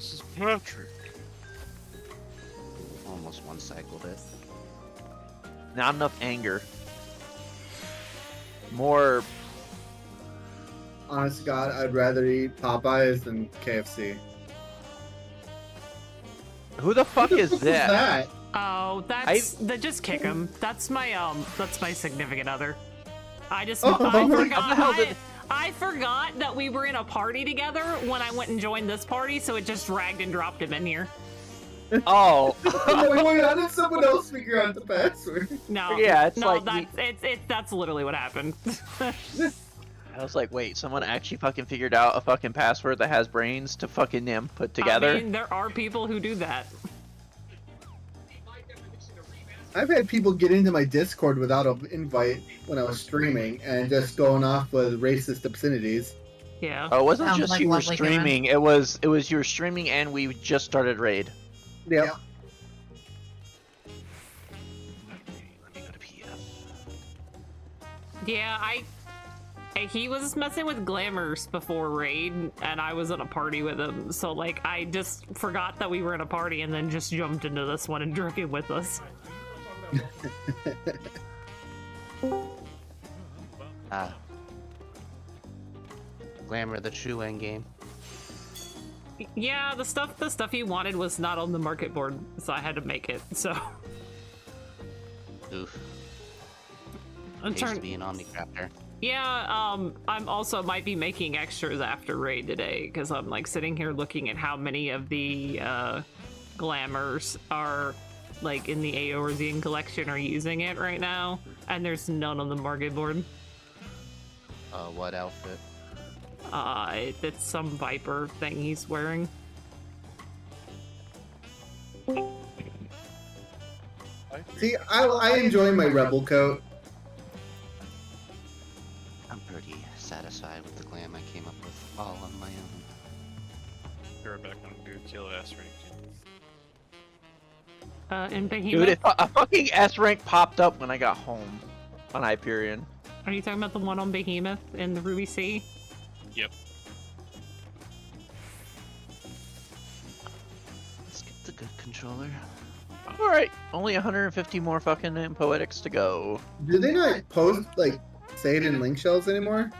this is Patrick. Almost one-cycled it. Not enough anger. More. Honest to God, I'd rather eat Popeyes than KFC. Who the fuck is that? Oh, just kick him. That's my significant other. I forgot that we were in a party together when I went and joined this party, so it just dragged and dropped him in here. Oh. Wait, how did someone else figure out the password? No. Yeah, it's no, like that's literally what happened. I was like, wait, someone actually fucking figured out a fucking password that has brains to fucking put together? I mean, there are people who do that. I've had people get into my Discord without an invite when I was streaming and just going off with racist obscenities. Yeah. Oh, it wasn't Sounds just like you were lovely streaming. It was you were streaming and we just started raid. Yep. Let me go to PF. Yeah, he was messing with Glamours before raid, and I was in a party with him, so like I just forgot that we were in a party and then just jumped into this one and drank it with us. Glamour, the true endgame. Yeah, the stuff he wanted was not on the market board, so I had to make it. So. Oof. In Used to be an Omnicrafter. Yeah, I'm also might be making extras after raid today because I'm like sitting here looking at how many of the glamours are like in the Eorzean collection are using it right now, and there's none on the market board. What outfit? It's some Viper thing he's wearing. See, I enjoy my Rebel coat. I'm pretty satisfied with the glam I came up with all on my own. You're back on good kill ass rank. In Behemoth. Dude, a fucking S rank popped up when I got home on Hyperion. Are you talking about the one on Behemoth in the Ruby Sea? Yep. Let's get the good controller. Alright, only 150 more fucking poetics to go. Do they not post, like, say it in link shells anymore?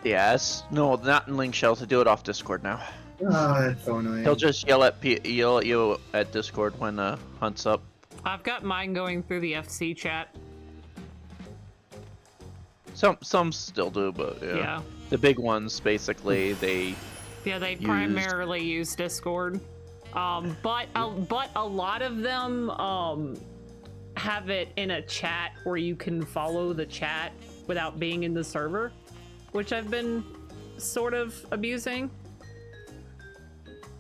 Yes. No, not in link shells. I do it off Discord now. Oh, that's so annoying. He'll just yell at you at Discord when hunt's up. I've got mine going through the FC chat. Some still do, but yeah. The big ones basically they primarily use Discord. But a lot of them have it in a chat where you can follow the chat without being in the server, which I've been sort of abusing.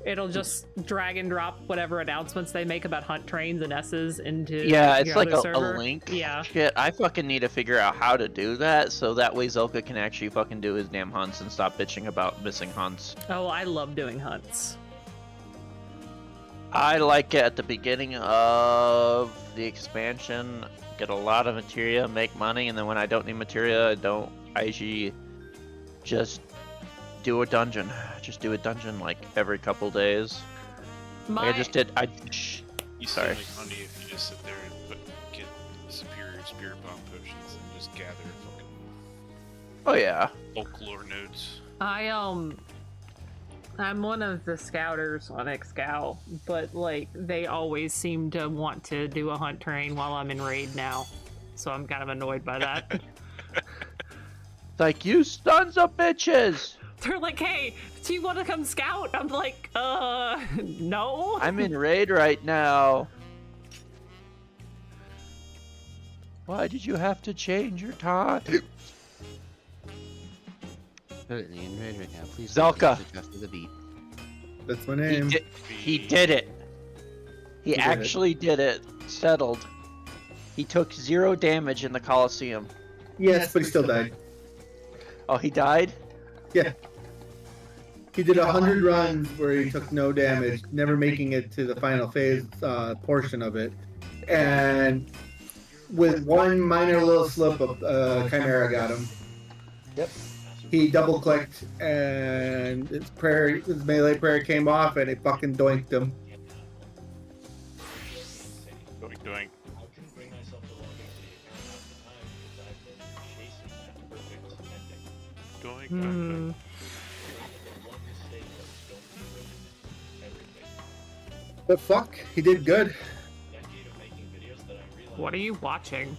It'll just drag and drop whatever announcements they make about hunt trains and S's into it's your like other a server. link. Yeah. Shit, I fucking need to figure out how to do that so that way Zelka can actually fucking do his damn hunts and stop bitching about missing hunts. Oh, I love doing hunts. I like it at the beginning of the expansion, get a lot of materia, make money, and then when I don't need materia, I usually just do a dungeon. Just do a dungeon like every couple days. Like I just did. You Sorry. make money if you just sit there and get superior spirit bomb potions and just gather fucking. Oh yeah. Folklore nodes. I'm one of the scouters on Excal, but like they always seem to want to do a hunt train while I'm in raid now, so I'm kind of annoyed by that. Like, you sons of bitches! They're like, hey, do you want to come scout? I'm like, no. I'm in raid right now. Why did you have to change your time? Currently in raid right now. Please Zelka. After the beat. That's my name. He did it. He actually did it. Settled. He took 0 damage in the Coliseum. Yes, but he still died. Oh, he died? Yeah. He did 100 runs where he took no damage, never making it to the final phase portion of it. And with one minor little slip of Chimera got him. Yep. he double clicked and his melee prayer came off and it fucking doinked him. Doink doink. Doink doink. But fuck, he did good. What are you watching?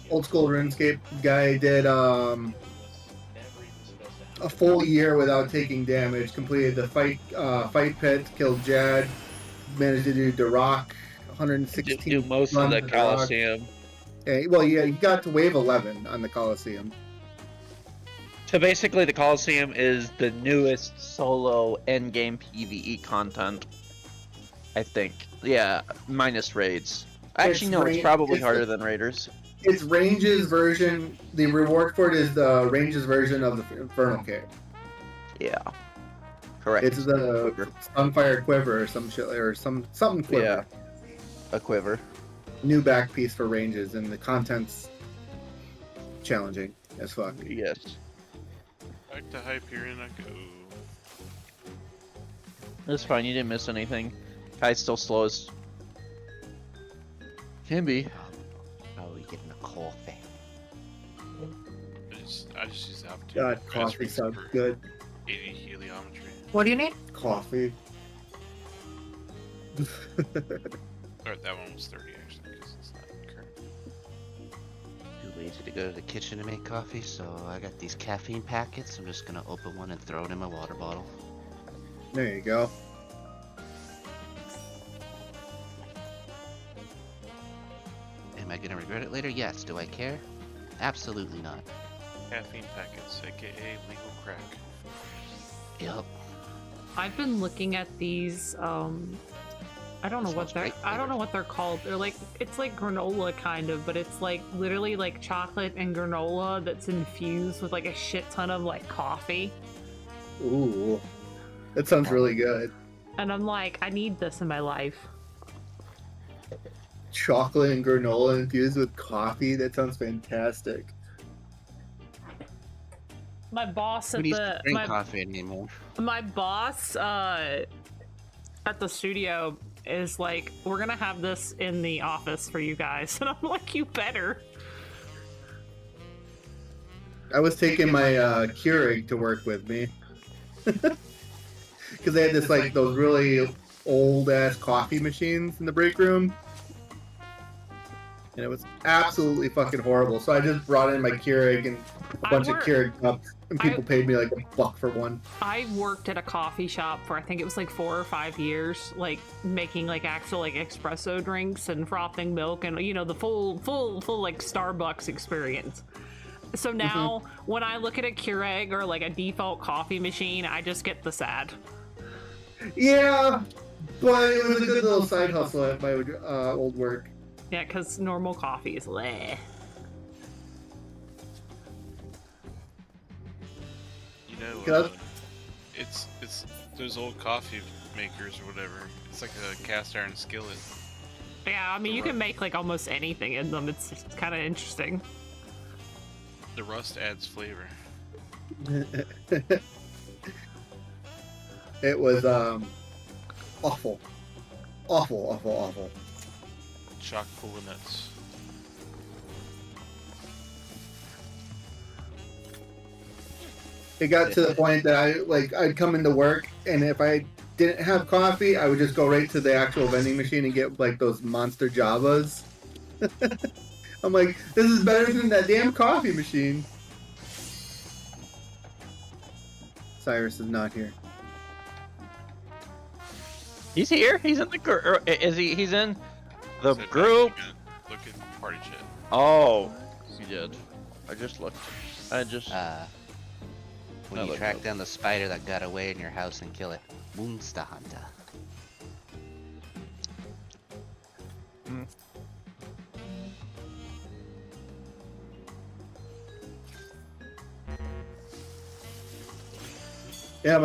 Old school RuneScape guy did a full year without taking damage. Completed the fight pit, killed Jad, managed to do Duroc, 116. Do most of the runs Coliseum. Well, yeah, he got to wave 11 on the Coliseum. So basically, the Coliseum is the newest solo endgame PvE content. I think. Yeah, minus raids. Actually, no, it's probably harder than raiders. It's Range's version. The reward for it is the Range's version of the Infernal Cave. Yeah. Correct. It's the Sunfire Quiver or some shit, or something quiver. Yeah. A quiver. New back piece for Ranges, and the content's challenging as fuck. Yes. Back to Hyperion I go. That's fine, you didn't miss anything. Kai's still slow as can be. Probably getting a coffee. I just use the opportunity. God, to coffee read sounds for good. 80 heliometry. What do you need? Coffee. Or that one was 30 actually, because it's not current. Too lazy to go to the kitchen to make coffee, so I got these caffeine packets. I'm just gonna open one and throw it in my water bottle. There you go. Am I gonna regret it later? Yes. Do I care? Absolutely not. Caffeine packets, aka legal crack. Yep. I've been looking at these. I don't know what they're. Smells great. I don't know what they're called. They're like, it's like granola kind of, but it's like literally like chocolate and granola that's infused with like a shit ton of like coffee. Ooh, that sounds really good. And I'm like, I need this in my life. Chocolate and granola infused with coffee. That sounds fantastic. My boss Who at needs the to drink coffee anymore? my boss at the studio is like, we're gonna have this in the office for you guys, and I'm like, you better. I was taking my Keurig to work with me because they had this like those really old ass coffee machines in the break room, and it was absolutely fucking horrible. So I just brought in my Keurig and a bunch of Keurig cups, and people paid me like $1 for one. I worked at a coffee shop for I think it was like 4 or 5 years, like making like actual like espresso drinks and frothing milk and you know the full like Starbucks experience. So now when I look at a Keurig or like a default coffee machine, I just get the sad. Yeah, but it was a good little side hustle at my old work. Yeah, because normal coffee is bleh. You know, Good. it's those old coffee makers or whatever. It's like a cast iron skillet. Yeah, I mean you can make like almost anything in them. It's kind of interesting. The rust adds flavor. It was awful. Chock full of nuts. It got to the point that I'd come into work, and if I didn't have coffee, I would just go right to the actual vending machine and get like those monster Javas. I'm like, this is better than that damn coffee machine. Cyrus is not here. He's here. He's in the group. Is he? He's in the Said, group. Look at party chat. Oh, he did. I just looked. When I you looked track up. down the spider that got away in your house and kill it. Monster Hunter. Yeah,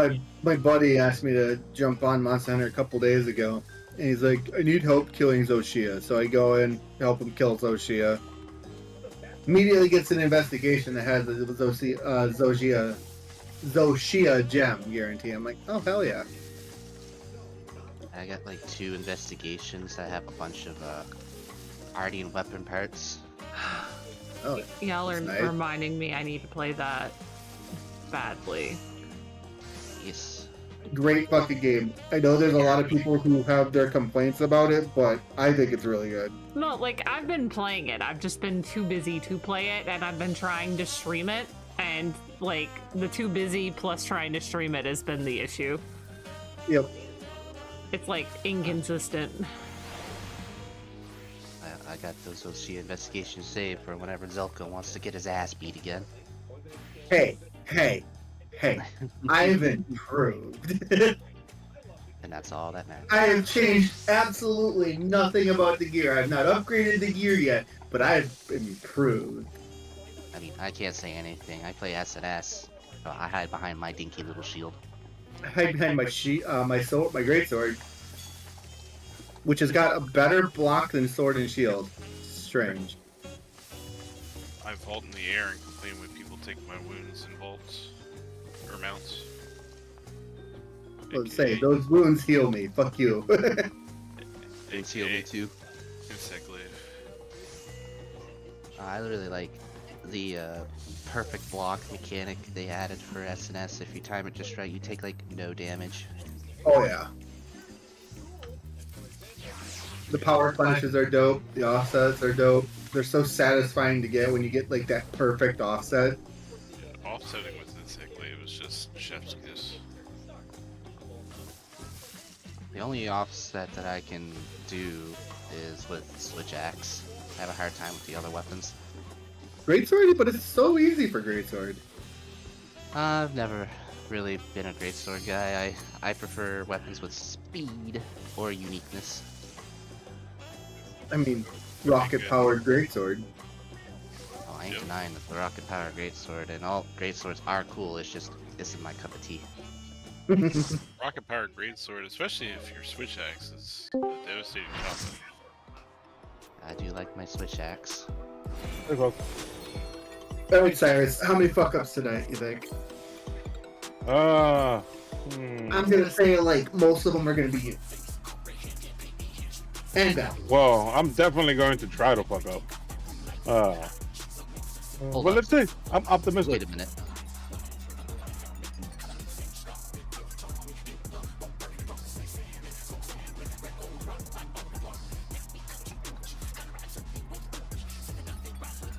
my buddy asked me to jump on Monster Hunter a couple days ago, and he's like, I need help killing Zoshia. So I go in, help him kill Zoshia. immediately gets an investigation that has the Zoshia gem guarantee. I'm like, oh hell yeah. I got like 2 investigations that have a bunch of Ardian weapon parts. Oh, Y'all are that's nice. reminding me I need to play that badly. Yes. Great fucking game. I know there's a lot of people who have their complaints about it, but I think it's really good. No, like, I've been playing it. I've just been too busy to play it, and I've been trying to stream it, and, like, the too busy plus trying to stream it has been the issue. Yep. It's, like, inconsistent. I got those OC investigations saved for whenever Zelko wants to get his ass beat again. Hey, I've improved. And that's all that matters. I have changed absolutely nothing about the gear. I've not upgraded the gear yet, but I've improved. I mean, I can't say anything. I play SNS, so I hide behind my dinky little shield. I hide behind my my greatsword, which has got a better block than sword and shield. Strange. I vault in the air and complain when people take my wounds in vaults or mounts. Let's say those wounds heal me. Fuck you. They heal me too. Insect glaive. I really like the perfect block mechanic they added for SNS. If you time it just right, you take like no damage. Oh yeah. The power punishes are dope. The offsets are dope. They're so satisfying to get when you get like that perfect offset. Yeah, offsetting with insect glaive is just chef's kiss. The only offset that I can do is with switch axe. I have a hard time with the other weapons. Greatsword, but it's so easy for greatsword. I've never really been a greatsword guy. I prefer weapons with speed or uniqueness. I mean, rocket-powered greatsword. Oh, I ain't denying that the rocket power greatsword and all greatswords are cool. It's just isn't my cup of tea. Rocket powered greatsword, especially if your switch axe is a devastating combo. I do like my switch axe. There you Alright, Cyrus, how many fuck-ups tonight, you think? go. I'm gonna say, like, most of them are gonna be you. And bad. Well, I'm definitely going to try to fuck up. Hold But on. let's see. I'm optimistic. Wait a minute.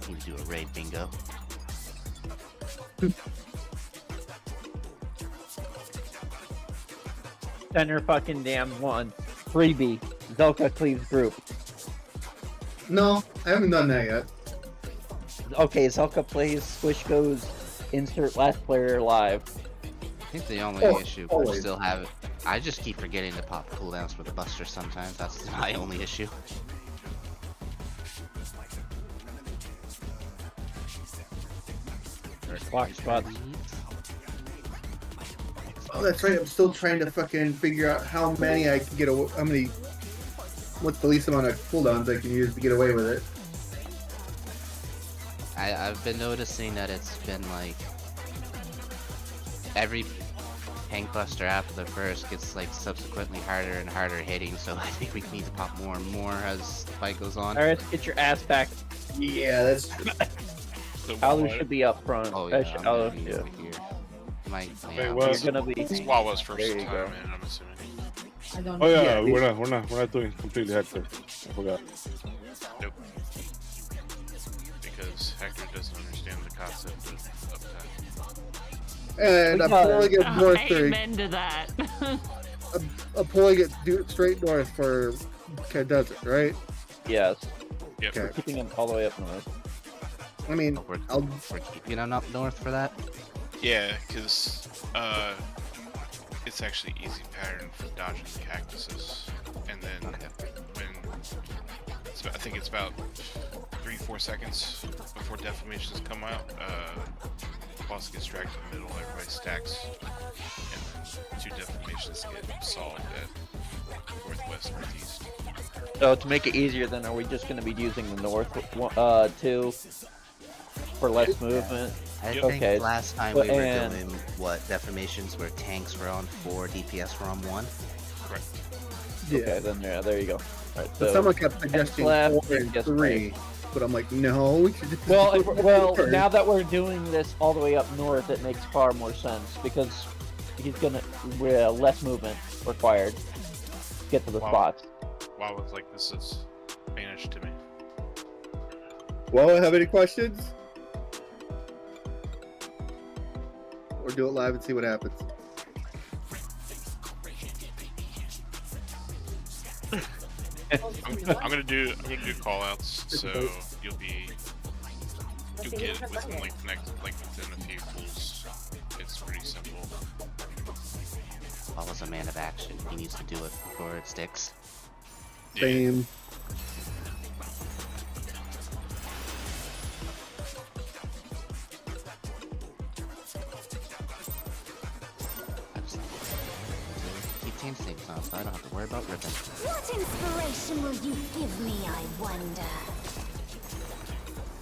Need to do a raid bingo. Center fucking damn one. Freebie. Zelka Cleaves group. No, I haven't done that yet. Okay, Zelka plays, Squish goes, insert last player live. I think the only Oh, issue always. we still have it. I just keep forgetting to pop cooldowns for the buster sometimes. That's my only issue. Clock spots. Oh, that's right. I'm still trying to fucking figure out how many I can get away. How many? What's the least amount of cooldowns I can use to get away with it? I've been noticing that it's been like every tank buster after the first gets like subsequently harder and harder hitting, so I think we need to pop more and more as the fight goes on. Alright, get your ass back. Yeah, that's true. So Alder what? should be up front. Oh yeah, I'm Alder, gonna be yeah. over here. My, Hey, yeah, well- You're gonna be. It's Wawa's first There you time, go. and I'm assuming. Oh yeah, Yeah, we're not doing completely Hector. I forgot. Nope. Because Hector doesn't understand the concept of uptime. And I'm pulling it north for Amen to that. I'm pulling it straight north for Desert, right? Yes. Yep. Okay. Keeping him all the way up north. I mean, we're I'll keeping them up north for that. Yeah, because it's actually easy pattern for dodging the cactuses, and then when I think it's about 3-4 seconds before defamations come out, the boss gets dragged to the middle, everybody stacks, and then 2 defamations get solved at northwest, northeast. So to make it easier, then are we just gonna be using the north two for less movement. I Yep. think Okay, last time well, we were and- doing what deformations where tanks were on 4, DPS were on 1. Correct. Yeah. Okay, then there you go. Alright, But so someone kept suggesting left, 4 and yes, 3, but I'm like, no, we should just Well, do well, 4. now that we're doing this all the way up north, it makes far more sense because he's gonna less movement required to get to the Wow. spots. Wow, it's like this is vanished to me. Well, have any questions? Or do it live and see what happens. I'm gonna do call outs, so you'll get it within within a few pulls. It's pretty simple. Paul is a man of action. He needs to do it before it sticks. Yeah. Same. Keep change things on, so I don't have to worry about ripping. What inspiration will you give me, I wonder?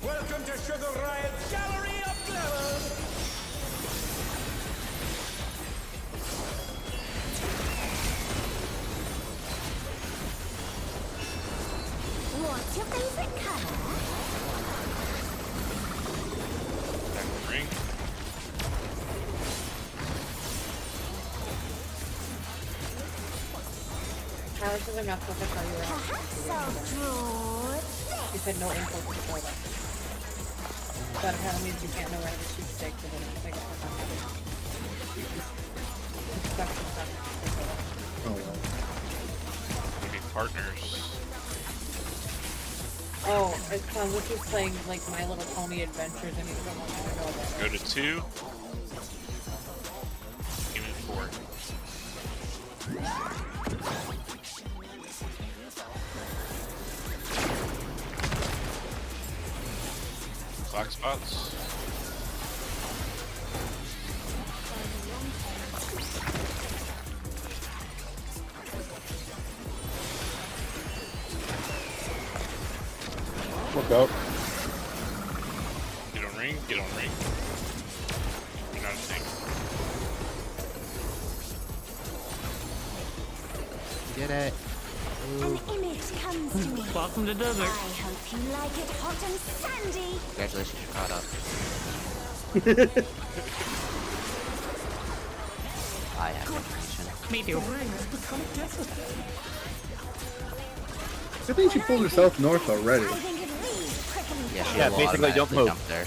Welcome to Sugar Riot's Gallery of Glamour! What's your favorite color? Back in the ring. How is it not supposed to tell you were out? Perhaps I'll draw You this. said no info before that. That apparently means you can't know where to shoot stakes and then it's like, Oh, well. We need partners. oh, it sounds like he's playing like My Little Pony Adventures and he doesn't want you to know about Go it. to 2. Give it 4. Clock spots. Look out. Get on ring. Get on ring. You're not a tank. Get it. An image comes to me. Welcome to desert. I hope you like it hot and sandy. Congratulations, you're caught up. I have information. Me too. I think she pulled herself north already. I think it reads prickly. Yeah, she Yeah, will basically don't automatically move. jump there.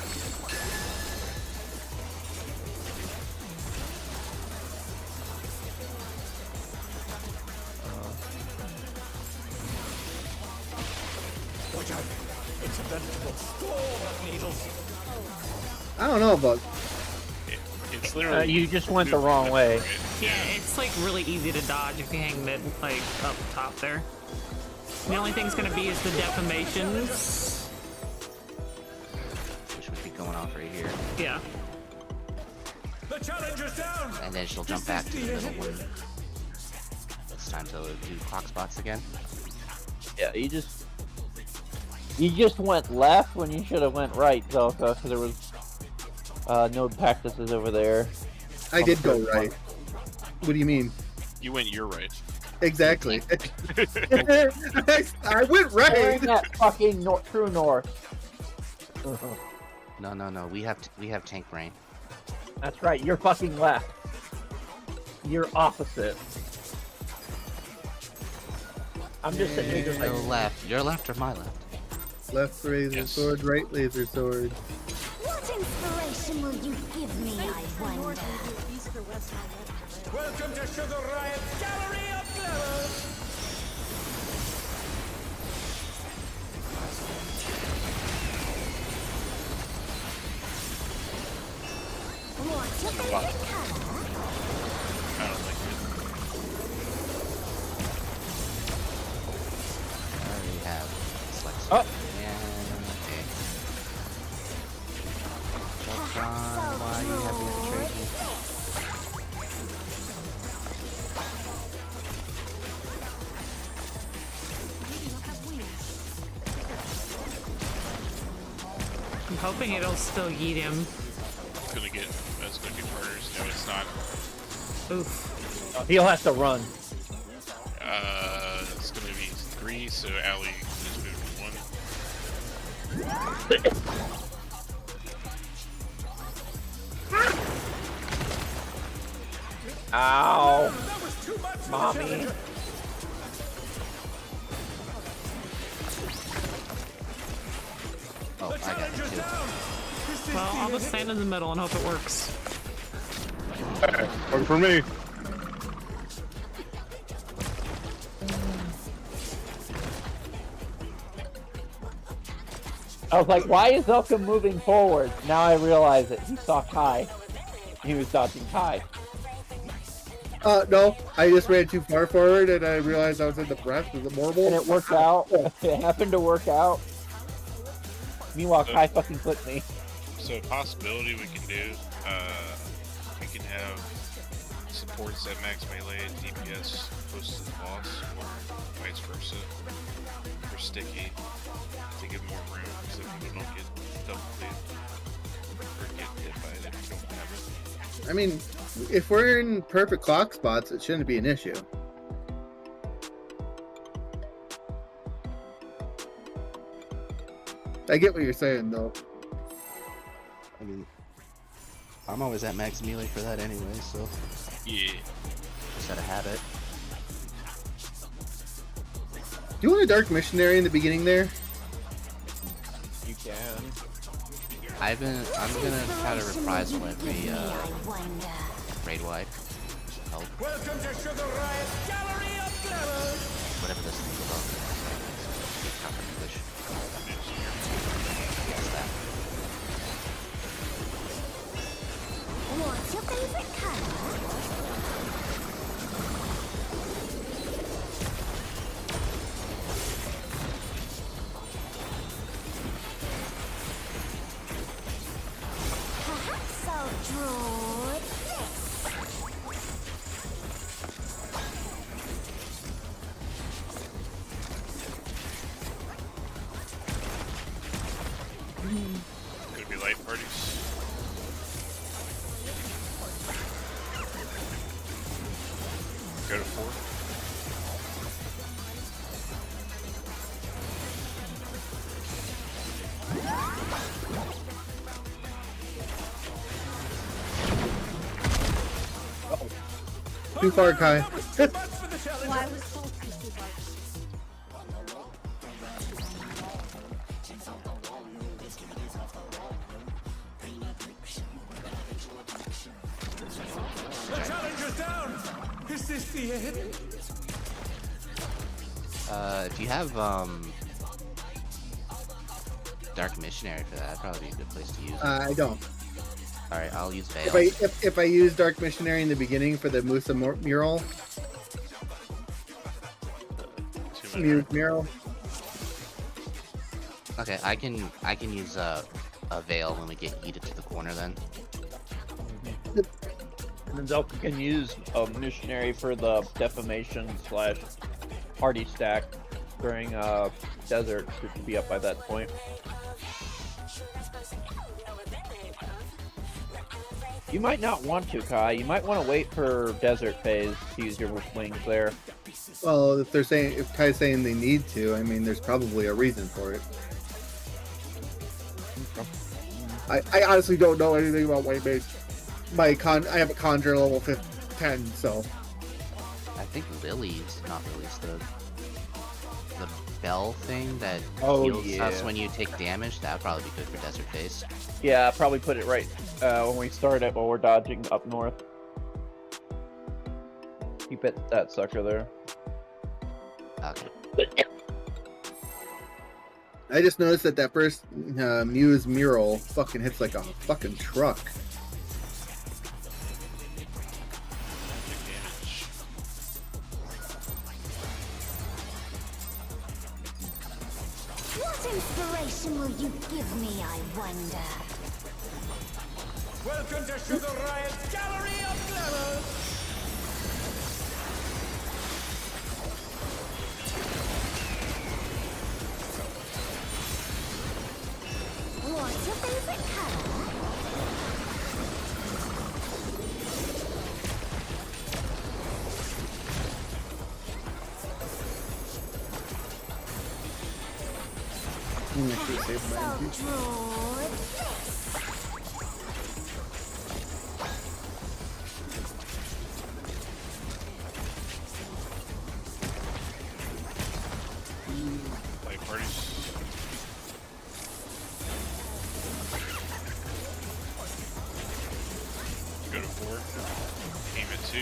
I don't know about. It's literally. You just went the wrong way. Yeah, it's like really easy to dodge if you hang mid, like up top there. The only thing's gonna be is the deformations. Which would be going off right here. Yeah. The challenger's down! And then she'll jump back to the middle when it's time to do clock spots again. Yeah, you just went left when you should have went right, Zelka, because there was node practices over there. I did go right. What do you mean? You went your right. Exactly. I went We're right. in that fucking true north. No. We have tank brain. That's right, you're fucking left. You're opposite. I'm just sitting here just Your like, left. Your left or my left? Left laser Yes. sword, right laser sword. What inspiration will you give me, I wonder? Welcome to Sugar Riot's Gallery of Glamour! What's your favorite color? I don't like it. I already have select. Oh. Yeah, okay. Perhaps John, why I'll do you have draw infiltration? this. hoping it'll still yeet him. It's gonna get. That's gonna be murders. No, it's not. Oof. He'll have to run. It's gonna be 3. So Allie just moved to 1. Ow, That was too much for the mommy. challenger. Oh, The I got it challenger's too. down. This is Well, I'll the just stand in the middle and hope it works. Work for me. I was like, why is Elka moving forward? Now I realize it. He saw Kai. He was dodging Kai. No, I just ran too far forward and I realized I was in the breath of the marble. And it worked out. It happened to work out. Meanwhile, Kai fucking flipped me. So a possibility we can do, we can have supports at max melee and DPS close to the boss, or vice versa, for sticky, to give more room, so people don't get double cleaved, or get hit by it if you don't have it. I mean, if we're in perfect clock spots, it shouldn't be an issue. I get what you're saying, though. I mean, I'm always at max melee for that anyway, so Yeah. just out of habit. Do you want a dark missionary in the beginning there? You can. I'm gonna try to reprise one every I wonder. raid wide. Help, Welcome to Sugar Riot's Gallery of Glamour. whatever this thing is called. Counter English. Yes, that. What's your favorite color? Perhaps I'll draw this. Could be light parties. Go to 4. Too far, Kai. That was too much for the challenger. Why was Hulk too far? The challenger's down. Is this the end? If you have Dark Missionary for that, that'd probably be a good place to use it. I don't. Alright, I'll use Veil. If I use dark missionary in the beginning for the Musa mural, mural. Okay, I can use a Veil when we get heated to the corner then. And then Zelka can use a missionary for the defamation / party stack during desert, which should be up by that point. You might not want to, Kai. You might want to wait for desert phase to use your wings there. Well, if Kai's saying they need to, I mean, there's probably a reason for it. I honestly don't know anything about white mage. I have a conjure level 10, so I think Lily's not released the bell thing that Oh, heals yeah. us when you take damage. That'd probably be good for desert phase. Yeah, probably put it right when we start it while we're dodging up north. Keep it that sucker there. Okay. I just noticed that first Muse mural fucking hits like a fucking truck. What inspiration will you give me, I wonder? Welcome to Sugar Riot's Gallery of Glamour. What's your favorite color? So draw this. Play parties. Go to 4. Aim at 2.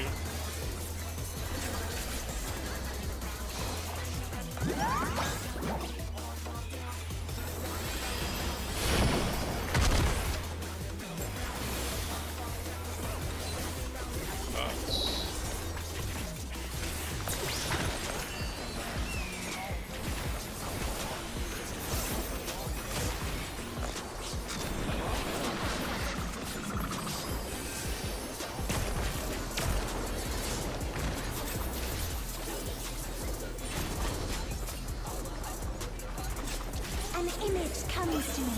An image comes to me.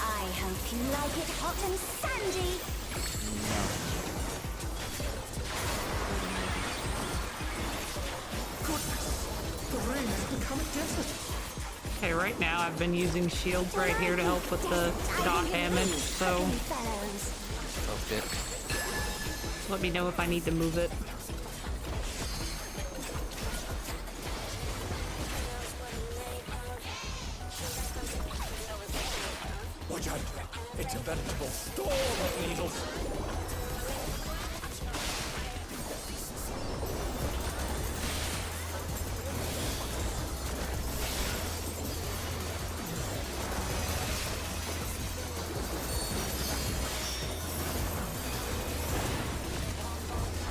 I hope you like it hot and sandy. The rain has become a desert. Okay, right now I've been using shields right here to help with the dot damage, so Okay. let me know if I need to move it. Watch out. It's a veritable storm of needles.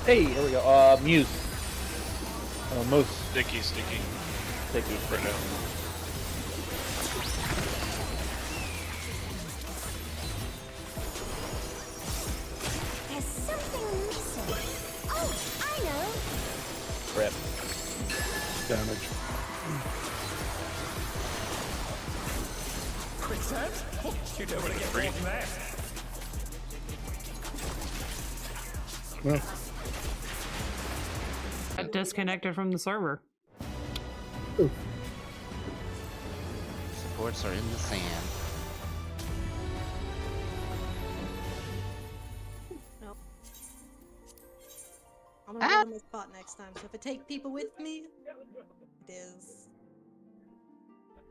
Hey, here we go. Muse. Moose. Sticky. Sticky. Right now. There's something missing. Oh, I know. Rip. Damage. Quicksand? Oh, you don't want to get more than that. Well, Got disconnected from the server. Supports are in the sand. Nope. I'm gonna go to my spot next time. So if I take people with me, it is.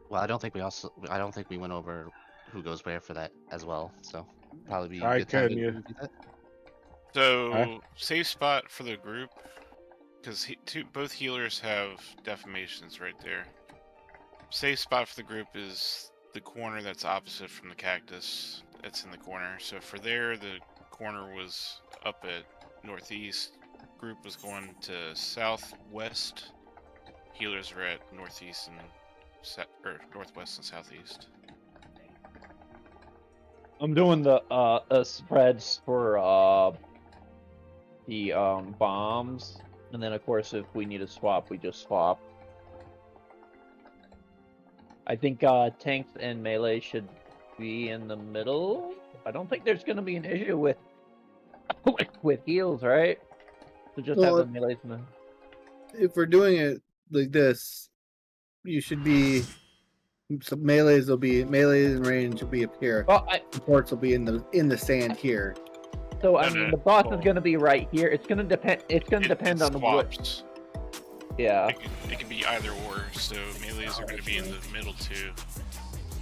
Well, I don't think we went over who goes where for that as well. So probably be a I good time can, to yeah. do that. So, Alright. safe spot for the group, because both healers have defamations right there. Safe spot for the group is the corner that's opposite from the cactus that's in the corner. So for there, the corner was up at northeast. Group was going to southwest. Healers were at northeast and northwest and southeast. I'm doing the spreads for the bombs, and then of course if we need to swap, we just swap. I think tanks and melee should be in the middle. I don't think there's gonna be an issue with with heals, right? So just Well, have the melees in the... if we're doing it like this, you should be. So melees and range will be up here. Well, Supports will be in the sand here. so I No, mean, no, the boss well- is gonna be right here. It's gonna depend. It's gonna depend on what. swaps. Yeah. It can be either or. So melees are going to be in the middle too,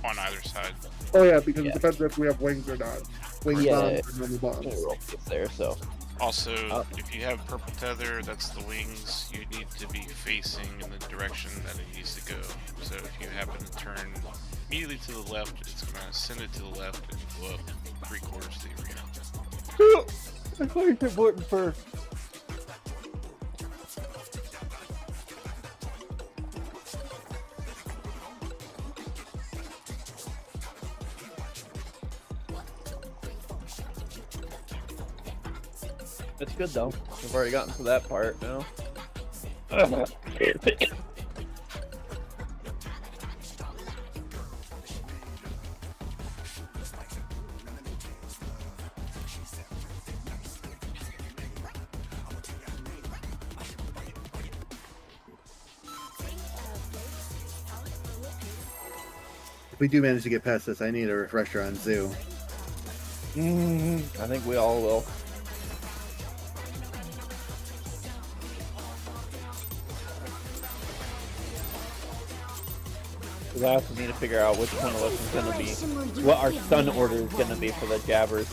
on either side. Oh yeah, because Yeah. it depends if we have wings or not. Wings Yeah. bombs or normal bombs. It's there, so. Also, if you have purple tether, that's the wings. You need to be facing in the direction that it needs to go. So if you happen to turn immediately to the left, it's going to send it to the left and go up 3/4 of the arena. I thought you said Morton first. That's good though. We've already gotten to that part now. we do manage to get past this, I need a refresher on Zoo. I think we all will. We also need to figure out which one of us is going to be, what our stun order is going to be for the jabbers.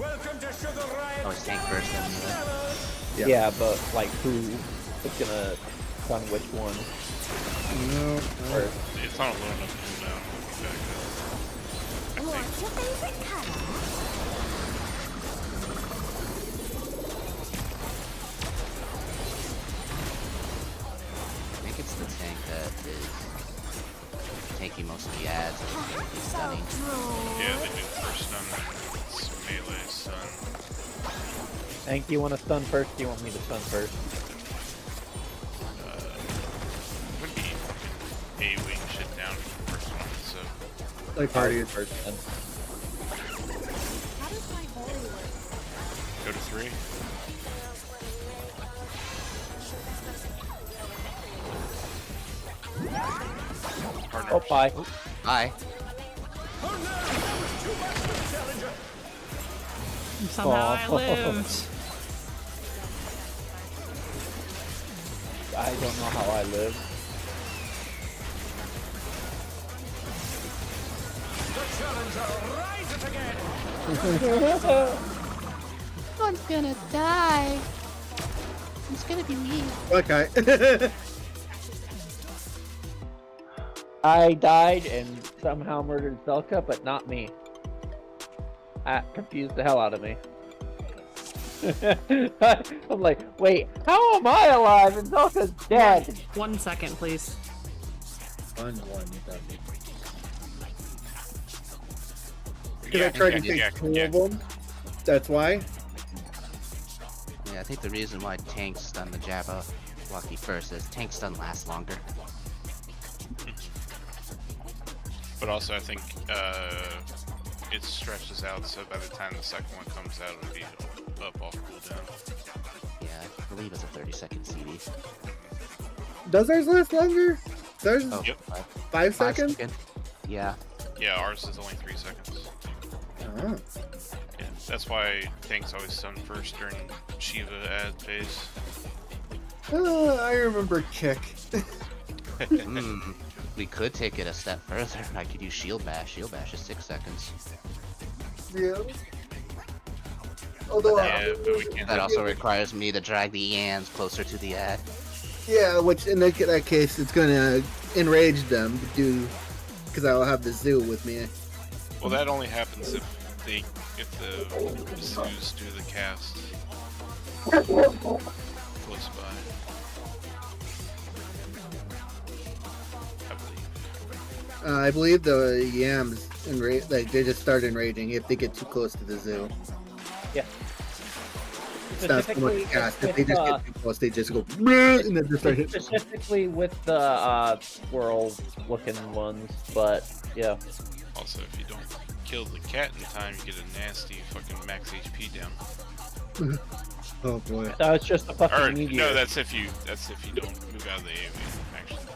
Oh, it's tank first then. Yeah, but like who is going to stun which one? Or, It's not low enough to know. What's your favorite color? I think it's the tank that is taking most of the ads and is stunning. Yeah, they do first stun, then it's melee stun. Hank, do you want to stun first? Do you want me to stun first? Would be A-wing shit down for the first one, so. Like party is First then. How does my holy work? Go to 3. Partners. Oh, bye. Bye. Somehow I Aw. lived. I don't know how I live. One's gonna die. It's gonna be me. Okay. I died and somehow murdered Zelka, but not me. That confused the hell out of me. I'm like, wait, how am I alive and Zelka's dead? 1 second, please. Because I tried to take 2 of them. That's why. Yeah, I think the reason why tanks stun the Jabba Lucky first is tank stun lasts longer. But also, I think it stretches out, so by the time the second one comes out, it'll be up off cooldown. Yeah, I believe it's a 30-second CD. Does ours last longer? Ours is Oh, Yep. 5 seconds? Yeah. Yeah, ours is only 3 seconds. Oh. Yeah, that's why tanks always stun first during Shiva ad phase. I remember kick. We could take it a step further. I could use Shield Bash. Shield Bash is 6 seconds. Yeah. Although, Yeah, but we can't. That also requires me to drag the Yans closer to the ad. yeah, which in that case, it's gonna enrage them to do, because I'll have the Zoo with me. Well, that only happens if the zoos do the cast close by. I I believe. believe the Yams like they just start enraging if they get too close to the Zoo. Yeah. It's not so much Specifically, cast. If with, they just get too close, they just go and then just start hitting. specifically with the squirrel-looking ones, but yeah. Also, if you don't kill the cat in time, you get a nasty fucking max HP down. Oh boy. That was just a fucking Or meteor. no, that's if you don't move out of the AoE. Actually,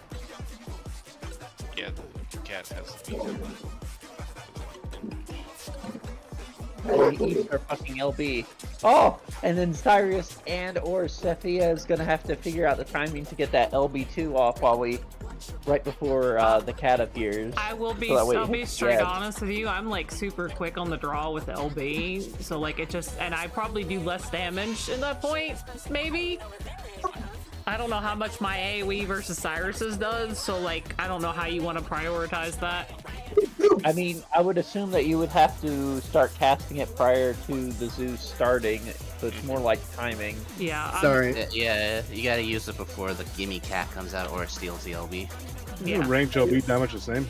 yeah, the cat has the meteor. Eat our fucking LB. Oh, and then Cyrus and or Cephia is gonna have to figure out the timing to get that LB2 off right before the cat appears. I will be. So that way I'll it be hits straight the edge. honest with you. I'm like super quick on the draw with LB, so like it just, and I probably do less damage in that point. Maybe. I don't know how much my AoE versus Cyrus's does, so like I don't know how you want to prioritize that. I mean, I would assume that you would have to start casting it prior to the zoo starting, so it's more like timing. Yeah. Sorry. Yeah, you gotta use it before the gimme cat comes out or it steals the LB. Isn't range LB damage the same?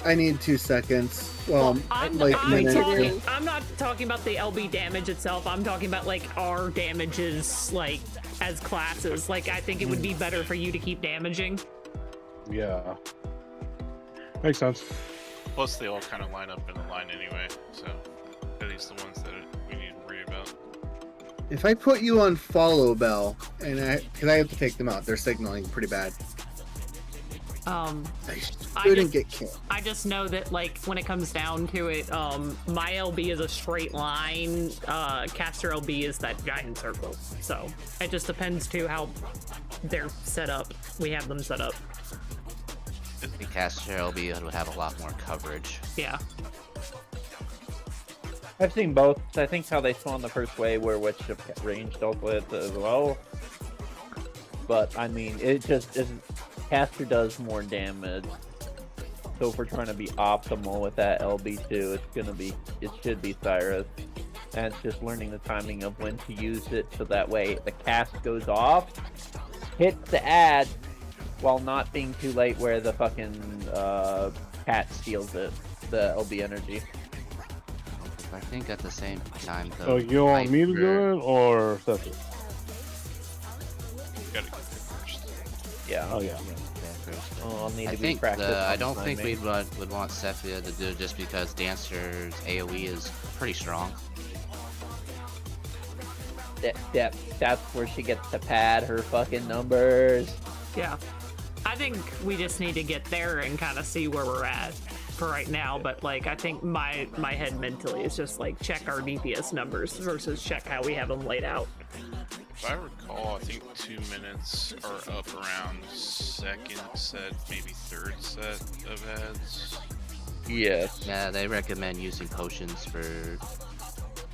I need 2 seconds. Well, I'm like I'm not talking about the LB damage itself. I'm talking about like our damages, like as classes. Like I think it would be better for you to keep damaging. Yeah. Makes sense. Plus, they all kind of line up in a line anyway, so at least the ones that we need to worry about. If I put you on follow bell, and because I have to take them out, they're signaling pretty bad. I I shouldn't just, get killed. I just know that, like, when it comes down to it, my LB is a straight line, caster LB is that giant circle. So it just depends to how they're set up. We have them set up. The caster LB would have a lot more coverage. Yeah. I've seen both. I think how they spawn the first wave were which ranged also hits as well. But I mean, it just isn't. Caster does more damage. So if we're trying to be optimal with that LB2, it should be Cyrus. And it's just learning the timing of when to use it so that way the cast goes off, hits the ad, while not being too late where the fucking cat steals it, the LB energy. I think at the same time though. So you want me to do it or Seth? Gotta go first. Yeah. Oh yeah. Oh, I'll need I to be think practiced. I don't think we would want Sephia to do it just because Dancer's AoE is pretty strong. That's where she gets to pad her fucking numbers. Yeah. I think we just need to get there and kind of see where we're at for right now. But, like, I think my head mentally is just, like, check our DPS numbers versus check how we have them laid out. If I recall, I think 2 minutes are up around second set, maybe third set of ads. Yes. Yeah, they recommend using potions for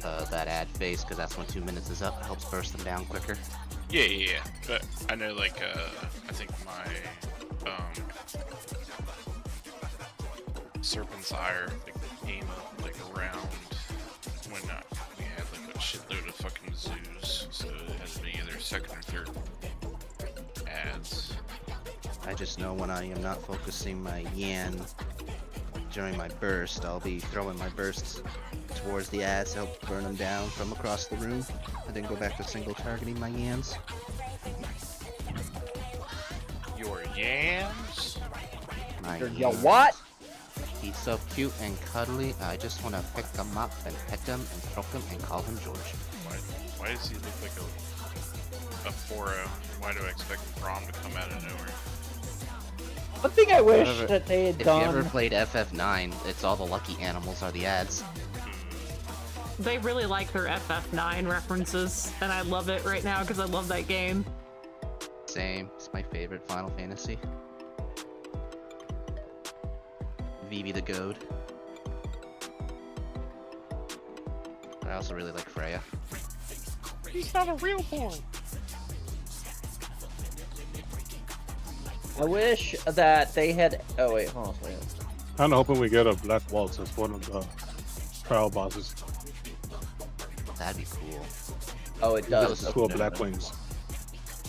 that ad phase because that's when 2 minutes is up. It helps burst them down quicker. Yeah. But I know, like, I think my Serpent's Ire came up like around when we had like a shitload of fucking zoos, so it had to be either second or third ads. I just know when I am not focusing my Yan during my burst, I'll be throwing my bursts towards the ads to help burn them down from across the room, and then go back to single targeting my Yans. Your yams? My Your Yans. what? He's so cute and cuddly, I just want to pick him up and pet him and stroke him and call him George. Why does he look like a 4-0? Why do I expect Braum to come out of nowhere? One thing I wish However, that they had If done. you ever played FF9, it's all the lucky animals are the ads. They really like their FF9 references, and I love it right now because I love that game. Same, it's my favorite Final Fantasy. Vivi the Goat. I also really like Freya. He's not a real boy. I wish that they had. Oh wait, hold on a second. I'm hoping we get a Black Waltz as one of the trial bosses. That'd be cool. Oh, it does. Cool Black Wings.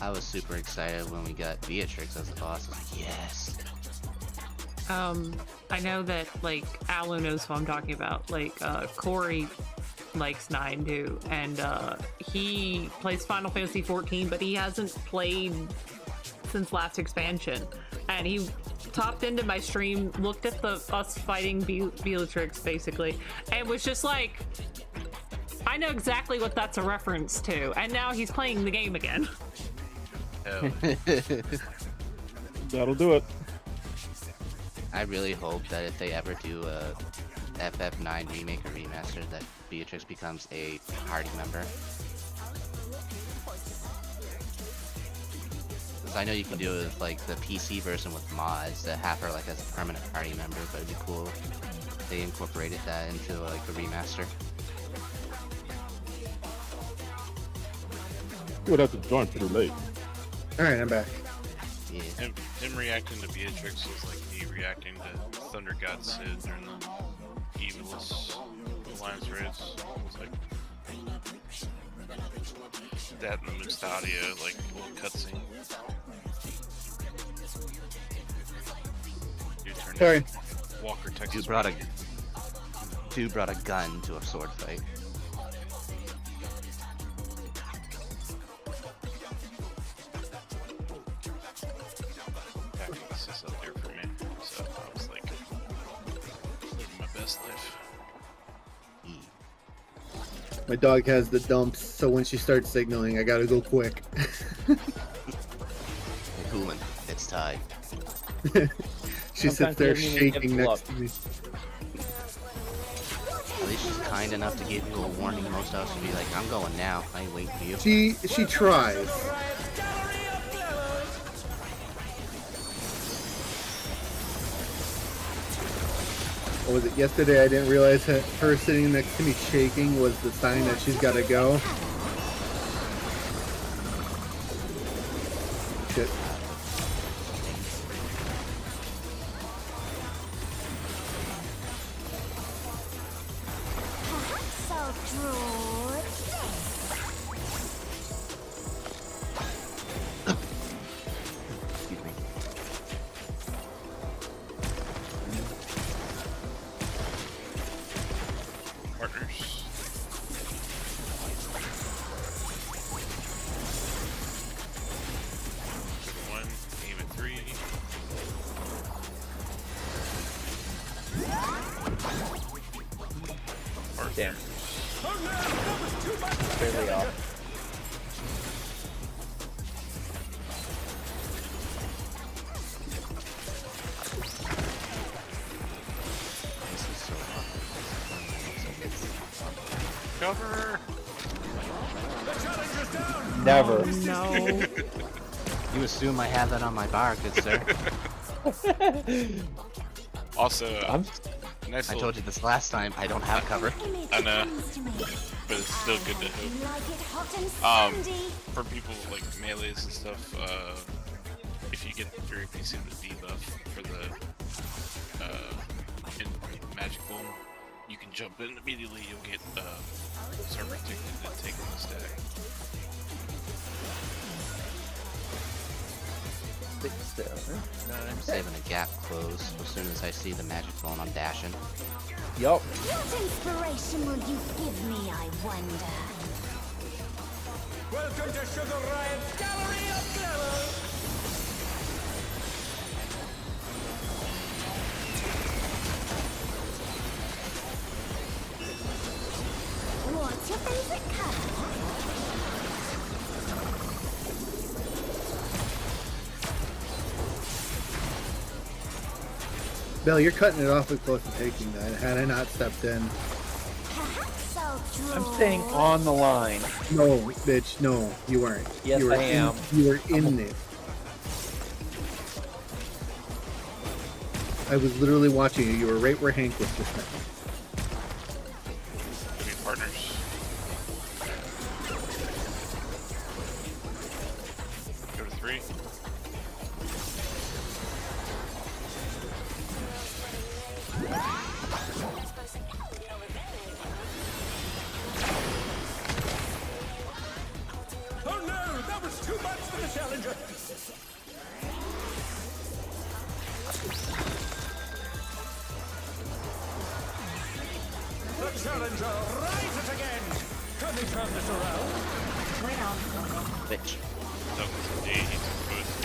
I was super excited when we got Beatrix as the boss. I was like, yes. I know that, like, Alu knows who I'm talking about. Like, Corey likes 9 too, and he plays Final Fantasy 14, but he hasn't played since last expansion. And he topped into my stream, looked at us fighting Beatrix basically, and was just like, I know exactly what that's a reference to. And now he's playing the game again. That'll do it. I really hope that if they ever do a FF9 remake or remaster, that Beatrix becomes a party member. Because I know you can do it with like the PC version with mods that have her like as a permanent party member, but it'd be cool if they incorporated that into like a remaster. You would have to join pretty late. Alright, I'm back. Yeah. Him reacting to Beatrix was like me reacting to Thunder God Sid during the Evilus Alliance raids. It was like that and the mixed audio, like little cutscene. Dude turned Sorry. into Walker, Texas. Dude brought a gun to a sword fight. This is up there for me, so I was like living my best life. My dog has the dumps, so when she starts signaling, I gotta go quick. Hey, Hoolan, it's time. She sits Sometimes there he doesn't even shaking give next to me. At least she's kind enough to give you a warning. Most of us would be like, I'm going now. I ain't waiting for you. She tries. What was it? Yesterday I didn't realize that her sitting next to me shaking was the sign that she's got to go. Shit. Perhaps I'll draw this. Excuse me. Partners. One, aim at 3. Damn. Partners. Barely off. This is so Cover. Never. No. You assume I have that on my bar, good sir. Also, I'm nice I little, told you this last time. I don't have cover. Image I know. comes to me. but it's still good to You hope. like it hot and sandy. For people like melees and stuff, if you get your PC the debuff for the in Magic Bomb, you can jump in immediately. You'll get server ticket to take on the stack. I'm saving a gap close. As soon as I see the magic phone, I'm dashing. Yup. What inspiration will you give me, I wonder? Welcome to Sugar Riot's Gallery of Clever! What's your favorite color? Bill, you're cutting it awfully close to taking that. Had I not stepped in. Perhaps I'll draw. I'm staying on the line. No, bitch, no, you weren't. Yes, you were I am. You were in it. I was literally watching you. You were right where Hank was just now. Give me partners. Go to 3. Oh no, that was too much for the challenger! The challenger rises again! Can we turn this around? Bitch. So, D, he's exposed.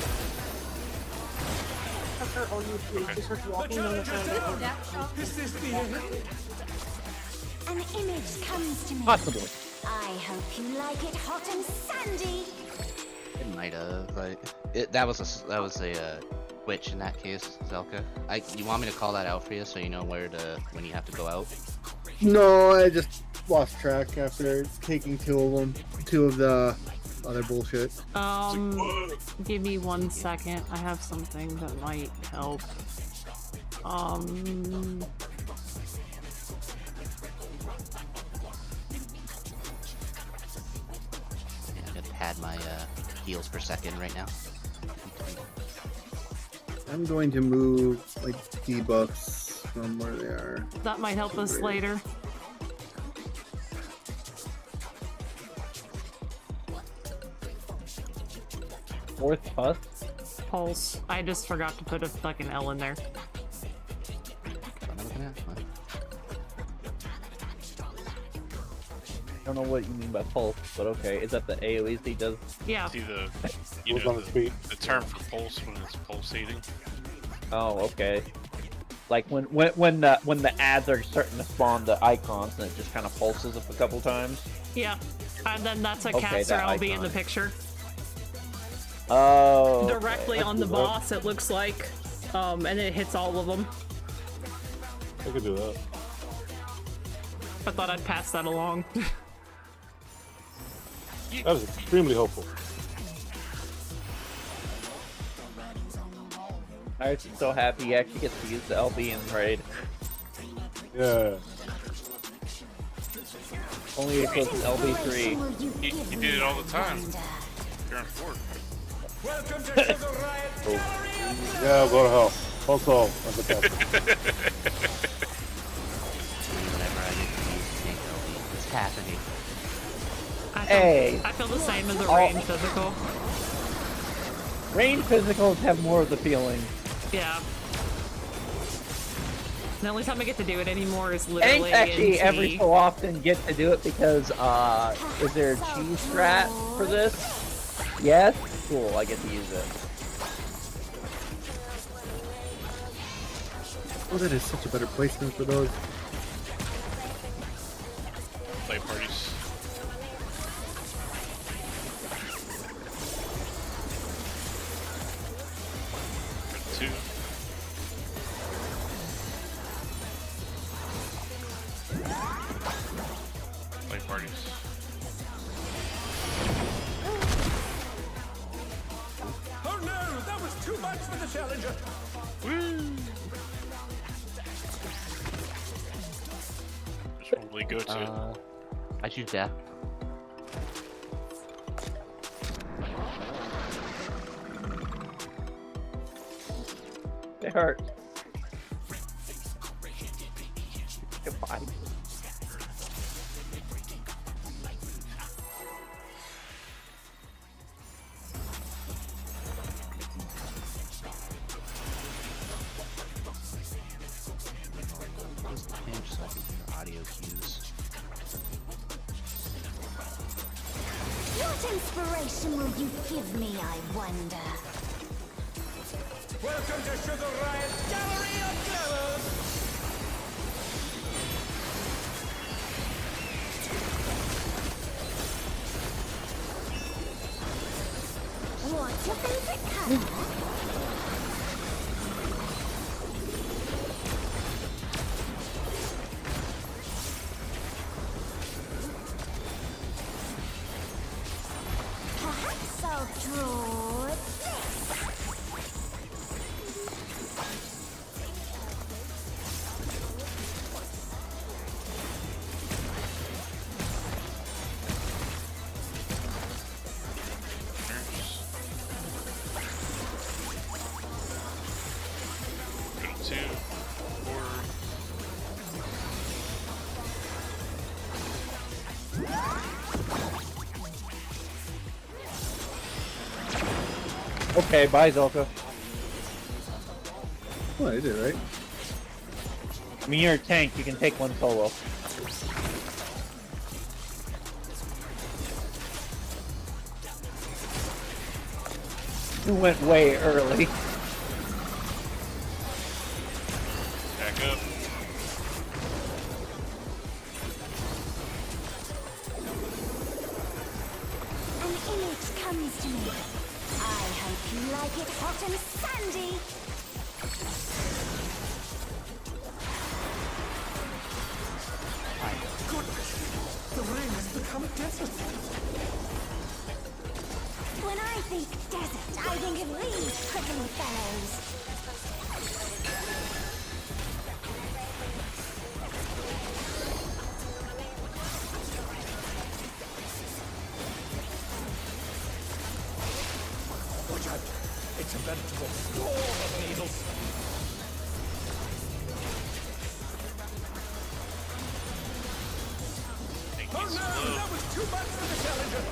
Is this the end? An image comes to me. Possibly. I hope you like it hot and sandy. It might have. That was a twitch in that case, Zelka. You want me to call that out for you so you know when you have to go out? No, I just lost track after taking two of the other bullshit. Give me 1 second. I have something that might help. Yeah, I gotta pad my heals per second right now. I'm going to move like debuffs from where they are. That might help us later. Fourth pus. Pulse. I just forgot to put a fucking L in there. What am I looking at? What? I don't know what you mean by pulse, but okay. Is that the AoEs he does? Yeah. See the Who's on his feet? the term for pulse when it's pulsating. Oh, okay. Like when the ads are starting to spawn the icons and it just kind of pulses up a couple times. Yeah. And then that's a Okay, caster that LB in the icon. picture. Oh. Directly okay. on the boss, it looks like. and then it hits all of them. I could do that. I thought I'd pass that along. That is extremely helpful. I'm so happy he actually gets to use the LB in raid. Yeah. Only if it's LB3. You did it all the time. You're on 4. Welcome to Sugar Riot Gallery of Yeah, go to hell. Also, as a captain. Whenever I get to use tank LB, it's happening. Hey! I feel the same as a range physical. Range physicals have more of the feeling. Yeah. The only time I get to do it anymore is literally Tanks actually in every T. so often get to do it because, is there a cheese strat for this? Yes? Cool, I get to use it. Oh, that is such a better placement for those. Play parties. Two. Play parties. Oh no, that was too much for the challenger. Should probably go to. I choose death. It hurt. Goodbye. Just pinch so I can hear audio cues. What inspiration will you give me, I wonder? Welcome to Sugar Riot Gallery of Glamour. What's your favorite color? Perhaps I'll draw this. Go to 2. 4. Okay, bye Zolka. Oh, I did right. I mean, you're a tank, you can take one solo. You went way early. Back up. An image comes to me. I hope you like it hot and sandy. The rain has become a desert. When I think desert, I think of these prickly fellows. Watch out. It's a veritable storm of needles. Think Oh he's no, slow. that was too much for the challenger.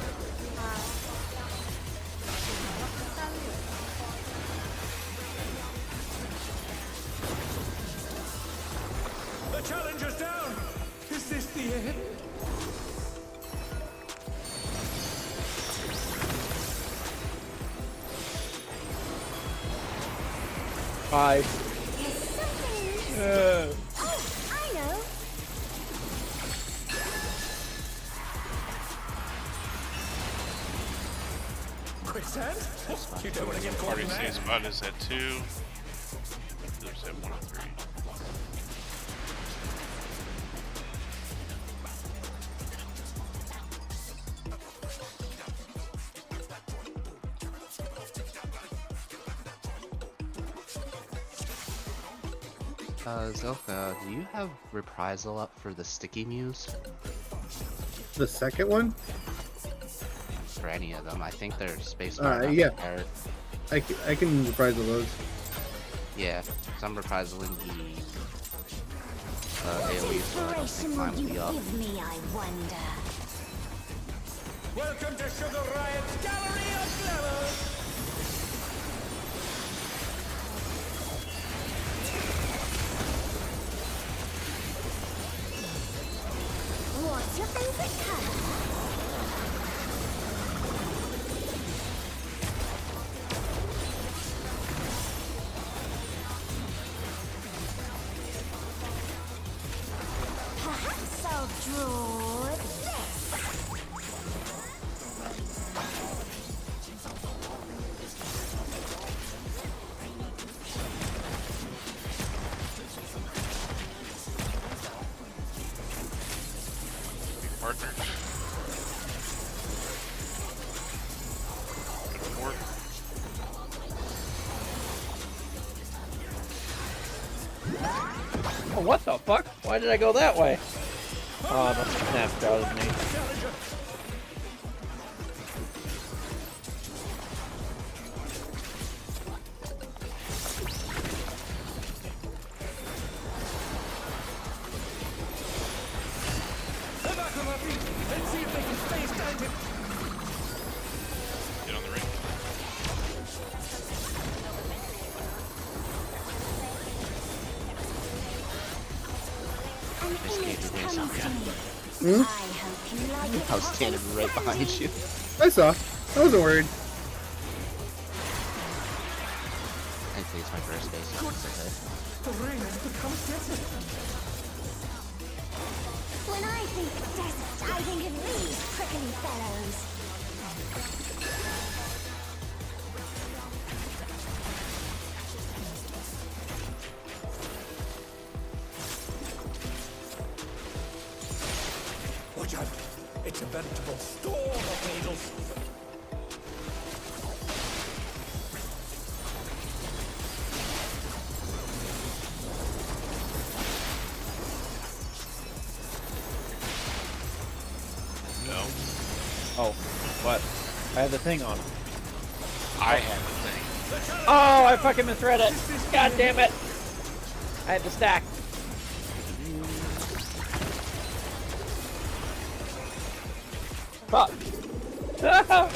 The challenger's down. Is this the end? Bye. There's something missing. Oh, I know. Quicksand? You don't want to get caught Party in says that. spot is at 2. Zelka, do you have reprisal up for the sticky muse? The second one? For any of them? I think they're space Yeah. I can reprise those. Yeah, some reprisaling the AoE, so I don't think mine will be up. Give me, I wonder. Welcome to Sugar Riot's Gallery of Levels! What's your favorite color? Perhaps I'll draw this. Partners. Good work. Oh, what the fuck? Why did I go that way? Oh, that snapped out of me. They're back on their feet. Let's see if they can stay standing. Get on the ring. An Just image gave you comes to something. me. I hope you like it. I was standing right behind you. I saw. I wasn't worried. Thankfully, it's my first base. So it's okay. The ring has become desert. When I think desert, I think of these prickly fellows. Watch out. It's a veritable storm of needles. No. Oh, what? I had the thing on. I have the thing. Oh, I fucking misread it. God damn it. I had the stack. Fuck. Okay, yeah,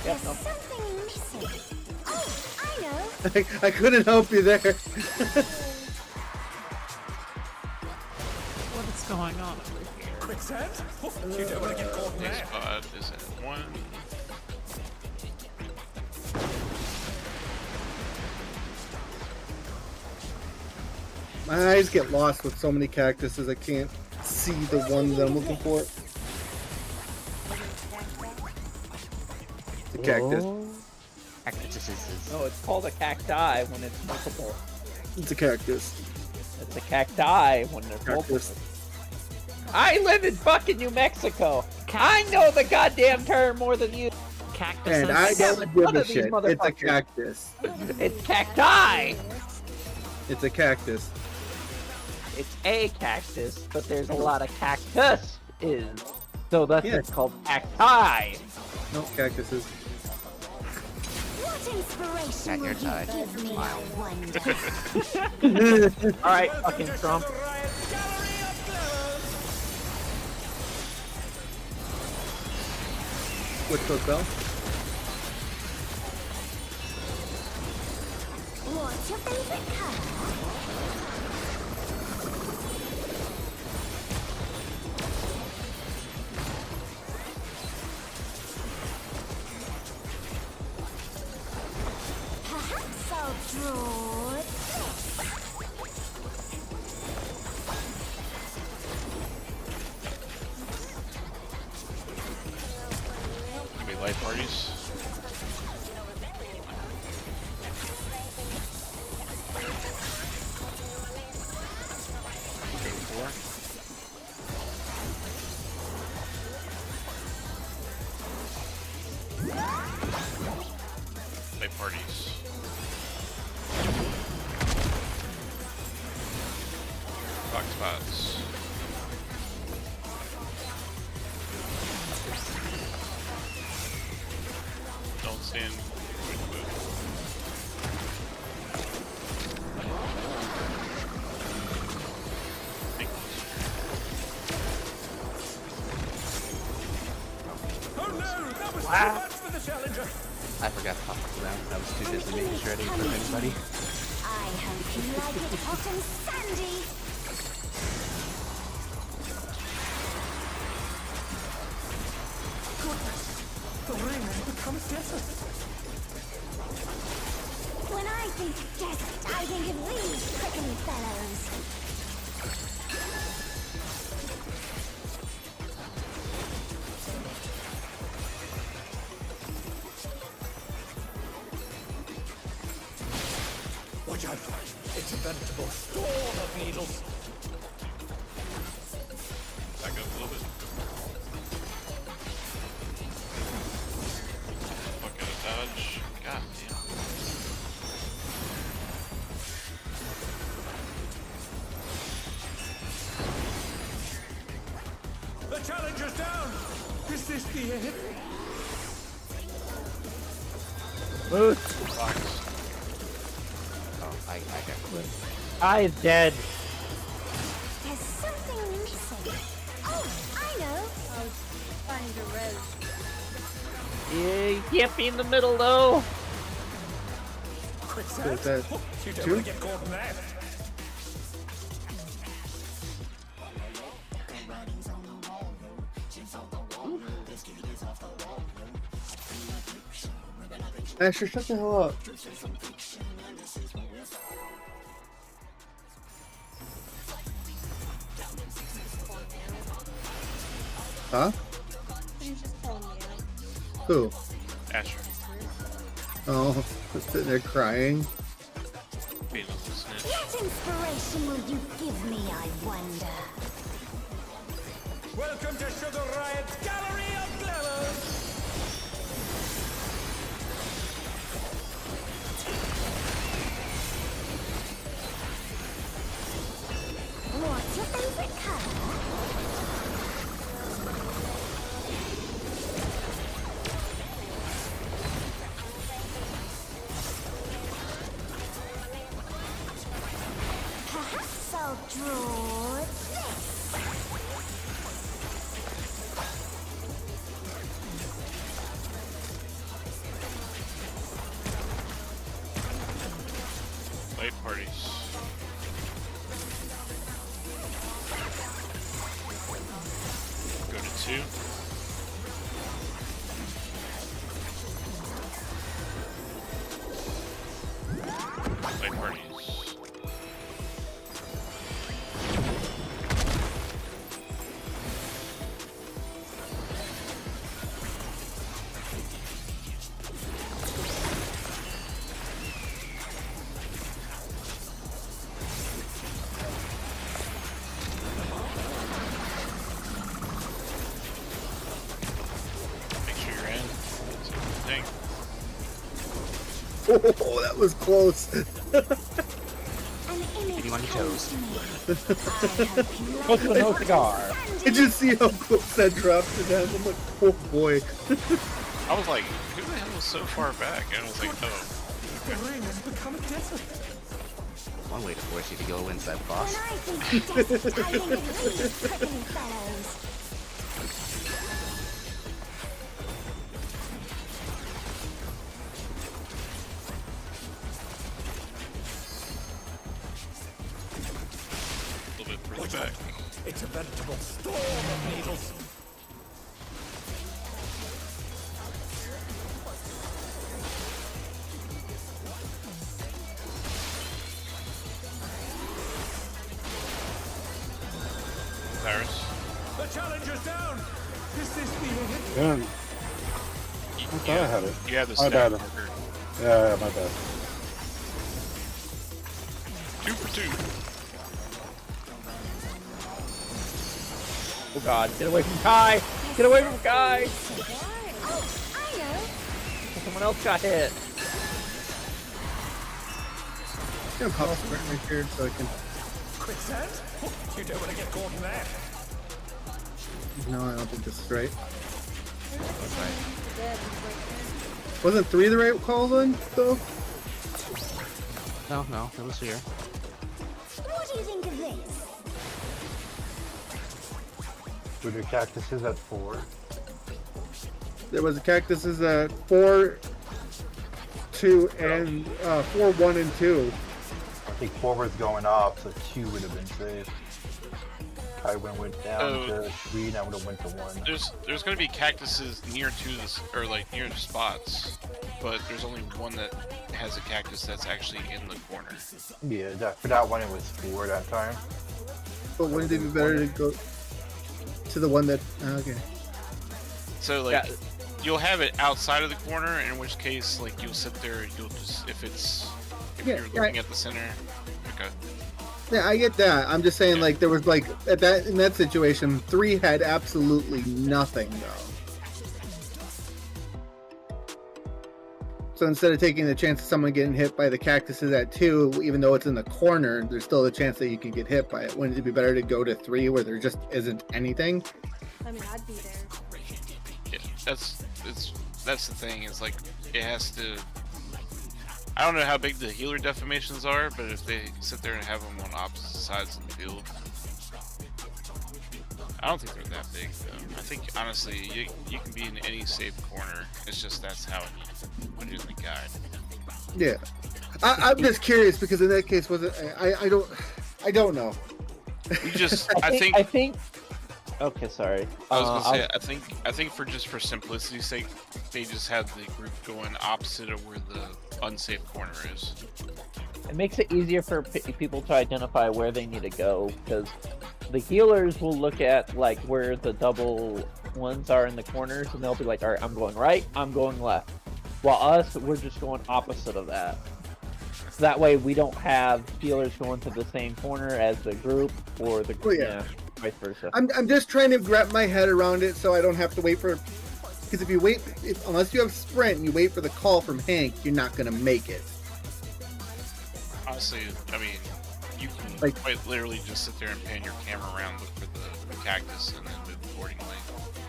There's no. something missing. Oh, I know. I couldn't help you there. What is going on over here? Quicksand? Oh, you don't want to get caught This there. pod is at 1. My eyes get lost with so many cactuses. I can't see the one that I'm looking for. The cactus. Cactuses. No, it's called a cacti when it's multiple. It's a cactus. It's a cacti when there's multiple. Cactus. I live in fucking New Mexico. I know the goddamn term more than you. Cactuses. And I don't One give of a these shit. It's a motherfuckers. cactus. It's cacti. It's a cactus. It's a cactus, but there's a lot of cactus is. So that's Yeah. it's called cacti. No, cactuses. What inspiration At your will you side. give me, I Smile. wonder? Alright, fucking Trump. Sugar Riot's Gallery of Levels! Which hotel? What's your favorite color? Perhaps I'll draw this. Maybe light parties. Go 4. Light parties. Fox spots. Don't stand. Oh no, that was too much for the challenger. I forgot to pop it down. I was too busy making sure I didn't hurt anybody. I hope you like it hot and sandy. Goodness, the ring has become a desert. When I think desert, I think of these prickly fellows. Watch out, it's a veritable storm of needles. Back up a little bit. Fuck out of dodge. God damn. The challenger's down. Is this the end? Moose. Fox. Oh, I got clipped. I is dead. There's something missing. Oh, I know. I was trying to res. Yeah, you can't be in the middle though. Quick So is set. that You don't two? want to get caught in that. Asher, shut the hell up. Huh? He's just calling me out. Who? Asher. Oh, sitting there crying. Being a little snitch. What inspiration will you give me, I wonder? Welcome to Sugar Riot's Gallery of Glamour. What's your favorite color? Perhaps I'll draw this. Light parties. Go to 2. Light parties. Make sure you're in. Dang. Oh, that was close. An image you on your comes toes. to me. I hope you Close to like a no it cigar. hot and Did sandy. you see how close that dropped to them? I'm like, oh boy. I was like, who the hell is so far back? And I was like, oh. The ring has become a desert. One way to force you to go inside the When boss. I think desert, I think of these prickly fellows. A little bit further Watch back. out. It's a veritable storm of needles. Cyrus. The challenger's down. Is this the end? Damn. You, I thought I had it. You have the My stat bad. marker. Yeah, my bad. 2 for 2. Oh god, get away from Kai! Get away from Kai! Oh, I know. Someone else got hit. I'm gonna pop sprint right here so I can Quicksand? You don't want to get caught in that. No, I don't think this is right. Dead, he's right there. Wasn't 3 the right call then, though? No, it was here. What do you think of this? Were there cactuses at 4? There was a cactuses at 4, 2, and 4, 1, and 2. I think 4 was going up, so 2 would have been safe. I went down to 3, and I would have went to 1. There's gonna be cactuses near to this, or like near the spots, but there's only one that has a cactus that's actually in the corner. Yeah, for that one it was 4 that time. But wouldn't it be better to go to the one that... okay. So like, you'll have it outside of the corner, in which case like you'll sit there, you'll just if you're looking at the center. Okay. Yeah, I get that. I'm just saying, like, there was like in that situation, 3 had absolutely nothing though. So instead of taking the chance of someone getting hit by the cactuses at 2, even though it's in the corner, there's still a chance that you can get hit by it. Wouldn't it be better to go to 3 where there just isn't anything? I mean, I'd be there. Yeah, that's the thing. Is like it has to. I don't know how big the healer deformations are, but if they sit there and have them on opposite sides of the field, I don't think they're that big though. I think honestly, you can be in any safe corner. It's just that's how it put it in the guide. Yeah, I'm just curious because in that case, was it? I don't know. You just I think. Okay, sorry. I was gonna say I think for simplicity's sake, they just had the group going opposite of where the unsafe corner is. It makes it easier for people to identify where they need to go, because the healers will look at like where the double ones are in the corners, and they'll be like, all right, I'm going right, I'm going left. While us, we're just going opposite of that. So that way we don't have healers going to the same corner as the group, or the vice versa. I'm just trying to wrap my head around it so I don't have to wait for... Because if you wait... unless you have sprint and you wait for the call from Hank, you're not going to make it. Honestly, I mean, you can Like- quite literally just sit there and pan your camera around, look for the cactus, and then move accordingly.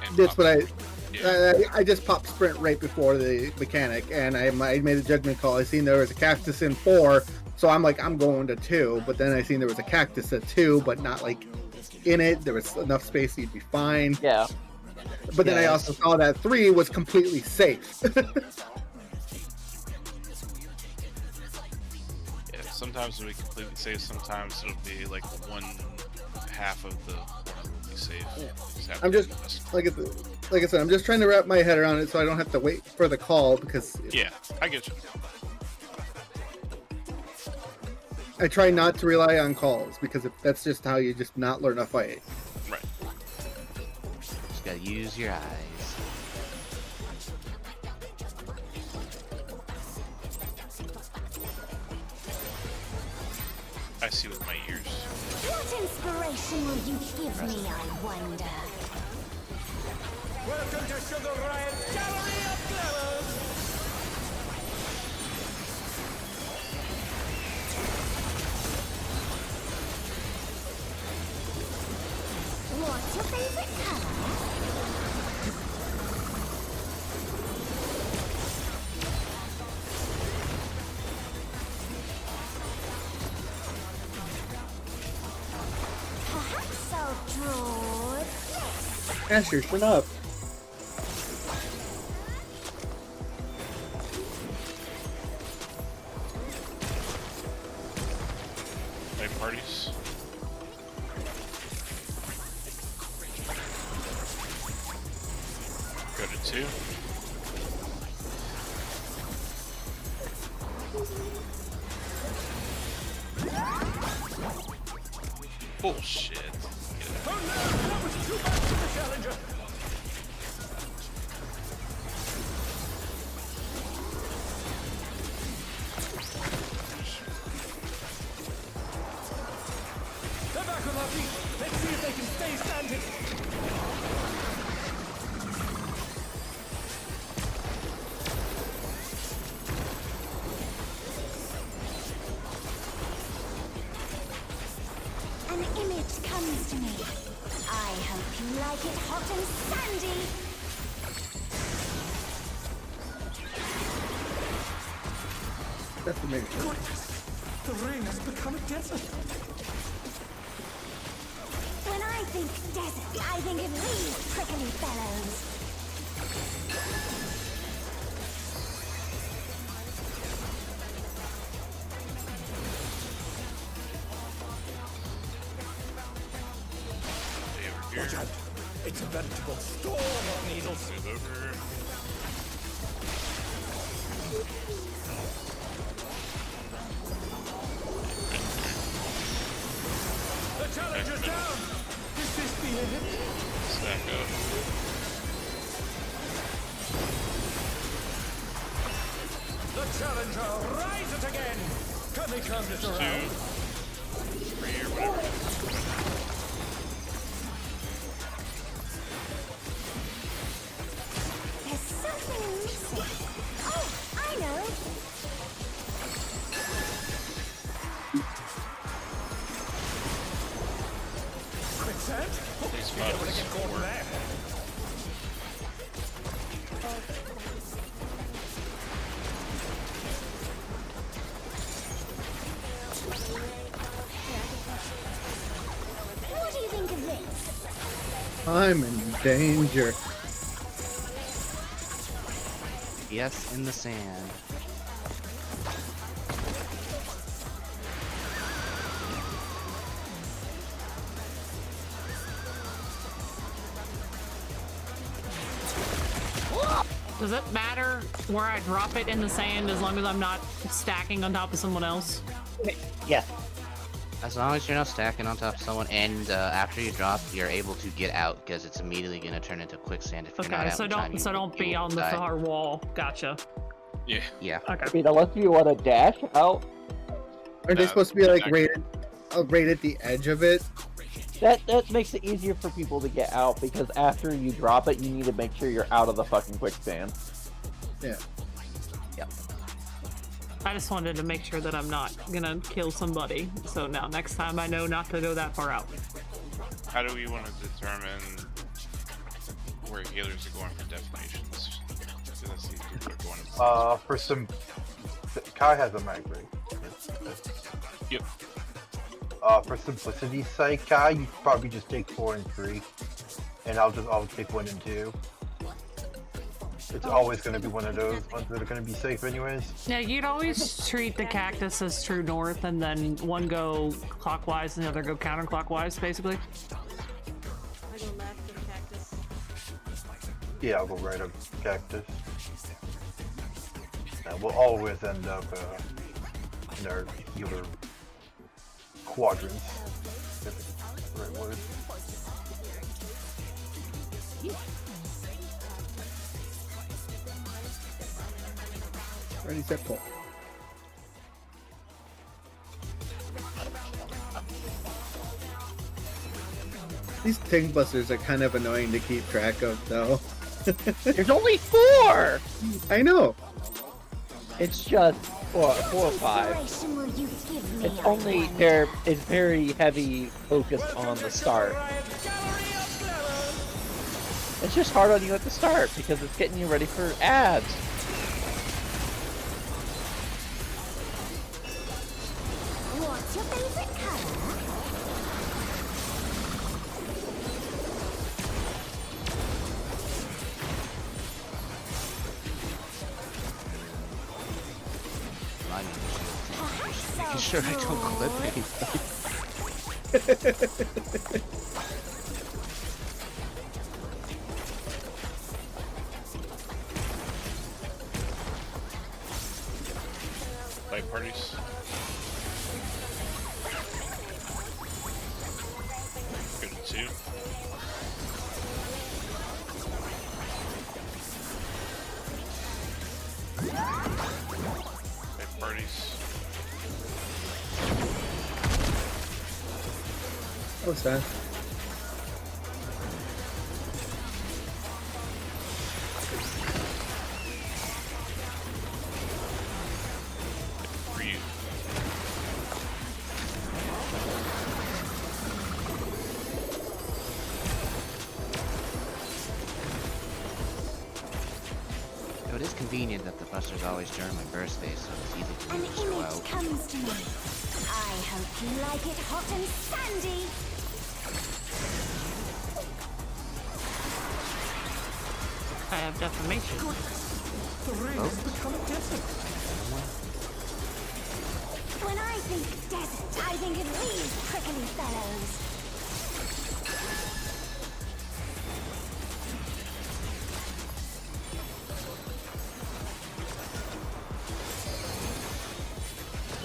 And That's what I... I just popped sprint right before the mechanic, and I made a judgment call. I seen there was a cactus in 4, so I'm like, I'm going to 2. But then I seen there was a cactus at 2, but not like in it. There was enough space you'd be fine. Yeah. But then I also saw that 3 was completely safe. Yeah, sometimes it'll be completely safe, sometimes it'll be like one half of the corner will be safe. I'm just like I said, I'm just trying to wrap my head around it so I don't have to wait for the call because yeah, I get you. I try not to rely on calls because that's just how you just not learn a fight. Right. Just gotta use your eyes. I see with my ears. What inspiration will you give me, I wonder? Welcome to Sugar Riot's Gallery of Glamours! What's your favorite color? Perhaps I'll draw this. Asher, shut up. Night parties. Go to 2. Bullshit. Get it. Oh no! That was too much for the challenger! They're back on our feet! Let's see if they can stay standing! comes to me. I hope you like it hot and sandy. That's amazing. Goodness! The rain has become a desert. When I think desert, I think of these prickly fellows. Watch out! It's a veritable storm of needles. Move over. The challenger's down! Is this the end? Stack up. The challenger rises again! Can they turn this around? 3 or whatever. There's something missing. Oh, I know. Quicksand? These You don't want to spots get caught work. there. What do you think of this? I'm in danger. Yes, in the sand. Does it matter where I drop it in the sand as long as I'm not stacking on top of someone else? Yeah. As long as you're not stacking on top of someone, and after you drop, you're able to get out because it's immediately going to turn into quicksand if you're not Okay, out so in time. don't be on the far wall. Gotcha. Yeah. Yeah. I Okay. mean, unless you want to dash out, Are they No, supposed to be like exactly. right at the edge of it? that makes it easier for people to get out because after you drop it, you need to make sure you're out of the fucking quicksand. Yeah. I just wanted to make sure that I'm not gonna kill somebody. So now next time I know not to go that far out. How do we want to determine where healers are going for definitions? Let's see if people are going For some, Kai has a mag rig. Yep. For simplicity's sake, Kai, you probably just take 4 and 3, and I'll take 1 and 2. It's always going to be one of those ones that are going to be safe anyways. Yeah, you'd always treat the cactus as true north, and then one go clockwise and the other go counterclockwise, basically. I go left to the cactus. Yeah, I'll go right up cactus. And we'll always end up in our healer quadrants. If it's the right word. Ready, set, pull. These tank busters are kind of annoying to keep track of, though. There's only 4! I know. It's just 4 or 5. Inspiration will you give me? It's only there. It's very heavy focused on the start. It's just hard on you at the start because it's getting you ready for ads. What's your favorite color? I mean, Perhaps making I'll sure I don't draw. clip anything. Light parties. Good to 2. Light parties. Oh, sad. For you. convenient that the buster's always during my burst phase, so it's easy for An me to throw image out. comes to me. I hope you like it hot and sandy. I have defamation. The ring has become desert. When I think desert, I think of these prickly fellows.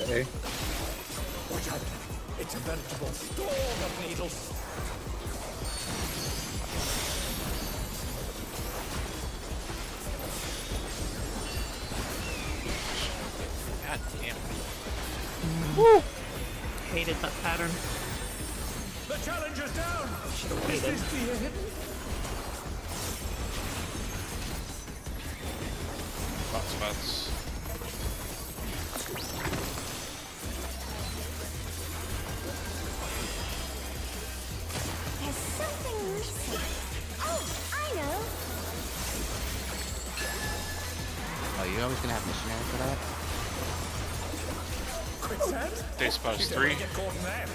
Okay. Watch out. It's a veritable storm of needles. God damn it. Hated that pattern. The challenger's down. Is this the end? Hotspots. There's something missing. Oh, I know. Oh, you're always gonna have missionary for that? Quicksand? Day spot is You 3. don't get caught in that.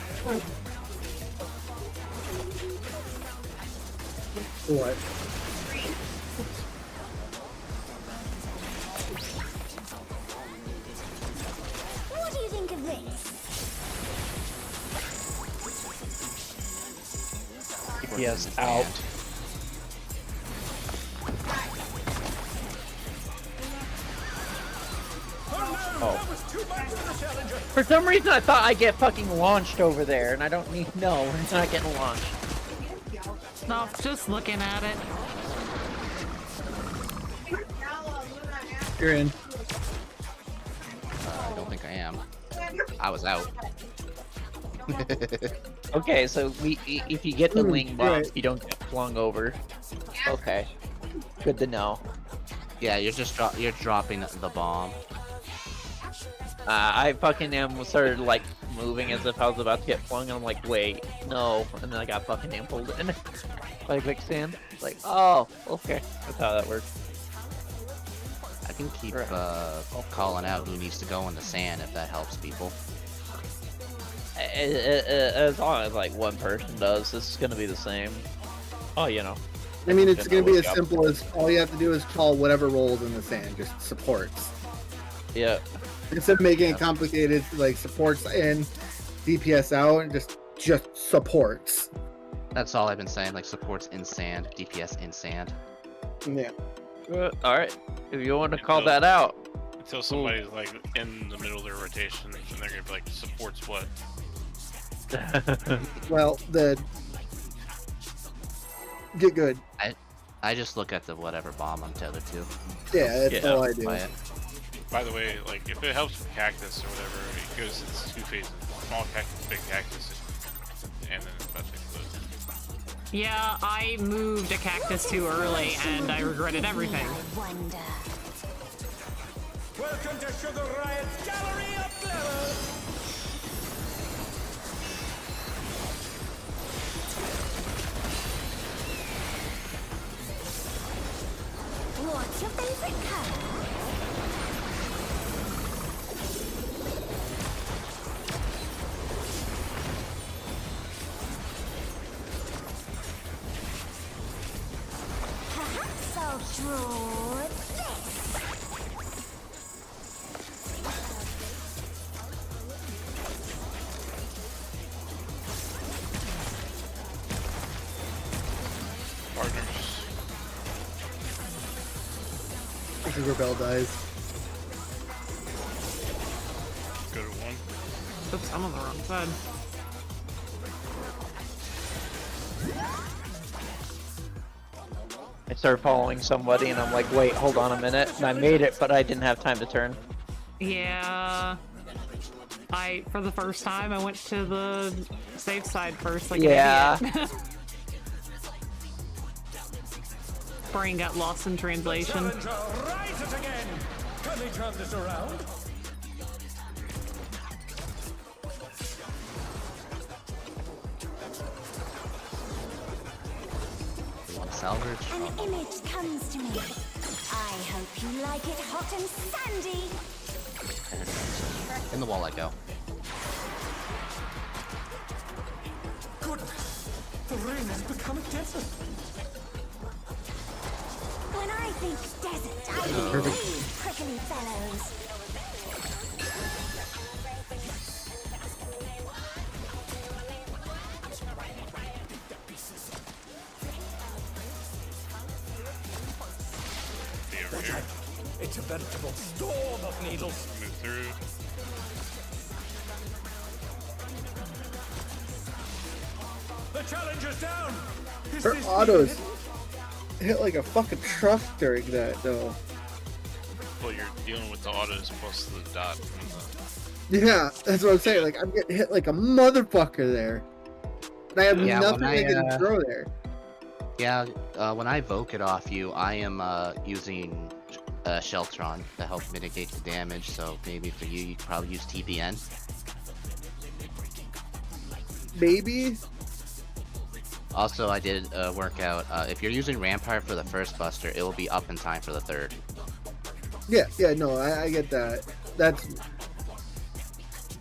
What? What do you think of this? Yes, out. Oh, that was too much for the challenger. For some reason, I thought I get fucking launched over there, and I don't need. No, we're not getting launched. No, just looking at it. You're in. I don't think I am. I was out. Okay, so if you get the wing box, right. you don't get flung over. Okay, good to know. Yeah, you're dropping the bomb. I fucking started like moving as if I was about to get flung, and I'm like, wait, no, and then I got fucking pulled in by quicksand. Like, oh, okay, that's how that works. I can keep Right. calling out who needs to go in the sand if that helps people. As long as like one person does, this is gonna be the same. Oh, you know. I mean, it's Gonna going to be look as up. simple as all you have to do is call whatever rolls in the sand, just supports. Yeah. Instead of making it complicated, like supports in, DPS out, and just supports. That's all I've been saying, like supports in sand, DPS in sand. Yeah. All right. If you want to call that out. Until somebody's like in the middle of their rotation, and they're gonna be like, supports what? Well, get good. I just look at the whatever bomb I'm tethered to. Yeah, that's Yeah. all I do. Buy it. By the way, like if it helps with cactus or whatever, it goes it's 2 phases: small cactus, big cactus, and then it's about to explode. Yeah, I moved a cactus too early and I regretted everything. Wonder. Welcome to Sugar Riot's Gallery of Glamour. What's your favorite color? Perhaps I'll draw this. Partners. This is where Bell dies. Go to 1. Oops, I'm on the wrong side. I started following somebody, and I'm like, wait, hold on a minute. And I made it, but I didn't have time to turn. Yeah. For the first time, I went to the safe side first, like Yeah. an idiot. Brain got lost in translation. Challenger, rise it again. Can we turn this around? You want to salvage? An image comes to me. I hope you like it hot and sandy. In the wall I go. Goodness, the rain has become a desert. When I think desert, I think these prickly fellows. Be over here. It's a veritable storm of needles. Move through. The challenger's down. Is Her this autos the hit like a fucking truck during that, though. Well, you're dealing with the autos plus the dot from Yeah, that's what I'm saying. Like, I'm getting hit like a motherfucker there. And I have Yeah, nothing when I I, can throw there. Yeah, when I evoke it off you, I am using Sheltron to help mitigate the damage. So maybe for you, you could probably use TPN. Maybe? Also, I did work out. If you're using Rampire for the first buster, it will be up in time for the third. Yeah, no, I get that. That's...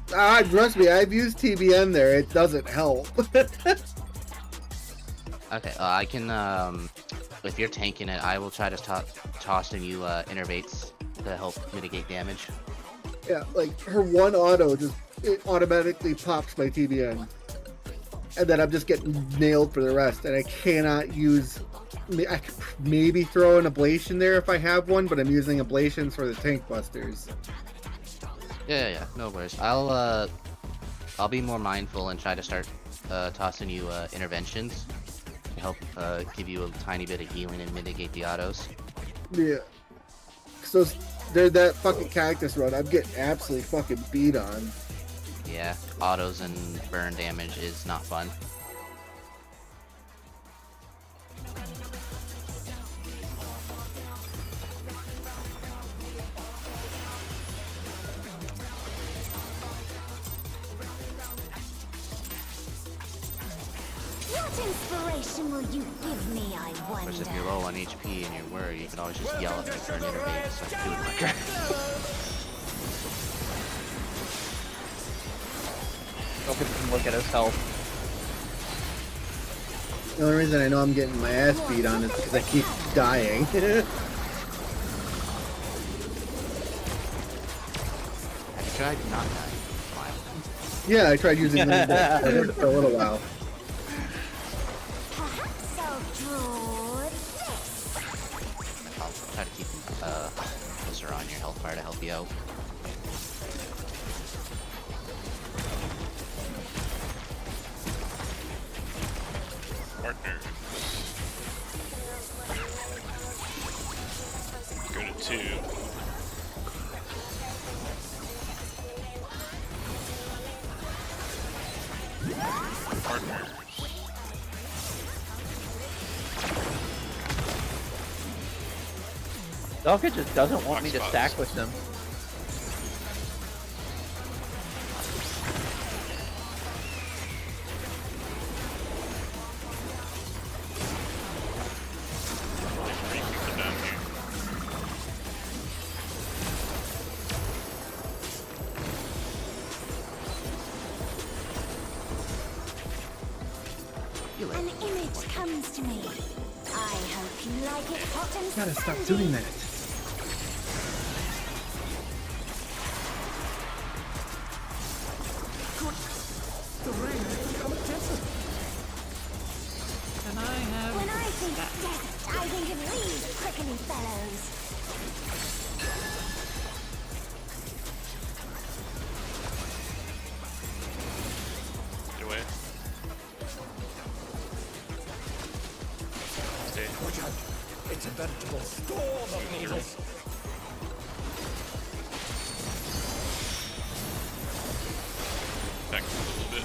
trust me, I've used TBN there. It doesn't help. Okay, I can. If you're tanking it, I will try to tossing you innervates to help mitigate damage. Yeah, like, her one auto just it automatically pops my TBN. And then I'm just getting nailed for the rest. And I cannot use... I could maybe throw an ablation there if I have one, but I'm using ablations for the tank busters. Yeah, no worries. I'll be more mindful and try to start tossing you interventions to help give you a tiny bit of healing and mitigate the autos. Yeah. So there's that fucking cactus run. I'm getting absolutely fucking beat on. Yeah, autos and burn damage is not fun. What inspiration will you give me, I Of course, if you're wonder? low on HP and you're worried, you can always just yell at me for an innervate so I can do it quicker. Look at him look at his health. The only reason I know I'm getting my ass beat on is because I keep dying. Have you tried not dying? Yeah, I tried using them for a little while. Perhaps I'll draw this. I'll try to keep closer on your health bar to help you out. partner. Go to 2. Partners. Delka just doesn't want me to Box stack spots. with them. Three people down here. An image comes to me. I hope you like it hot and Gotta stop sandy. doing that. The rain has become a desert. Can I have When I think desert, I think of these prickly fellows. Get away. Stay. Watch out. It's a veritable storm of needles. Back a little bit.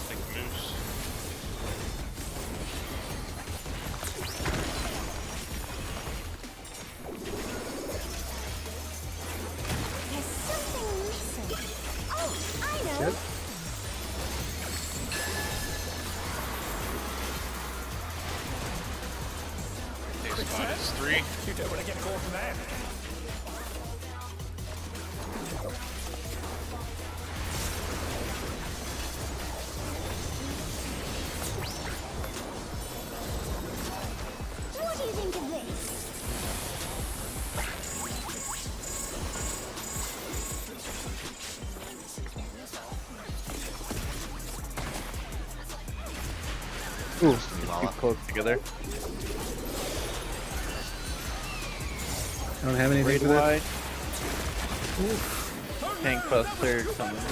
Take the moves. Spot is 3. You don't want to get caught in that. What do you think of this? Ooh, too close together. I don't have anything Raid for this. wide. Tank buster coming up.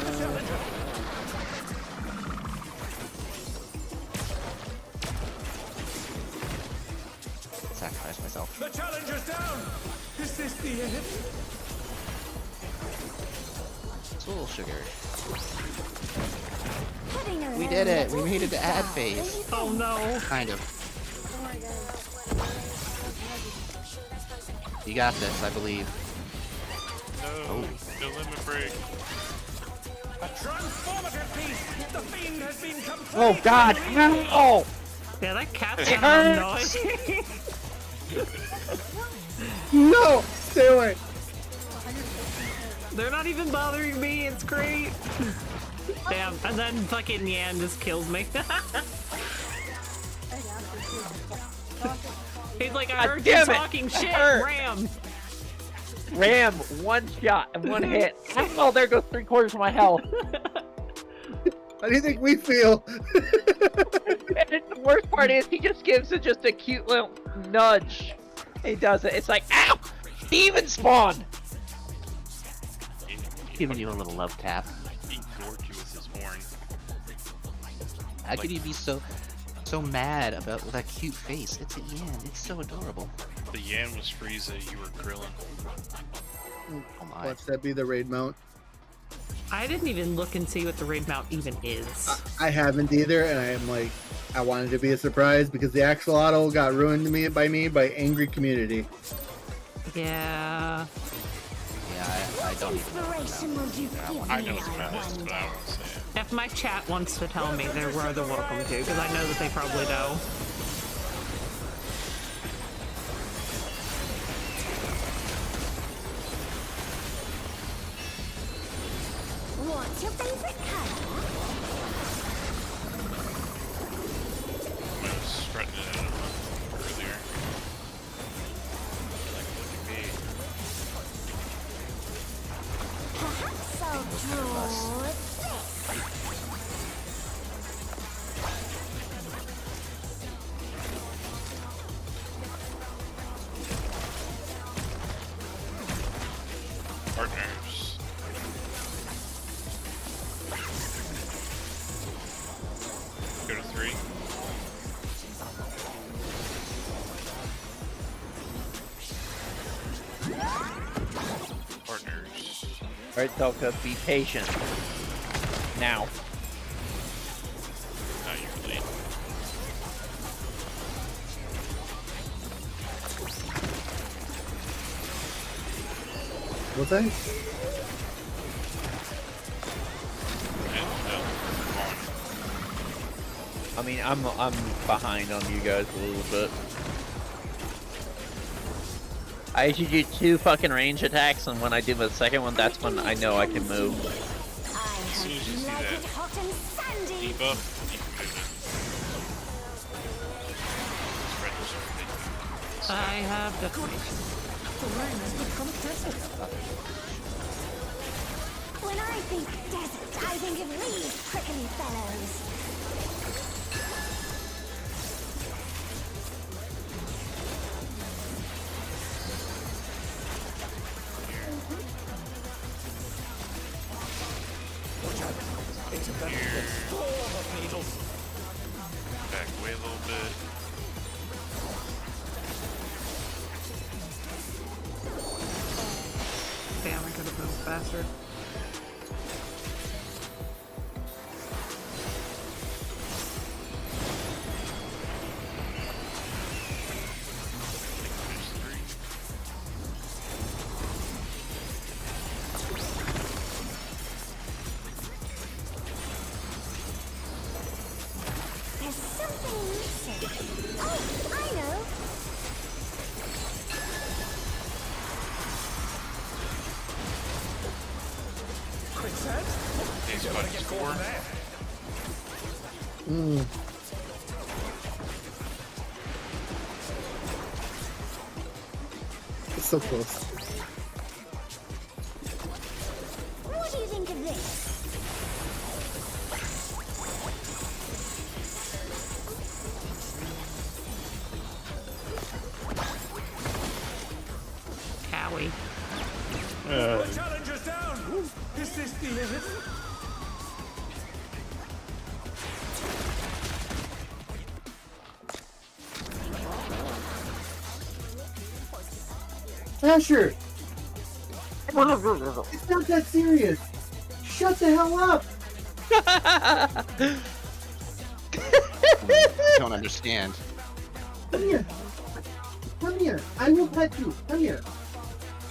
Sacrifice myself. The challenger's down. Is this the end? It's a little sugary. Heading around We did it. the We made it to ad sky. phase. Oh no. Kind of. Oh my god. You got this, I believe. No, no limit break. A transformative piece. The fiend has been completely. Oh God! Oh! Yeah, that cat's It kind of hurts. annoying. No! Stay away! They're not even bothering me. It's great. Damn. And then fucking Yan just kills me. He's like, I heard you damn it. talking shit, hurt. Ram. Ram, one shot and one hit. Oh, there goes 3/4 of my health. How do you think we feel? And the worst part is he just gives it just a cute little nudge. He does it. It's like, ow! Demon spawn! Giving you a little love tap. He gored you with his horn. How could you be so mad about that cute face? It's a Yan. It's so adorable. The Yan was Frieza, you were Krillin. Oh my. Watch that be the raid mount. I didn't even look and see what the raid mount even is. I haven't either, and I am like, I wanted to be a surprise because the actual auto got ruined to me by angry community. Yeah. Yeah, I don't even know. Inspiration will you give me, I know it's I about this, wonder? but I won't say it. If my chat wants to tell me, they're more than welcome to, because I know that they probably know. What's your favorite color? I was strutting it out earlier. Like, look at me. Perhaps I'll draw this. Partners. Go to 3. Partners. Alright, Delta, be patient. Now. Now you're late. What's that? No, come on. I mean, I'm behind on you guys a little bit. I usually do 2 fucking range attacks, and when I do the second one, that's when I know I can move. I As soon as you hope see you like that it hot and sandy. debuff, you can move it. Just register that you- I have defamation. When I think desert, I think of these prickly fellows. Back away a little bit. Damn, I could have moved faster. There's 3. There's something missing. Oh, I know. caught there. It's so close. What do you think of this? Cowie. The challenger's down. Is this the end? Asher! It's not that serious! Shut the hell up! Don't understand. Come here! Come here! I will pet you! Come here!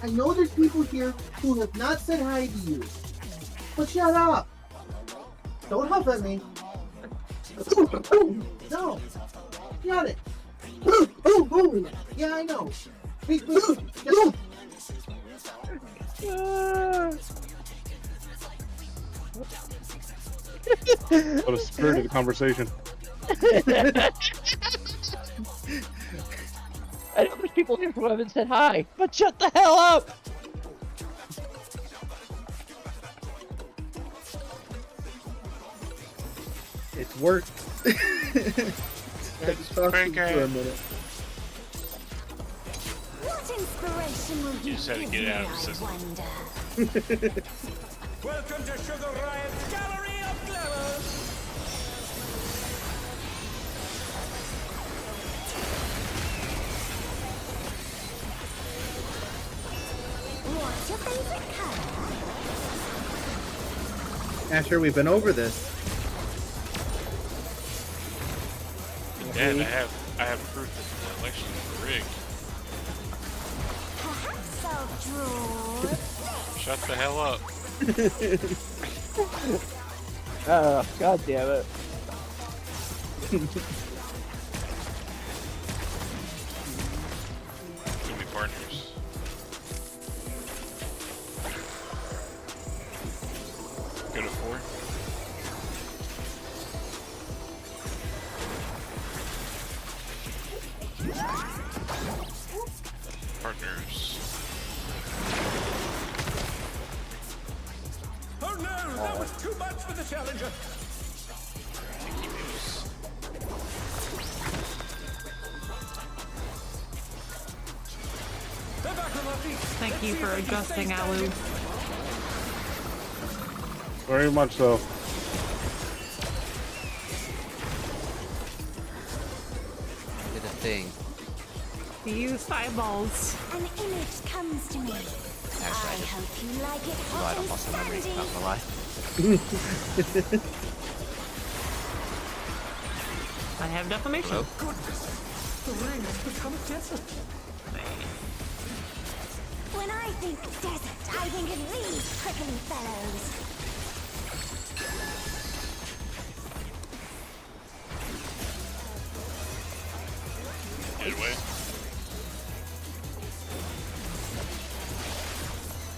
I know there's people here who have not said hi to you. But shut up! Don't huff at me! No! Got it! Yeah, I know! Wait, no! What a spirited conversation. I know there's people here who haven't said hi, but shut the hell up! It's worked. It's Talk to you breaker. for a minute. What inspiration will You you just had to give get me, out of I the system. wonder? Welcome to Sugar Riot's Gallery of Glamour. What's your favorite color? Asher, we've been over this. Dad, I have proof that the election is rigged. Perhaps I'll draw. Shut the hell up. Oh, god damn it. Too many partners. Go to 4. Partners. Oh no, that was too much for the challenger. Tiki moves. They're back on their feet. Thank Let's you see for if they can adjusting, stay Alu. standing. Very much so. Did a thing. You used eyeballs. An image comes to me. Actually, I I just hope you like it hot lied on and muscle memory, sandy. not gonna lie. I have defamation. Hello? The rain has become a desert. When I think desert, I think of these prickly fellows. Get away.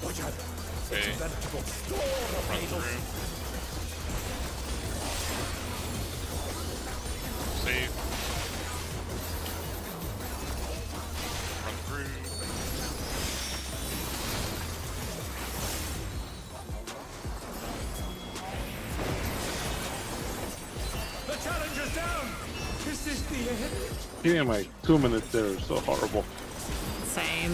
Watch out. Okay. Vegetable storm of Run needles. through. Save. Run through. The challenger's down. Is this the end? Being like 2 minutes there is so horrible. Same.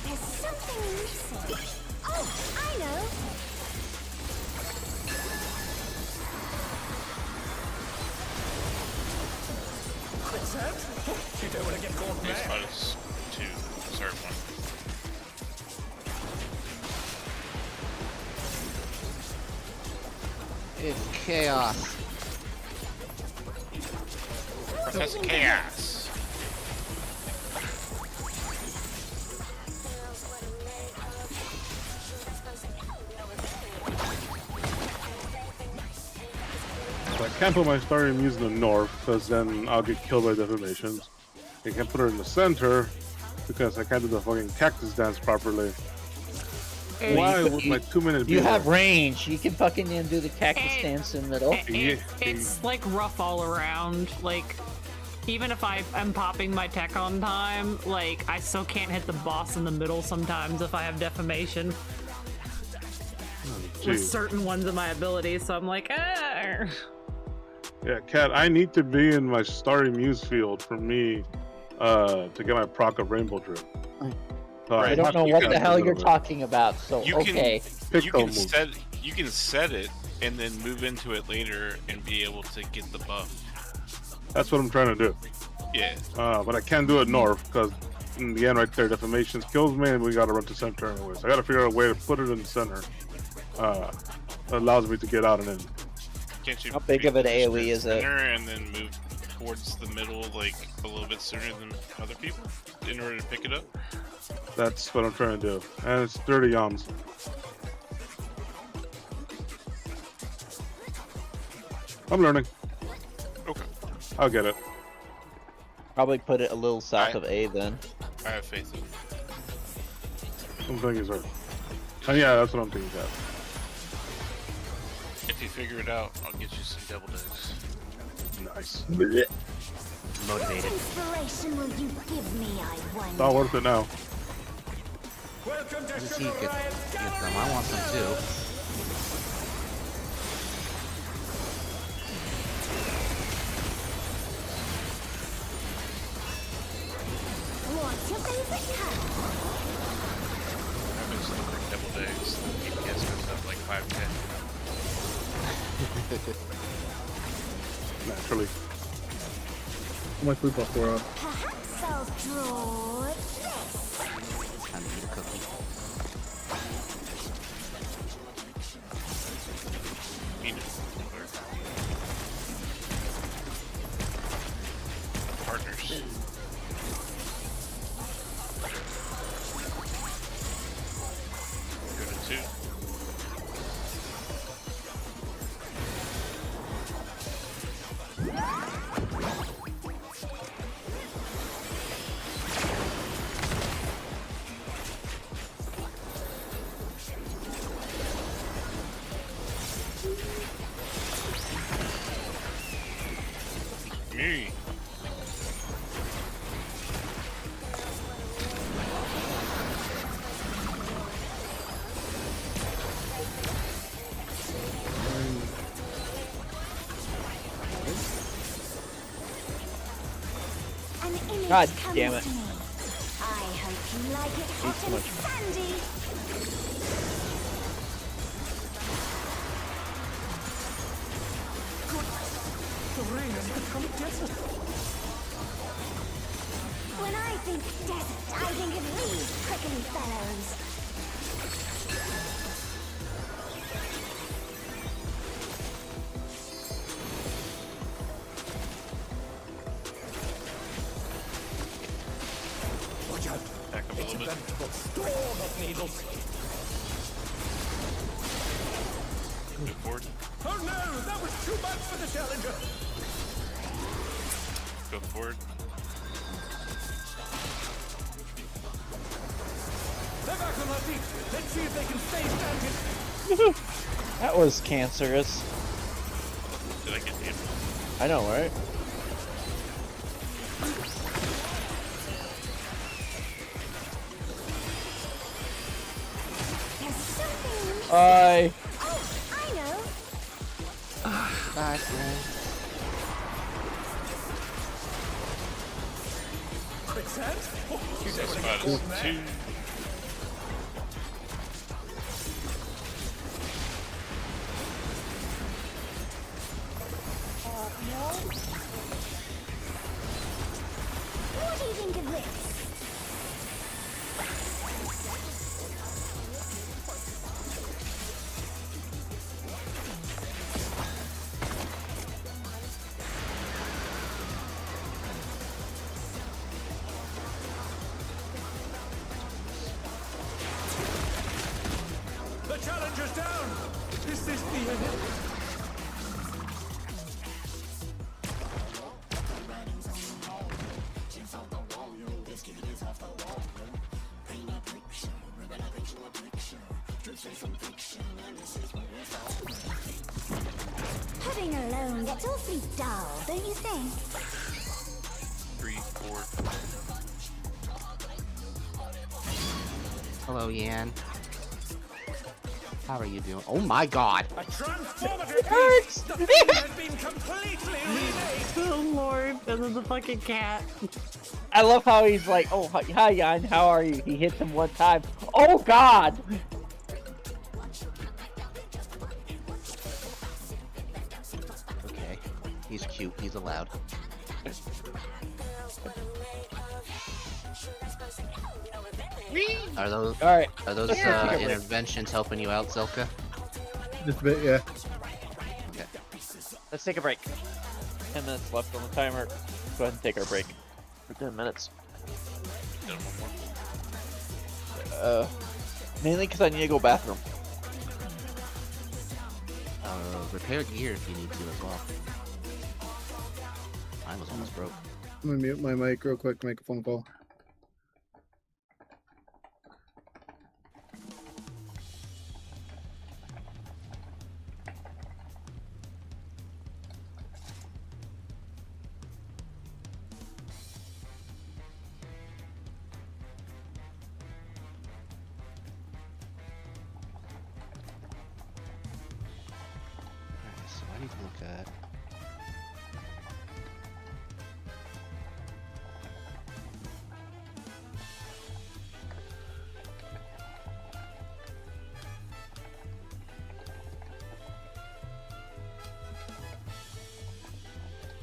There's something missing. Oh, I know. Quicksand? You don't want to get caught Base there. spot is 2. Sorry, 1. It's chaos. Professor Chaos. So I can't put my starting muse in the north, because then I'll get killed by defamations. I can't put her in the center, because I can't do the fucking cactus dance properly. It- Why would my 2 minutes be You have there? range. You can fucking do the cactus Hey. dance in the middle. It's like rough all around. Like, even if I am popping my tech on time, like, I still can't hit the boss in the middle sometimes if I have defamation with Jeez. certain ones of my abilities. So I'm like, ah. Yeah, Cat, I need to be in my Starry Muse field for me to get my proc of Rainbow Drip. So I don't know you what can the do hell it you're over. talking about. So You okay. can Pick those moves. you can set it and then move into it later and be able to get the buff. That's what I'm trying to do. Yeah. But I can't do it north because in the end right there, defamation kills me and we gotta run to center anyway. So I gotta figure out a way to put it in the center. That allows me to get out and in. Can't you How big of an push AoE is it? center and then move towards the middle like a little bit sooner than other people in order to pick it up? That's what I'm trying to do. And it's 30 yams. I'm learning. Okay. I'll get it. Probably put it a little south I- of A then. I have faith in you. I'm thinking so. And yeah, that's what I'm thinking, Cat. If you figure it out, I'll get you some double digs. Nice. Motivated. Inspiration will you give me, I wonder? It's not worth it now. Welcome to Let's see, Sugar get Riot's them. I want some too. What's your favorite color? I've been delivering double digs. The DPS goes up like 5-10. Naturally. How much food buff we're up? Perhaps I'll draw this. Time to eat a cookie. Need it. Partners. Go to 2. Me. An image God comes damn it. to me. I hope you like it hot so and much. sandy. The rain has become desert. When I think desert, I think of these prickly fellows. Watch out. Back up a It's a little bit. veritable storm of needles. Move forward. Oh no, that was too much for the challenger. Go forward. They're back on their feet. Let's see if they can stay standing. That was cancerous. Did I get the I know, right? There's something missing. I Oh, I know. Quicksand? Oh, you That never spot get is caught 2. there. What do you think of this? The challenger's down. Is this the end? It's awfully dull, don't you think? 3, 4. Hello, Yan. How are you doing? Oh my god! A transformative piece! The thing has been completely remade! Oh lord, this is the fucking cat. I love how he's like, oh, hi, Jan, how are you? He hits him one time. Oh, God! Okay. He's cute. He's allowed. Are those All right. are those Yeah. interventions helping you out, Zelka? Just a bit, yeah. Okay. Let's take a break. 10 minutes left on the timer. Go ahead and take our break for 10 minutes. Done one more. Mainly because I need to go bathroom. Repair gear if you need to as well. Mine was almost broke. I'm gonna mute my mic real quick to make a phone call. Alright, so I need to look at.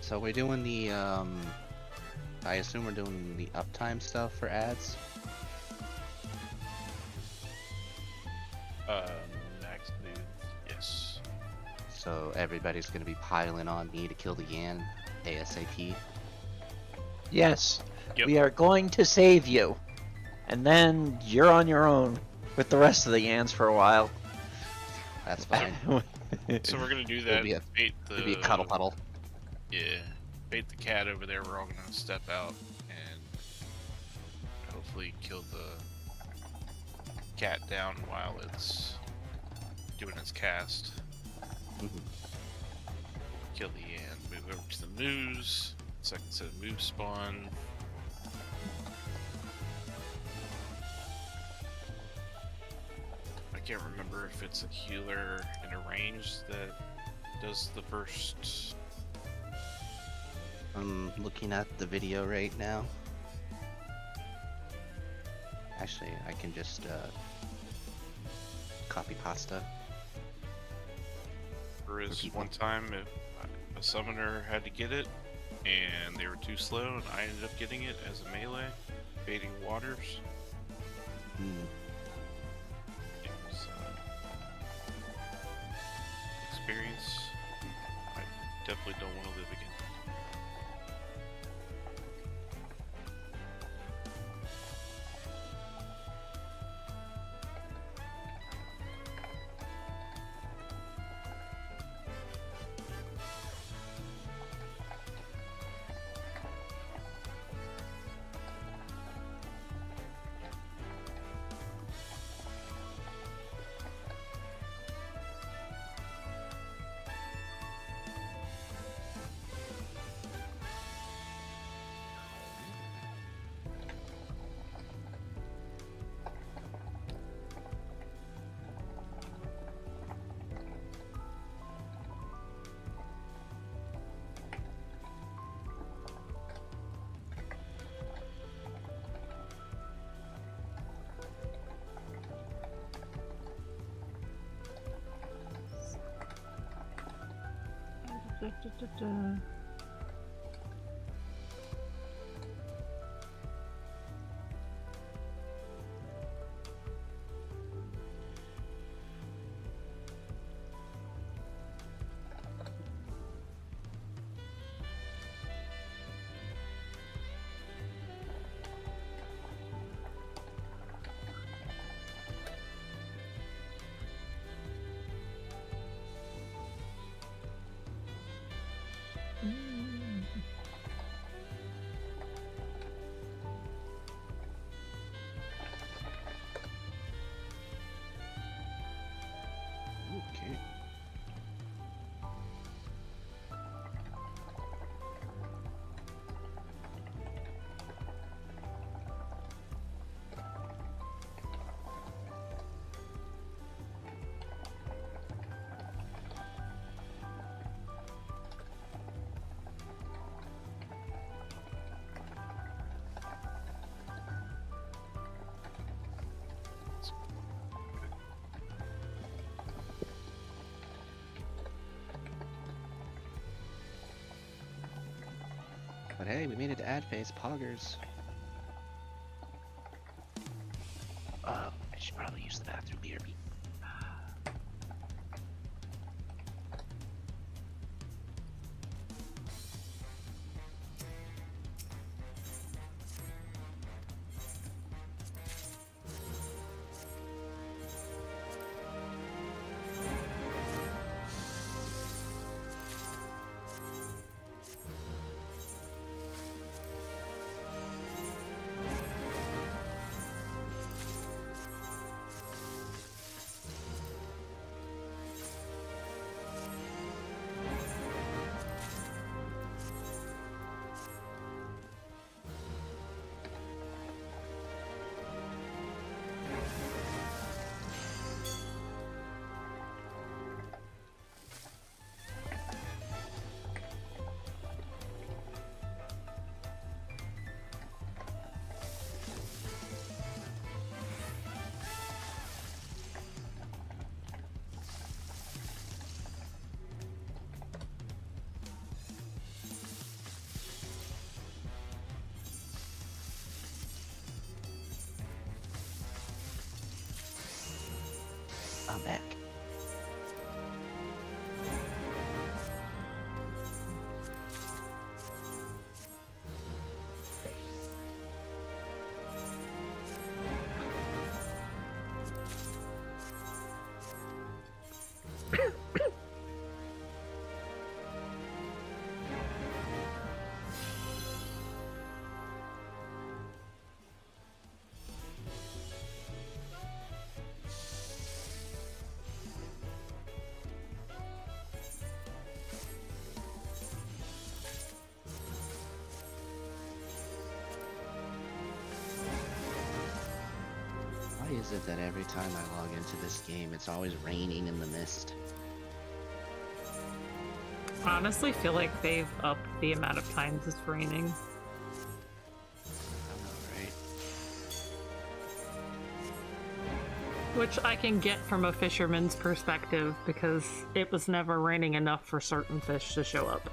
So we're doing the I assume we're doing the uptime stuff for ads. Actually, yes. So everybody's gonna be piling on me to kill the Yan ASAP. Yes. Yep. We are going to save you. And then you're on your own with the rest of the Yans for a while. That's fine. So we're gonna do It'll that. be a- Bait the. It'll be a cuddle puddle. Yeah. Bait the cat over there. We're all gonna step out and hopefully kill the cat down while it's doing its cast. Mhm. Kill the Yan. Move over to the moves. Second set of moves spawn. I can't remember if it's a healer in a range that does the burst. I'm looking at the video right now. Actually, I can just copy pasta. There is people. one time if a summoner had to get it and they were too slow, and I ended up getting it as a melee, baiting waters. Hmm. It was experience I definitely don't want to live again. But hey, we made it to ad phase. Poggers. I should probably use the bathroom here. I'm back. Why is it that every time I log into this game, it's always raining in the mist? I honestly feel like they've upped the amount of times it's raining. I don't know, right? Which I can get from a fisherman's perspective, because it was never raining enough for certain fish to show up.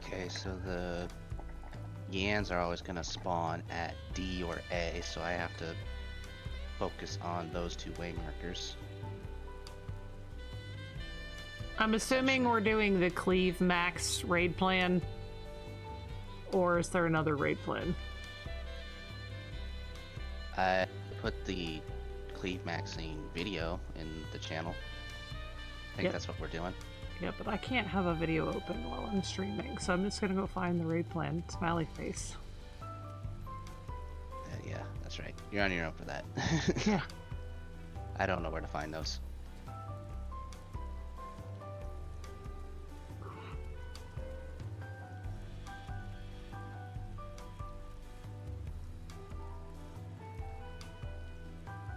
Okay, so the Yans are always gonna spawn at D or A, so I have to focus on those two waymarkers. I'm assuming we're doing the Cleave Max raid plan, or is there another raid plan? I put the Cleave Maxing video in the channel. I think Yep. that's what we're doing. Yeah, but I can't have a video open while I'm streaming, so I'm just gonna go find the raid plan. Smiley face. Yeah, that's right. You're on your own for that. Yeah. I don't know where to find those.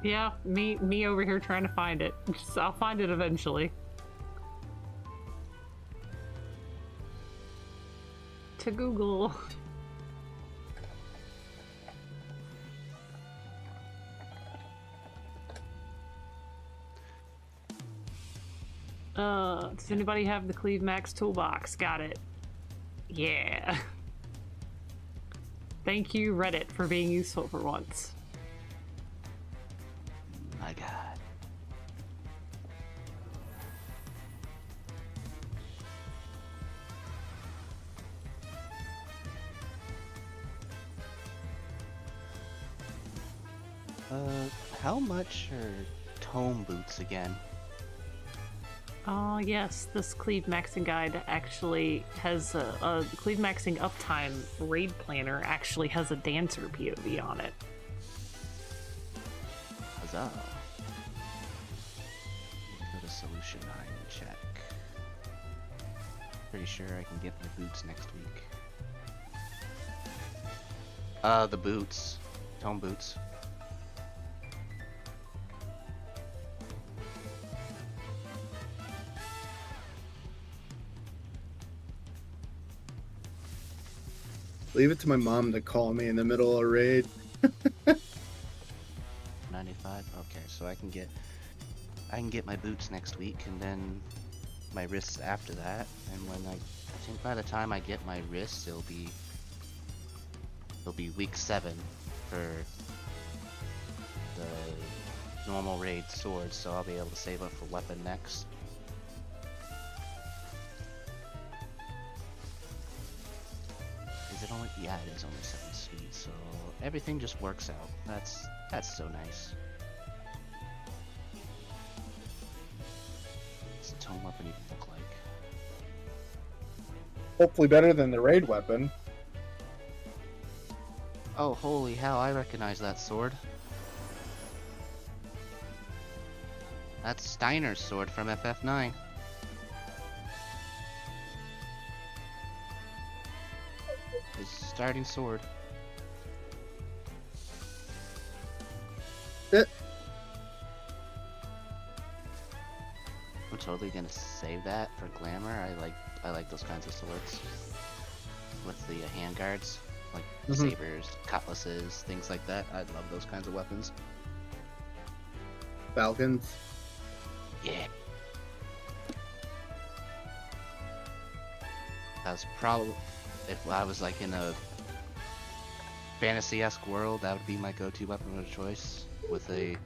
Yeah, me over here trying to find it. I'll find it eventually. To Google. Does anybody have the Cleave Max toolbox? Got it. Yeah. Thank you, Reddit, for being useful for once. My God. How much are tome boots again. Oh yes, this Cleave Maxing guide actually has a Cleave Maxing Uptime raid planner actually has a dancer POV on it. Huzzah. Go to Solution 9 and check. Pretty sure I can get my boots next week. The boots. Tome boots. Leave it to my mom to call me in the middle of a raid. 95. Okay, so I can get my boots next week, and then my wrists after that. And when I think by the time I get my wrists, it'll be week 7 for the normal raid swords. So I'll be able to save up for weapon next. Is it only? Yeah, it is only 7 speed. So everything just works out. That's so nice. What's the tome weapon even look like? Hopefully better than the raid weapon. Oh, holy hell, I recognize that sword. That's Steiner's sword from FF9. His starting sword. I'm totally gonna save that for glamour. I like those kinds of swords. With the handguards. Like sabers, cutlasses, things like that. I love those kinds of weapons. Falcons. Yeah. That's probably, if I was like in a fantasy-esque world, that would be my go-to weapon of choice, with a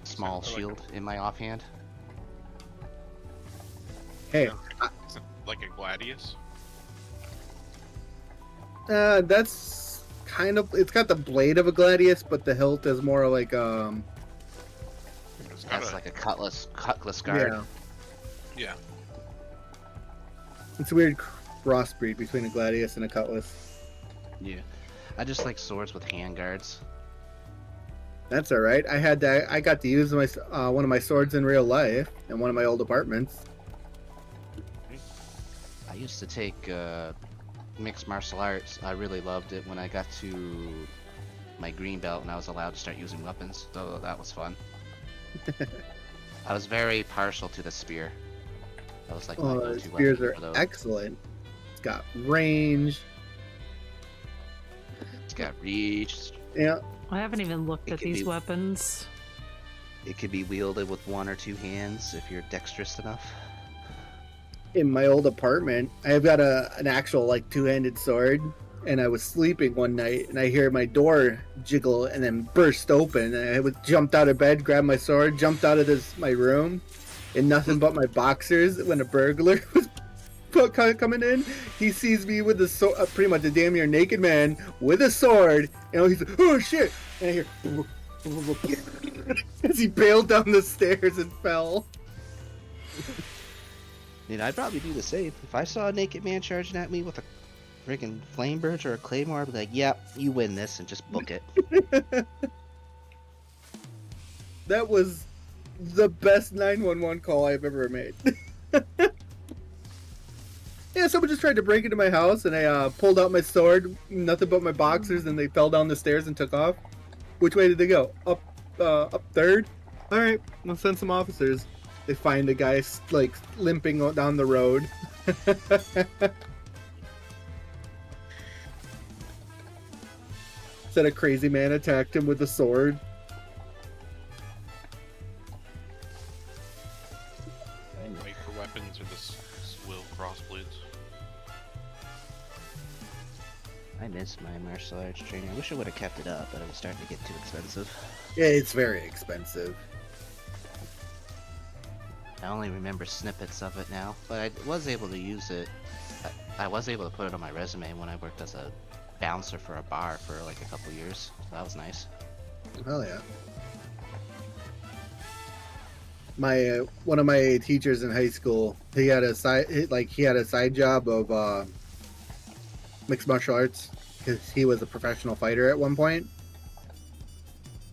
small shield in my offhand. Hey, Like a gladius? that's kind of, it's got the blade of a gladius, but the hilt is more like That's like a cutlass guard. Yeah. It's a weird crossbreed between a gladius and a cutlass. Yeah. I just like swords with handguards. That's all right. I had that. I got to use my one of my swords in real life in one of my old apartments. I used to take mixed martial arts. I really loved it when I got to my green belt and I was allowed to start using weapons. So that was fun. I was very partial to the spear. That was like my go-to spears weapon are for those. excellent. It's got range. It's got reach. Yeah. I haven't even looked at these weapons. It could be wielded with 1 or 2 hands if you're dexterous enough. In my old apartment, I've got an actual like 2-handed sword, and I was sleeping one night, and I hear my door jiggle and then burst open, and I jumped out of bed, grabbed my sword, jumped out of my room, in nothing but my boxers. When a burglar was coming in, he sees me with the sword, pretty much a damn near naked man with a sword, and he's like, "Oh shit!" And I hear as he bailed down the stairs and fell. Dude, I'd probably do the same. If I saw a naked man charging at me with a friggin' flame birch or a claymore, I'd be like, "Yep, you win this," and just book it. That was the best 911 call I've ever made. Yeah, someone just tried to break into my house, and I pulled out my sword, nothing but my boxers, and they fell down the stairs and took off. Which way did they go? Up 3rd? Alright, I'll send some officers. They find a guy, like, limping down the road. Said a crazy man attacked him with a sword. Wait for weapons or the swill crossblades. I miss my martial arts training. I wish I would have kept it up, but it was starting to get too expensive. Yeah, it's very expensive. I only remember snippets of it now, but I was able to use it. I was able to put it on my resume when I worked as a bouncer for a bar for like a couple years. So that was nice. Hell yeah. my one of my teachers in high school, he had a side job of mixed martial arts because he was a professional fighter at one point.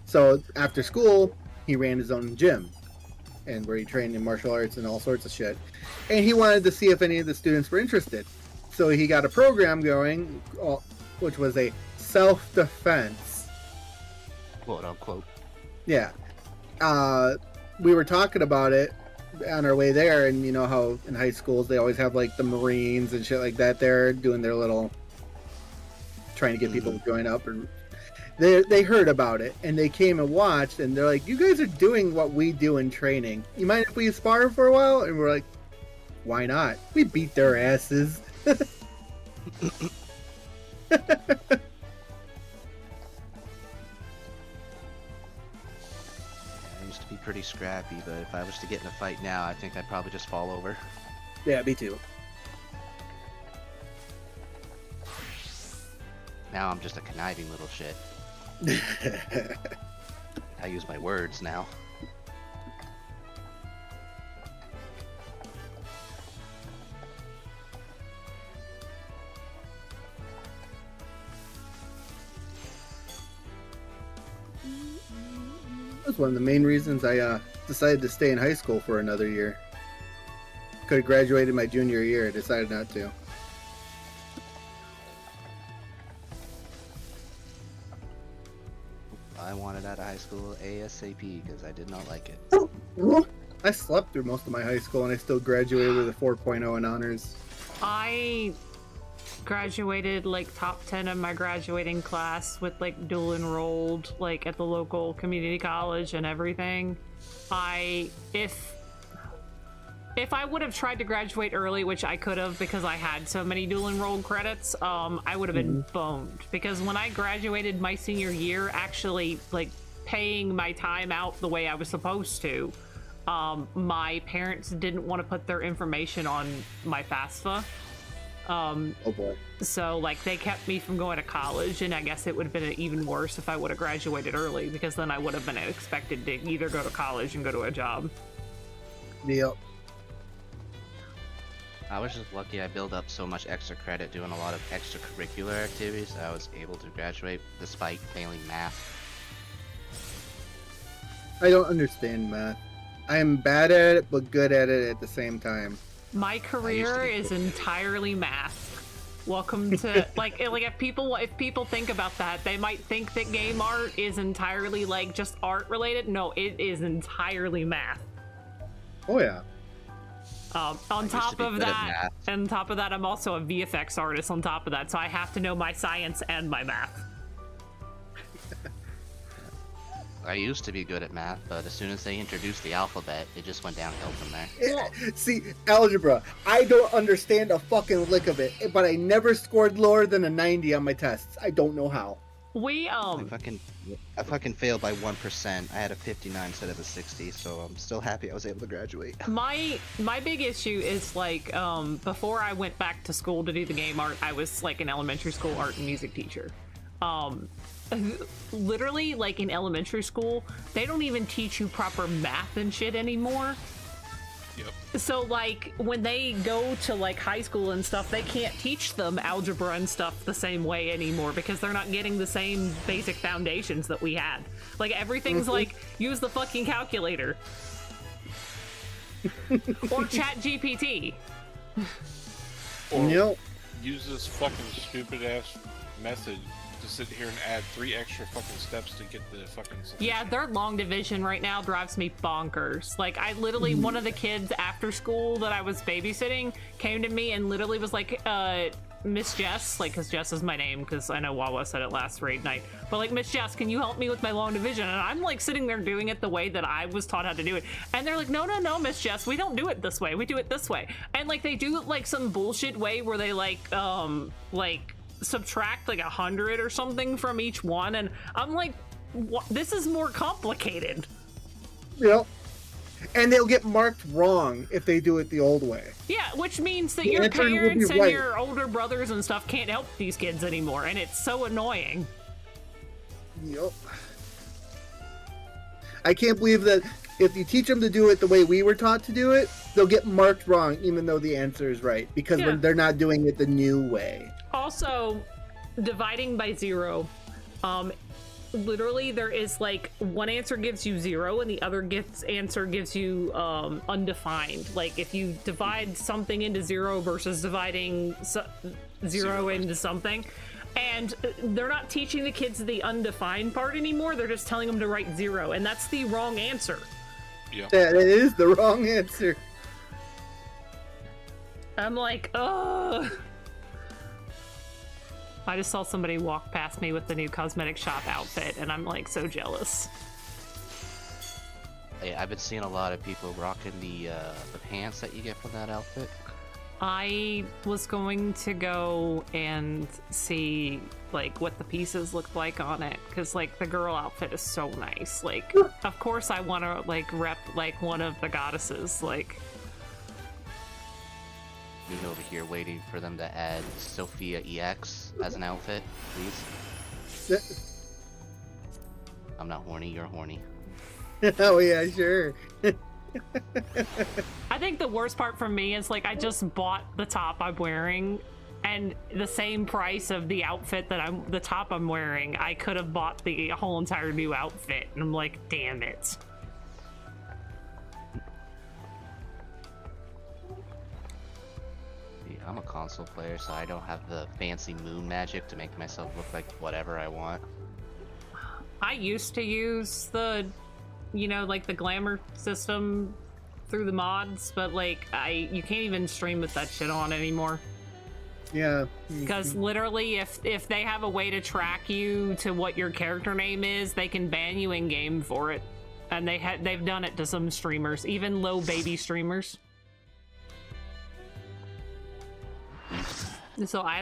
So after school, he ran his own gym, and where he trained in martial arts and all sorts of shit. And he wanted to see if any of the students were interested. So he got a program going, which was a self-defense, quote unquote. Yeah. We were talking about it on our way there, and you know how in high schools they always have like the Marines and shit like that there doing their little trying to get people to join up, and they heard about it and they came and watched, and they're like, you guys are doing what we do in training. You mind if we spar for a while? And we're like, why not? We beat their asses. Be pretty scrappy, but if I was to get in a fight now, I think I'd probably just fall over. Yeah, me too. Now I'm just a conniving little shit. I use my words now. That's one of the main reasons I decided to stay in high school for another year. Could have graduated my junior year. I decided not to. I wanted out of high school ASAP because I did not like it. I slept through most of my high school and I still graduated with a 4.0 in honors. I graduated like top 10 of my graduating class with like dual enrolled like at the local community college and everything. If I would have tried to graduate early, which I could have because I had so many dual enrolled credits, I would have been boned, because when I graduated my senior year, actually like paying my time out the way I was supposed to, my parents didn't want to put their information on my FAFSA. Oh boy. So like they kept me from going to college, and I guess it would have been even worse if I would have graduated early, because then I would have been expected to either go to college and go to a job. Yep. I was just lucky I built up so much extra credit doing a lot of extracurricular activities that I was able to graduate despite failing math. I don't understand math. I am bad at it, but good at it at the same time. My career is entirely math. Welcome to like if people think about that, they might think that game art is entirely like just art related. No, it is entirely math. Oh yeah. On top of that, I'm also a VFX artist on top of that, so I have to know my science and my math. I used to be good at math, but as soon as they introduced the alphabet, it just went downhill from there. See, algebra, I don't understand a fucking lick of it, but I never scored lower than a 90 on my tests. I don't know how. I fucking failed by 1%. I had a 59 instead of a 60, so I'm still happy I was able to graduate. My big issue is like before I went back to school to do the game art, I was like an elementary school art and music teacher. Literally, like in elementary school, they don't even teach you proper math and shit anymore. Yep. So like when they go to like high school and stuff, they can't teach them algebra and stuff the same way anymore because they're not getting the same basic foundations that we had. Like everything's like, use the fucking calculator. Or chat GPT. Or use this fucking stupid ass method to sit here and add 3 extra fucking steps to get the fucking solution. Yeah, their long division right now drives me bonkers. Like, I literally, one of the kids after school that I was babysitting came to me and literally was like, Miss Jess, like, because Jess is my name, because I know Wawa said it last raid night, but like, Miss Jess, can you help me with my long division? And I'm like sitting there doing it the way that I was taught how to do it. And they're like, no, Miss Jess, we don't do it this way. We do it this way. And like, they do it like some bullshit way where they like subtract like 100 or something from each one, and I'm like, what? This is more complicated. Yep. And they'll get marked wrong if they do it the old way. Yeah, which means that your parents and your older brothers and stuff can't help these kids anymore, and it's so annoying. Yep. I can't believe that if you teach them to do it the way we were taught to do it, they'll get marked wrong, even though the answer is right, because they're not doing it the new way. Also, dividing by 0. Literally, there is like one answer gives you 0, and the other answer gives you undefined. Like if you divide something into 0 versus dividing 0 into something. And they're not teaching the kids the undefined part anymore. They're just telling them to write 0, and that's the wrong answer. Yeah. That is the wrong answer. I'm like, ugh. I just saw somebody walk past me with the new cosmetic shop outfit, and I'm like so jealous. Hey, I've been seeing a lot of people rocking the pants that you get from that outfit. I was going to go and see like what the pieces looked like on it, because like the girl outfit is so nice. Like, of course I want to like rep like one of the goddesses. Like, Me over here waiting for them to add Sophia EX as an outfit, please. I'm not horny, you're horny. Oh yeah, sure. I think the worst part for me is like I just bought the top I'm wearing, and the same price of the outfit that the top I'm wearing, I could have bought the whole entire new outfit, and I'm like, damn it. I'm a console player, so I don't have the fancy moon magic to make myself look like whatever I want. I used to use the, you know, like the glamour system through the mods, but like you can't even stream with that shit on anymore. Yeah. Because literally, if they have a way to track you to what your character name is, they can ban you in game for it, and they've done it to some streamers, even low baby streamers. So I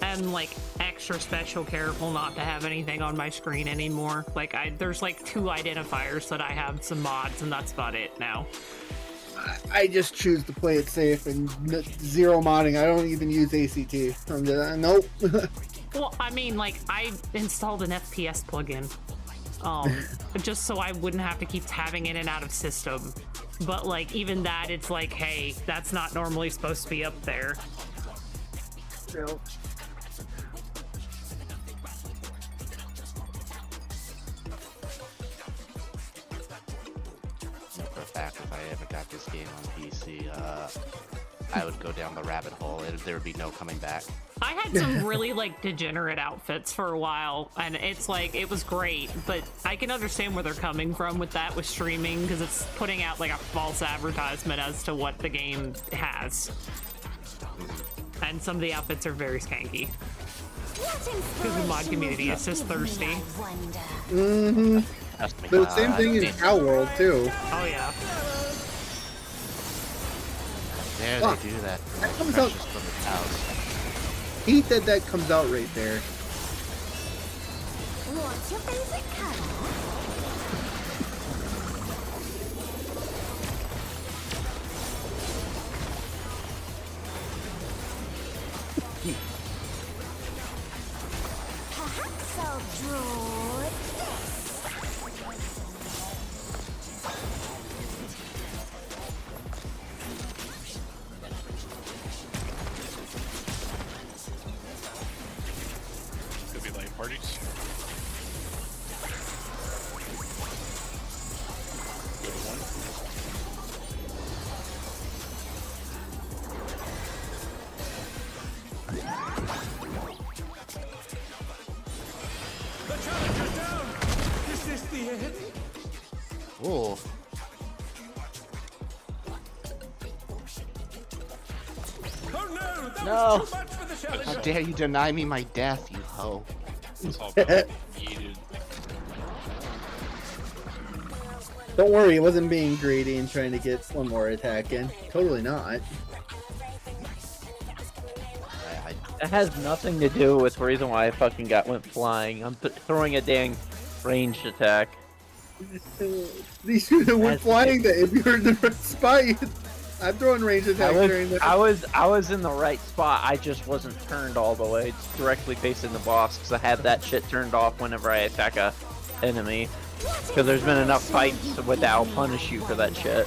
am like extra special careful not to have anything on my screen anymore. Like there's like 2 identifiers that I have some mods, and that's about it now. I just choose to play it safe and 0 modding. I don't even use ACT. I'm just, nope. Well, I mean, like I installed an FPS plugin, just so I wouldn't have to keep tabbing in and out of system. But like even that, it's like, hey, that's not normally supposed to be up there. No. For a fact, if I ever got this game on PC, I would go down the rabbit hole. There would be no coming back. I had some really like degenerate outfits for a while, and it's like it was great, but I can understand where they're coming from with that with streaming, because it's putting out like a false advertisement as to what the game has. And some of the outfits are very skanky. Because the mod community is just thirsty. Mm-hmm. But the same thing in Cow World too. Oh yeah. There Fuck. they do that. That comes out. From the cows. Hate that comes out right there. What's your favorite color? Perhaps I'll draw this. Could be like parties. Go to 1. The challenger's down! Is this the end? Ooh. Oh no! That No. was too much for the challenger! How dare you deny me my death, you hoe. It's all about yeeted. Don't worry, it wasn't being greedy and trying to get one more attack in. Totally not. It has nothing to do with the reason why I fucking went flying. I'm throwing a dang ranged attack. These should have went flying that if you were in the right spot. I'm throwing range attack during the. I was in the right spot. I just wasn't turned all the way directly facing the boss, because I had that shit turned off whenever I attack a enemy. Because there's been enough fights without punish you for that shit.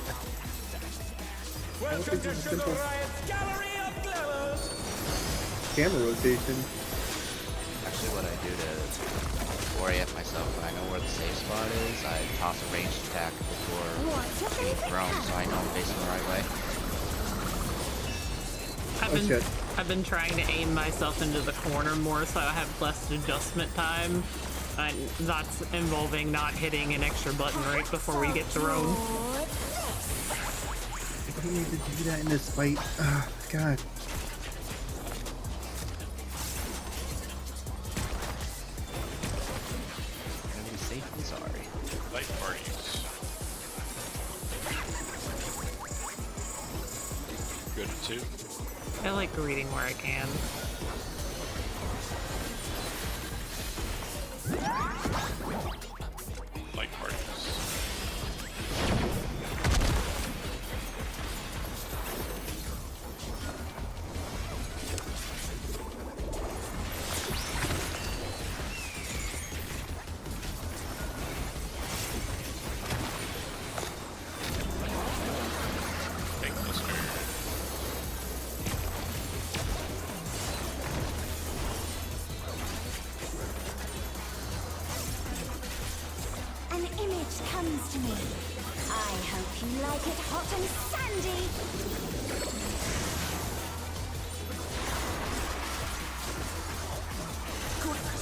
I don't think it's a simple camera rotation. Actually, what I do to orient myself when I know where the safe spot is, I toss a ranged attack before getting thrown, so I know I'm facing the right way. I've been trying to aim myself into the corner more so I have less adjustment time. And that's involving not hitting an extra button right before we get thrown. I don't need to do that in this fight. Ah, God. I'm gonna be safe and sorry. Light parties. Good too. I like reading where I can. Light parties. Take this bear. An image comes to me. I hope you like it hot and sandy.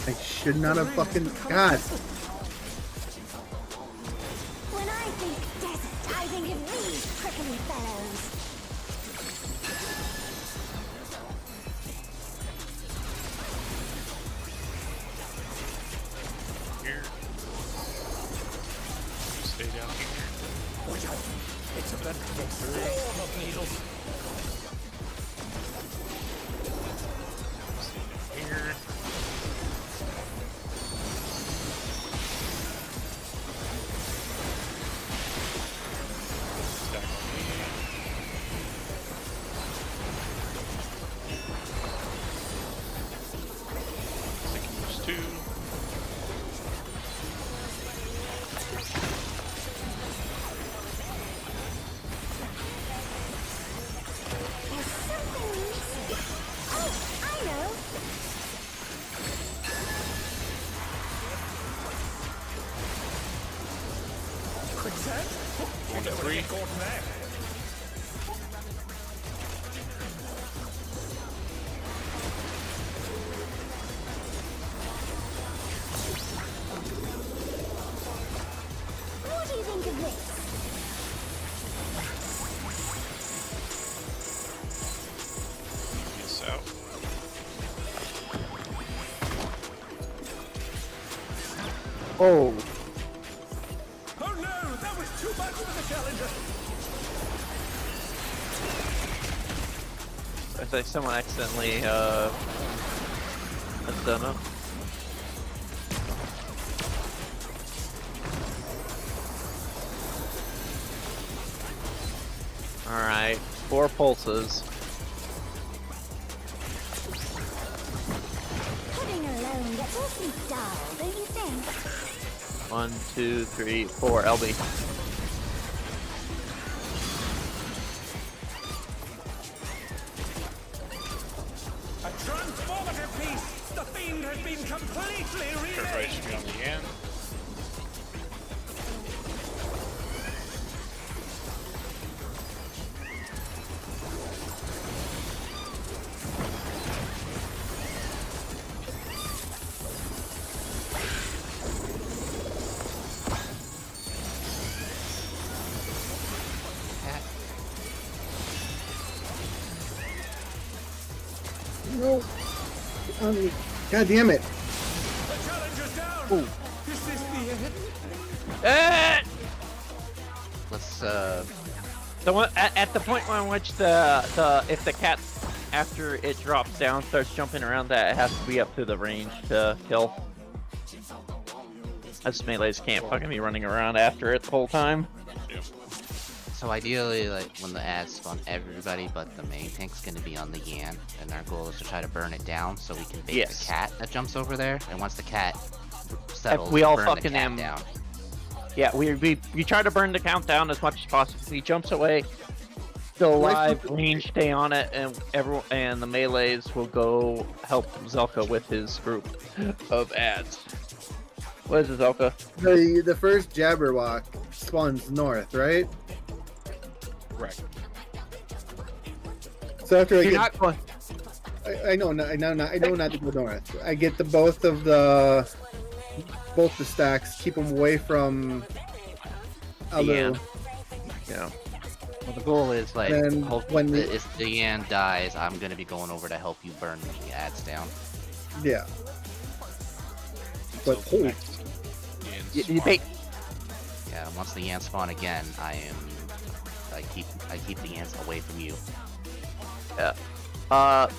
I should not have fucking. God. When I think desert, I think of these prickly fellows. Here. You stay down here. Watch out. It's a veritable swarm of needles. Stay down here. Stack on me. Sticking those two. There's something missing. Oh, I know. Quicksand? One to three. Caught there. What do you think of this? This out. Oh, Oh no, that was too much for the challenger. I think someone accidentally has done it. Alright, 4 pulses. Pudding alone gets awfully dull, don't you think? 1, 2, 3, 4. LB. A transformative piece. The fiend has been completely Everybody remade. should be on the end. No. Get on me. God damn it. The challenger's down. Oh. Is this the end? Eh! Let's So at the point in which if the cat after it drops down starts jumping around, that it has to be up to the range to kill. Us melees can't fucking be running around after it the whole time. Yep. So ideally, like when the ads spawn, everybody but the main tank's gonna be on the Yan, and our goal is to try to burn it down so we can bait Yes. the cat that jumps over there. And once the cat settles, we all burn the fucking cat am- down. Yeah, we try to burn the countdown as much as possible. He jumps away, still alive, range, stay on it, and the melees will go help Zelka with his group of ads. What is it, Zelka? The first Jabberwock spawns north, right? Correct. So after You're not going. I know not to go north. I get both the stacks, keep them away from Alu. Yeah. Well, the goal is like, Then if the Yan dies, I'm gonna be going over to help you burn the ads down. Yeah. But holy, You bait. Yeah, once the Yan spawn again, I keep the Yans away from you. Yeah.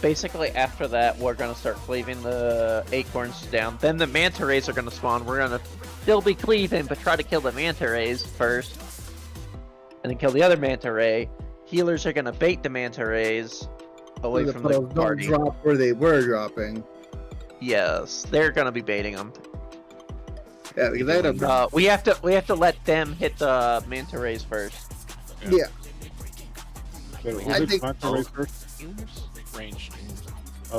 Basically after that, we're gonna start cleaving the acorns down. Then the manta rays are gonna spawn. We're gonna still be cleaving, but try to kill the manta rays first, and then kill the other manta ray. Healers are gonna bait the manta rays away from the party. Don't drop where they were dropping. Yes, they're gonna be baiting them. Yeah, because we have to let them hit the manta rays first. Yeah. I think Ranged.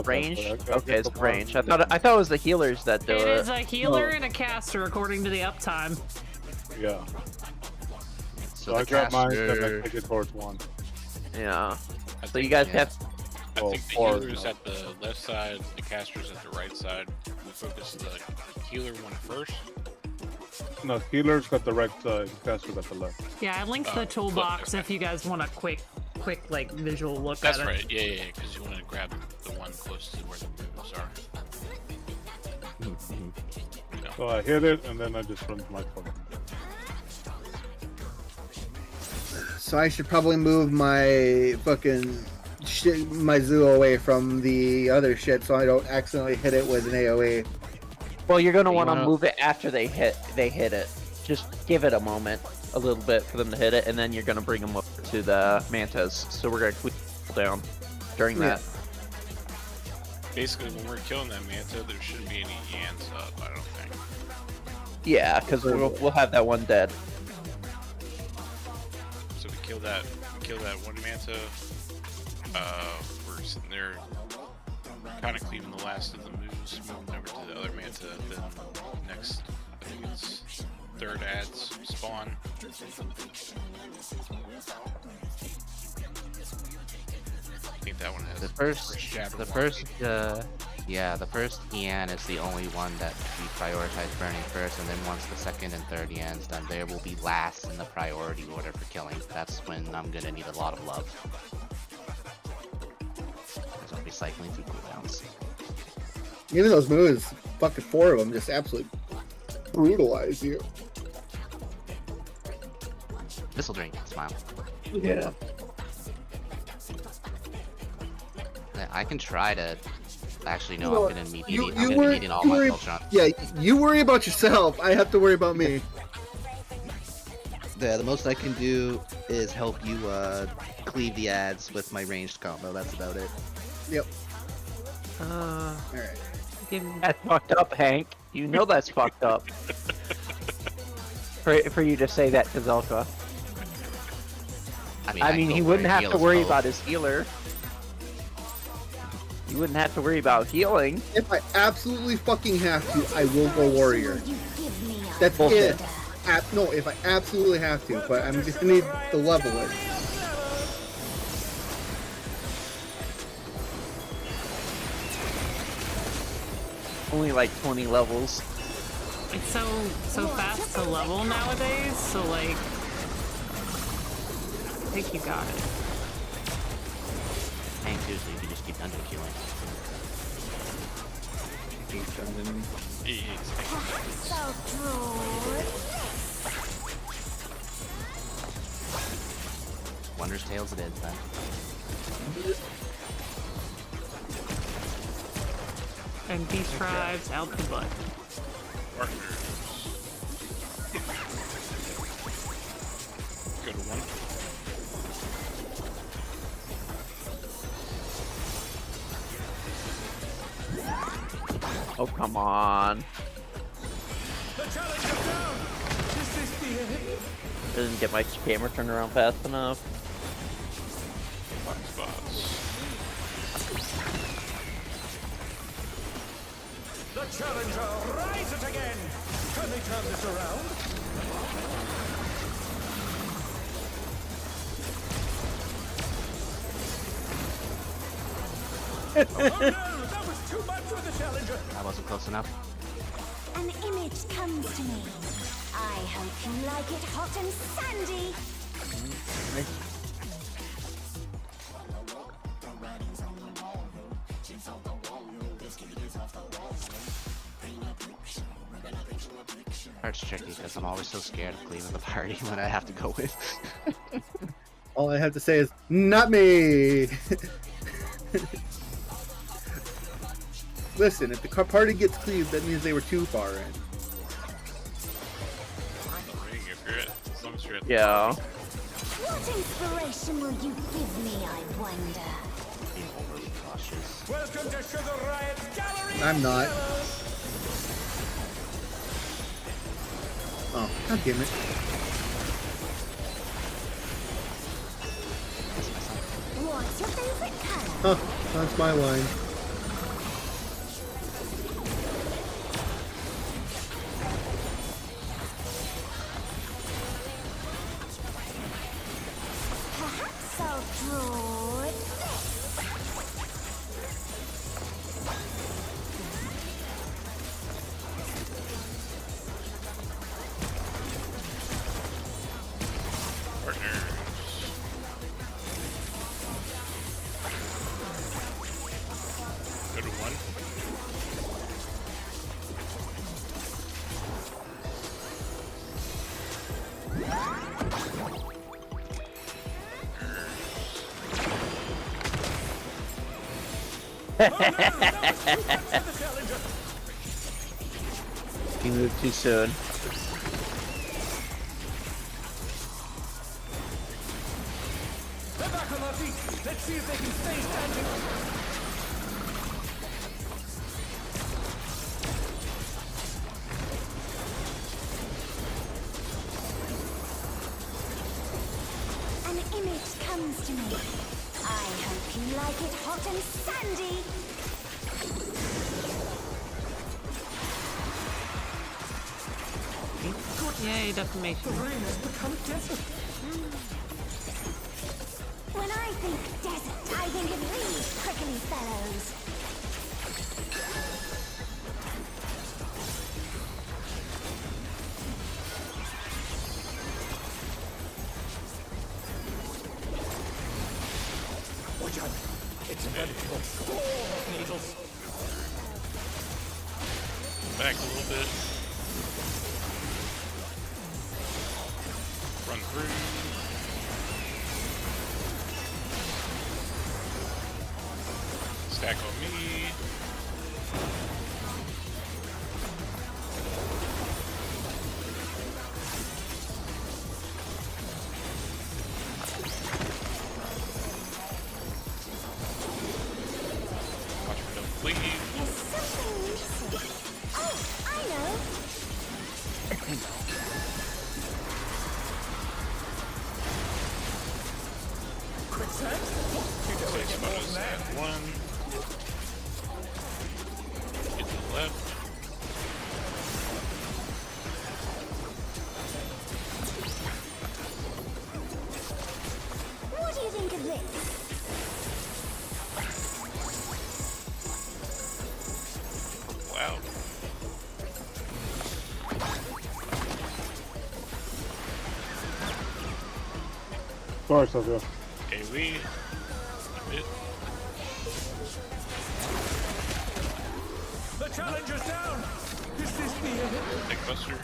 Ranged? Okay, it's ranged. I thought it was the healers that do it. It is a healer and a caster according to the uptime. Yeah. So I got mine and I take it towards one. Yeah. So you guys have. I think the healer's at the left side, the caster's at the right side. We focus the healer one first. No, healer's got the right side, caster's got the left. Yeah, I linked the toolbox if you guys want a quick like visual look That's at it. right. Yeah, because you want to grab the one closest to where the moves are. So I hit it and then I just run to my phone. So I should probably move my fucking my zoo away from the other shit so I don't accidentally hit it with an AoE. Well, you're gonna want to move it after they hit it. Just give it a moment, a little bit for them to hit it, and then you're gonna bring them up to the mantas. So we're gonna cool down during that. Basically, when we're killing that manta, there shouldn't be any Yans up, I don't think. Yeah, because we'll have that one dead. So we kill that one manta. We're sitting there, kind of cleaving the last of the moves, moving over to the other manta. Then next, I think it's third ads spawn. I think that one has The first Yan is the only one that we prioritize burning first, and then once the second and third Yan's done, there will be last in the priority order for killing. That's when I'm gonna need a lot of love. Because I'll be cycling through cooldowns. Even those moves, fucking 4 of them, just absolutely brutalize you. This'll drink, smile. Yeah. I can try to. Actually, no, I'm gonna need You needing all my Voltron. Yeah, you worry about yourself. I have to worry about me. The most I can do is help you cleave the ads with my ranged combo. That's about it. Yep. Alright. That's fucked up, Hank. You know that's fucked up. For you to say that to Zelka. I mean, he wouldn't have to worry about his healer. You wouldn't have to worry about healing. If I absolutely fucking have to, I will go warrior. That's it. No, if I absolutely have to, but I'm just gonna need to level it. Only like 20 levels. It's so fast to level nowadays, so like I think you got it. Hank, seriously, you can just keep dungeon queuing. Wonders Tales it is, then. And these tribes out the butt. Good one. Oh, come on. The challenge is down. This is the Didn't get my camera turned around fast enough. Bots. The challenger rises again. Can they turn this around? Oh no, that was too much for the challenger. I wasn't close enough. An image comes to me. I hope you like it hot and sandy. Part's tricky because I'm always so scared of leaving the party when I have to go with. All I have to say is, not me! Listen, if the party gets cleaved, that means they were too far in. Ring if you're at, as long as you're at the Yeah. What inspiration will you give me, I wonder? Being overly cautious. Welcome to Sugar Riot's gallery. I'm not. Oh, god damn it. What's your favorite color? Huh, that's my line. Perhaps I'll draw this. partners. Go to one. You moved too soon. They're back on their feet. Let's see if they can stay standing. An image comes to me. I hope you like it hot and sandy. Yay, defamation. When I think desert, I think of these prickly fellows. Watch out. It's a veritable storm of needles. Back a little bit. Run through. Stack on me. Watch for them leave. There's something missing. Oh, I know. Quicksand? You don't Six get more photos than at that. one. Get to the left. What do you think of this? Wow. Sorry, Sophia. AoE. A bit. The challenger's down. Is this the end? Take buster.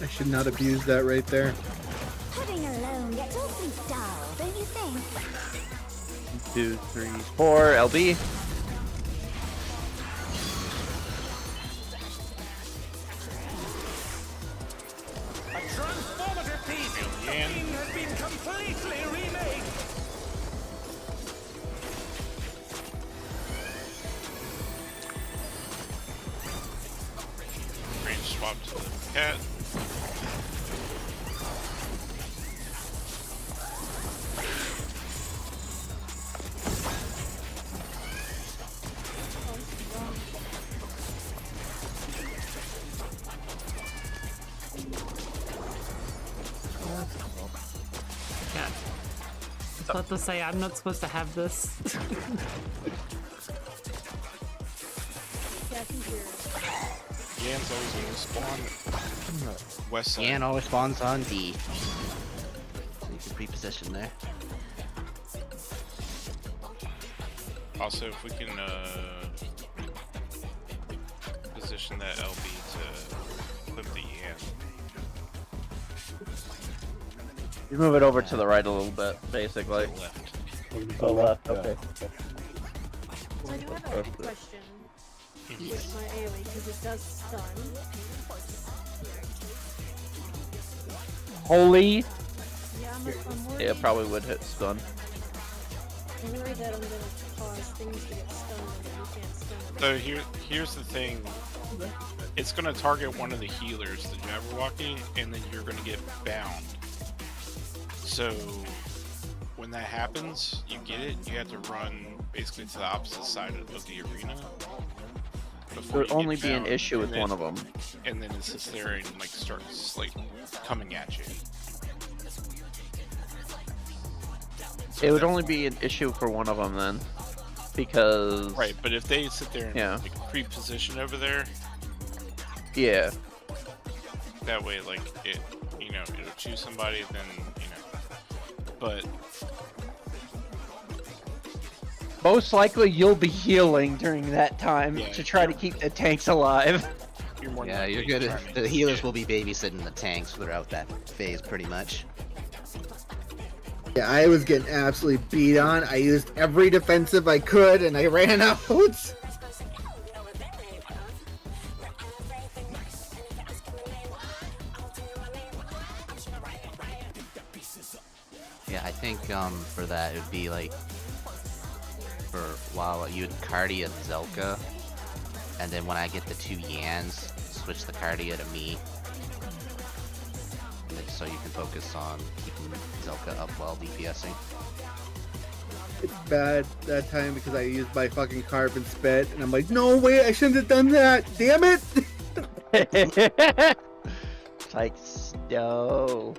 I should not abuse that right there. Pudding alone gets awfully dull, don't you think? 2, 3, 4, LB. A transformative piece. The Yan. theme has been completely redesigned. drop to the cat. Cat. I was about to say, I'm not supposed to have this. Yeah, I think you're. Yan's always going to spawn west side. Yan always spawns on D. So you can pre-position there. Also, if we can position that LB to clip the Yan. You move it over to the right a little bit, basically. Left. Oh, left. Okay. So I do have a question with my AoE because it does stun. Holy. Yeah, I'm worried. It probably would hit stun. I'm worried that I'm gonna cause things to get stunned and then you can't stun them. So here's the thing. It's gonna target one of the healers, the Jabberwocky, and then you're gonna get bound. So when that happens, you get it. You have to run basically to the opposite side of the arena. There would only be an issue with one of them. And then it sits there and like starts like coming at you. It would only be an issue for one of them then, because Right, but if they sit there and Yeah. like pre-position over there, yeah, that way like it, you know, it'll choose somebody, then you know. But most likely you'll be healing during that time Yeah, to try to keep the tanks alive. you're more Yeah, likely you're good. trying The to healers get- will be babysitting the tanks throughout that phase, pretty much. Yeah, I was getting absolutely beat on. I used every defensive I could, and I ran out. Yeah, I think for that it would be like for while you'd Cardia Zelka, and then when I get the 2 Yans, switch the Cardia to me. So you can focus on keeping Zelka up while DPSing. It's bad that time because I used my fucking carbon spit, and I'm like, no way, I shouldn't have done that. Damn it! It's like, no.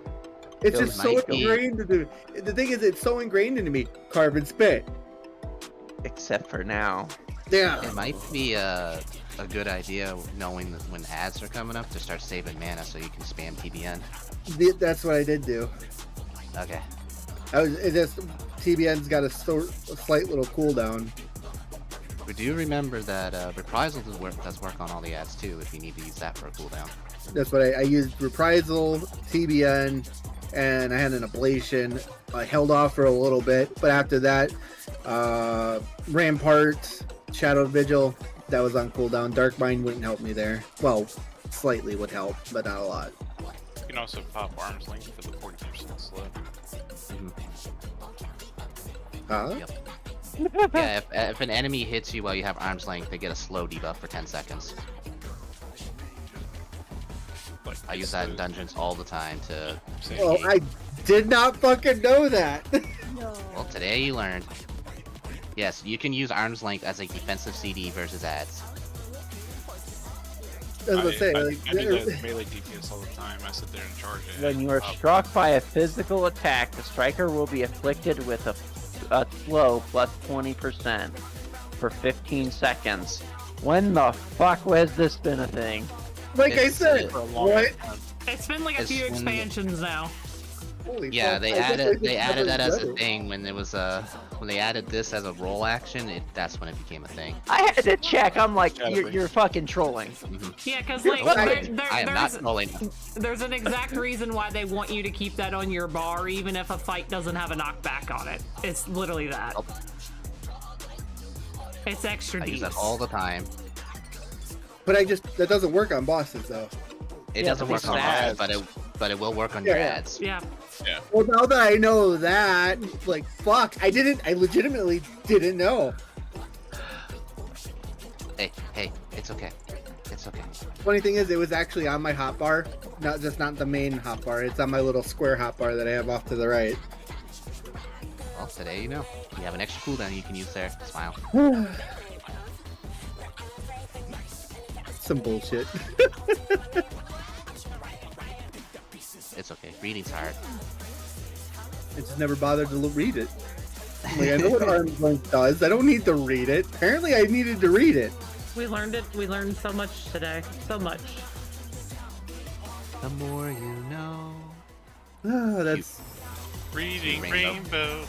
It's Those just so might be- ingrained into me. The thing is, it's so ingrained into me. Carbon spit. Except for now. Yeah. It might be a good idea knowing that when ads are coming up to start saving mana so you can spam TBN. That's what I did do. Okay. It just TBN's got a slight little cooldown. We do remember that Reprisal does work on all the ads too if you need to use that for a cooldown. That's what I used. Reprisal, TBN, and I had an ablation. I held off for a little bit, but after that, Rampart, Shadow Vigil, that was on cooldown. Dark Mind wouldn't help me there. Well, slightly would help, but not a lot. You can also pop arm's length for the 40% slow. Huh? Yep. Yeah, if an enemy hits you while you have arm's length, they get a slow debuff for 10 seconds. Like, I use that in dungeons all the time to... Oh, I did not fucking know that. No. Well, today you learned. Yes, you can use arm's length as a defensive CD versus ads. I was gonna say, I like, do that with melee DPS all the time. I sit there and charge it. When you are struck by a physical attack, the striker will be afflicted with a slow plus 20% for 15 seconds. When the fuck has this been a thing? like I It's- said, For a long what? time. It's been like a It's few when- expansions now. Holy Yeah, fuck, they I guess I added just that never as read a it. thing when there was when they added this as a roll action. That's when it became a thing. I had to check. I'm like, Gotta you're, be. you're fucking trolling. Yeah, because like I am not trolling. there's an exact reason why they want you to keep that on your bar, even if a fight doesn't have a knockback on it. It's literally that. Oh. It's extra I use deep. that all the time. But that doesn't work on bosses though. It Yeah, doesn't but work these on ads- ads, but it will work on your Yeah. ads. Yeah. Well, now that I know that, like, fuck, I legitimately didn't know. Hey, it's okay. It's It's okay. Funny thing is, it was actually on my hotbar, not the main hotbar. It's on my little square hotbar that I have off to the right. Well, today you know. You have an extra cooldown you can use there. Smile. Some bullshit. It's okay. Reading's hard. I just never bothered to read it. Like, I know what arm's length does. I don't need to read it. Apparently, I needed to read it. We learned it. We learned so much today. So much. The more you know. Ah, that's Reading Rainbow. Rainbow.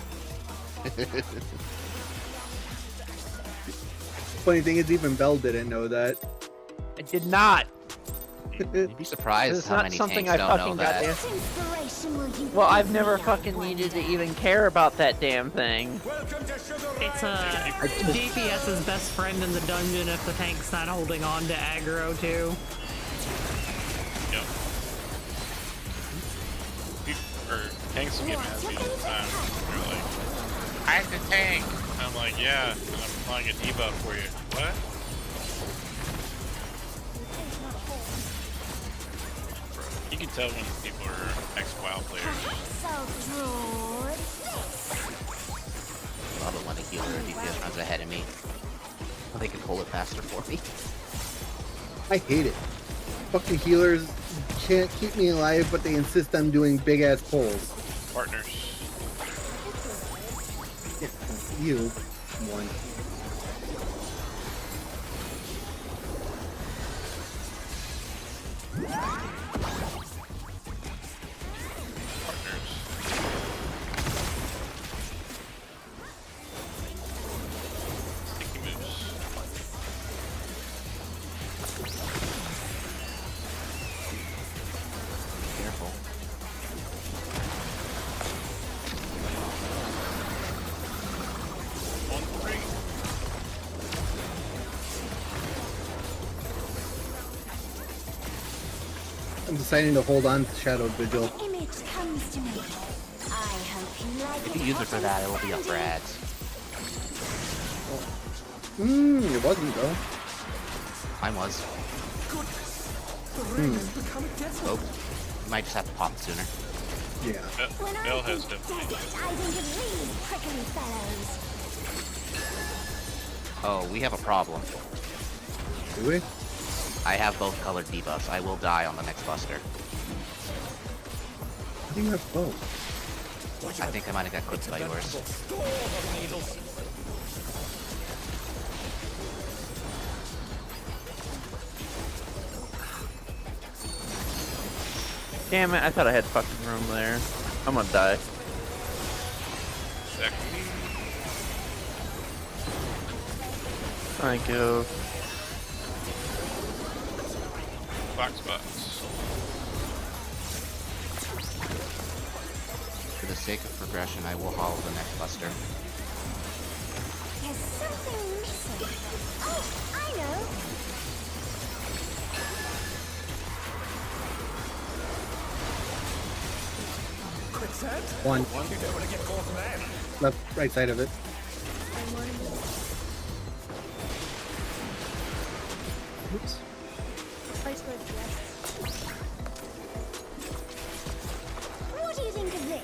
funny thing is, even Belle didn't know that. I did not. You'd be surprised It's how not many something tanks I don't fucking know that. got What inspiration will you Well, I've give never me, I fucking needed to even care about that damn thing. Welcome to Sugar It's Island. DPS's best friend in the dungeon if the tank's not holding on to aggro too. Yep. Tanks will get mad at me all the time. They're like, hide the tank! And I'm like, yeah, and I'm applying a debuff for you. What? Bro, you can tell when people are ex-WoW players. Perhaps I'll draw this. Love it when a healer or DPS runs ahead of me. Well, they can pull it faster for me. I hate it. Fucking healers can't keep me alive, but they insist on doing big ass pulls. Partners. Yeah, you one. Partners. Sticky moves. Careful. On three. I'm deciding to hold on to Shadow Vigil. An image comes to me. I hope you like If it. you use it hot for and that, it will be up for sandy. ads. It wasn't though. Mine was. Oh, you might just have to pop it sooner. Yeah. When I Bell has think definitely. desert, I think of these prickly fellows. Oh, we have a problem. Do we? I have both colored debuffs. I will die on the next buster. I think I have both. I think I might have got clipped by yours. Damn it, I thought I had fucking room there. I'm gonna die. Thank you. Box box. For the sake of progression, I will haul the next buster. There's something missing. Oh, I know. Quick set. One. You don't want to get caught man. Left, right side of it. Oops. What do you think of this?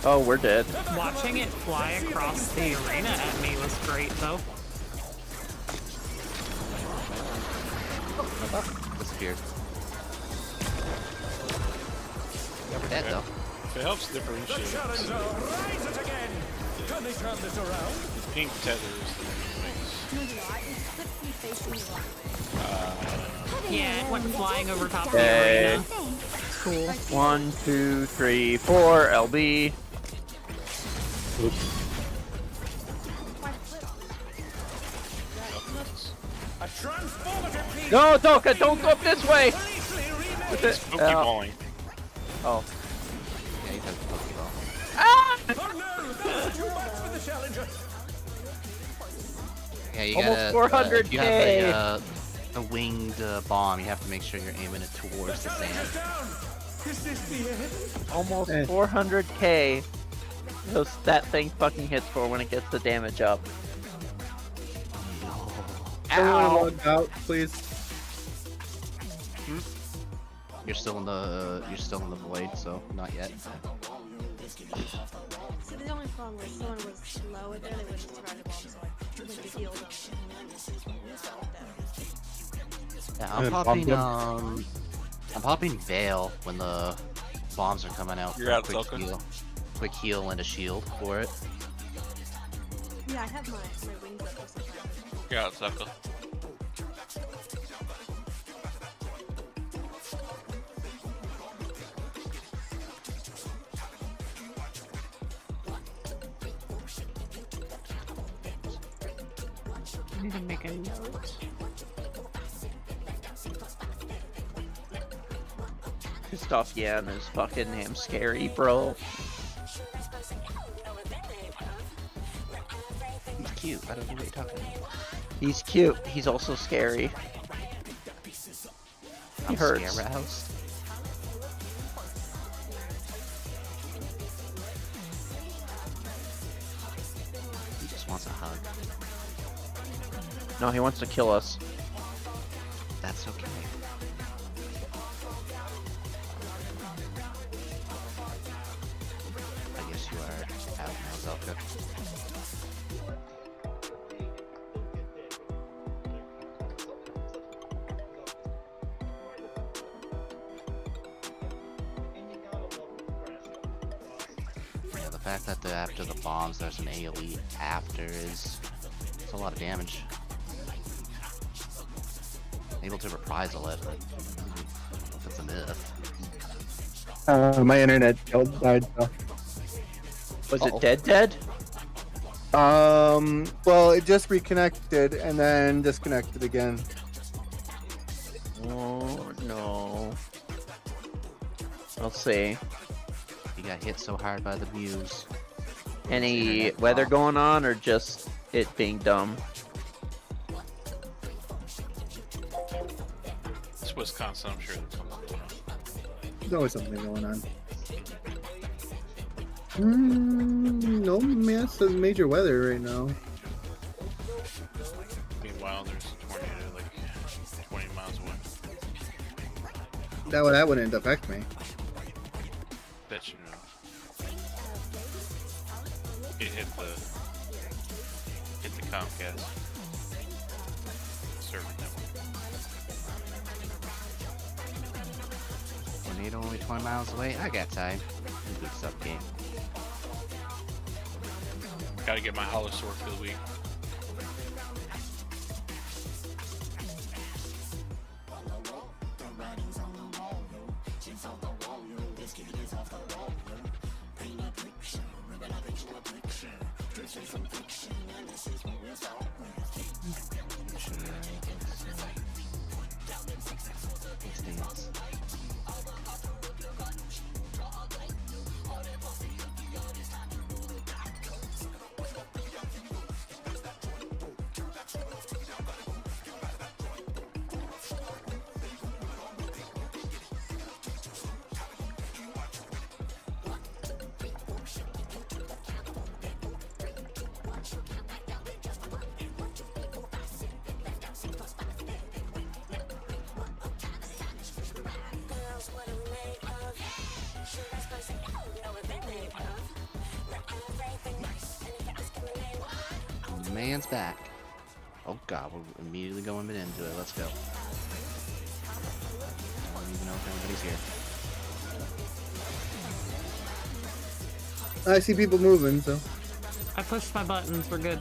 Oh, we're dead. Watching it fly across the arena at me was great though. Disappeared. Yeah, we're dead though. If it helps The differentiate, challenger, so rise it again. Can they turn this around? the pink tether is the wings. Yeah, it went flying over top of the Okay. arena. It's cool. 1, 2, 3, 4, LB. A transformative piece. No, Doka, don't go up this way! Completely remade. With it. Pokeballing. Oh. Yeah, he's had the Pokeball. Ah! Oh no, that's too much for the challenger. Yeah, you Almost gotta. 400K. If you have a winged bomb, you have to make sure you're aiming it towards the sand. Is this the end? Almost Eh. 400k. That thing fucking hits for when it gets the damage up. Someone Ow! log out, please. You're still in the void, so not yet. See, the only problem was someone was slow with it, they wouldn't survive the bomb, so I went to heal them. Yeah, And I'm popping Veil when the bombs are coming out. You're for a out, quick Zelka? heal. Quick heal and a shield for it. Yeah, I have my wings up for some time. You're out, Zuckle. I need to make a note. Pissed off Yan is fucking damn scary, bro. He's cute. I don't know what you're talking about. He's cute. He's also scary. He hurts. Scare house. He just wants a hug. No, he wants to kill us. That's okay. I guess you are out now, Zelka. Yeah, the fact that after the bombs there's an AoE after is it's a lot of damage. Able to reprisal it. That's a myth. My internet died. So. Was it dead? Well, it just reconnected and then disconnected again. Oh no. I'll see. You got hit so hard by the muse. Any Internet weather dropped. going on or just it being dumb? It's Wisconsin, I'm sure there's something going on. There's always something going on. No massive major weather right now. Meanwhile, there's a tornado like 20 miles away. That wouldn't affect me. Bet you know. It hit the Comcast server network. Tornado only 20 miles away. I got time. Good stuff, game. Gotta get my hollow sword for the week. Man's back. Oh god, we're immediately going into it. Let's go. I don't even know if anybody's here. I see people moving, so. I pushed my buttons. We're good.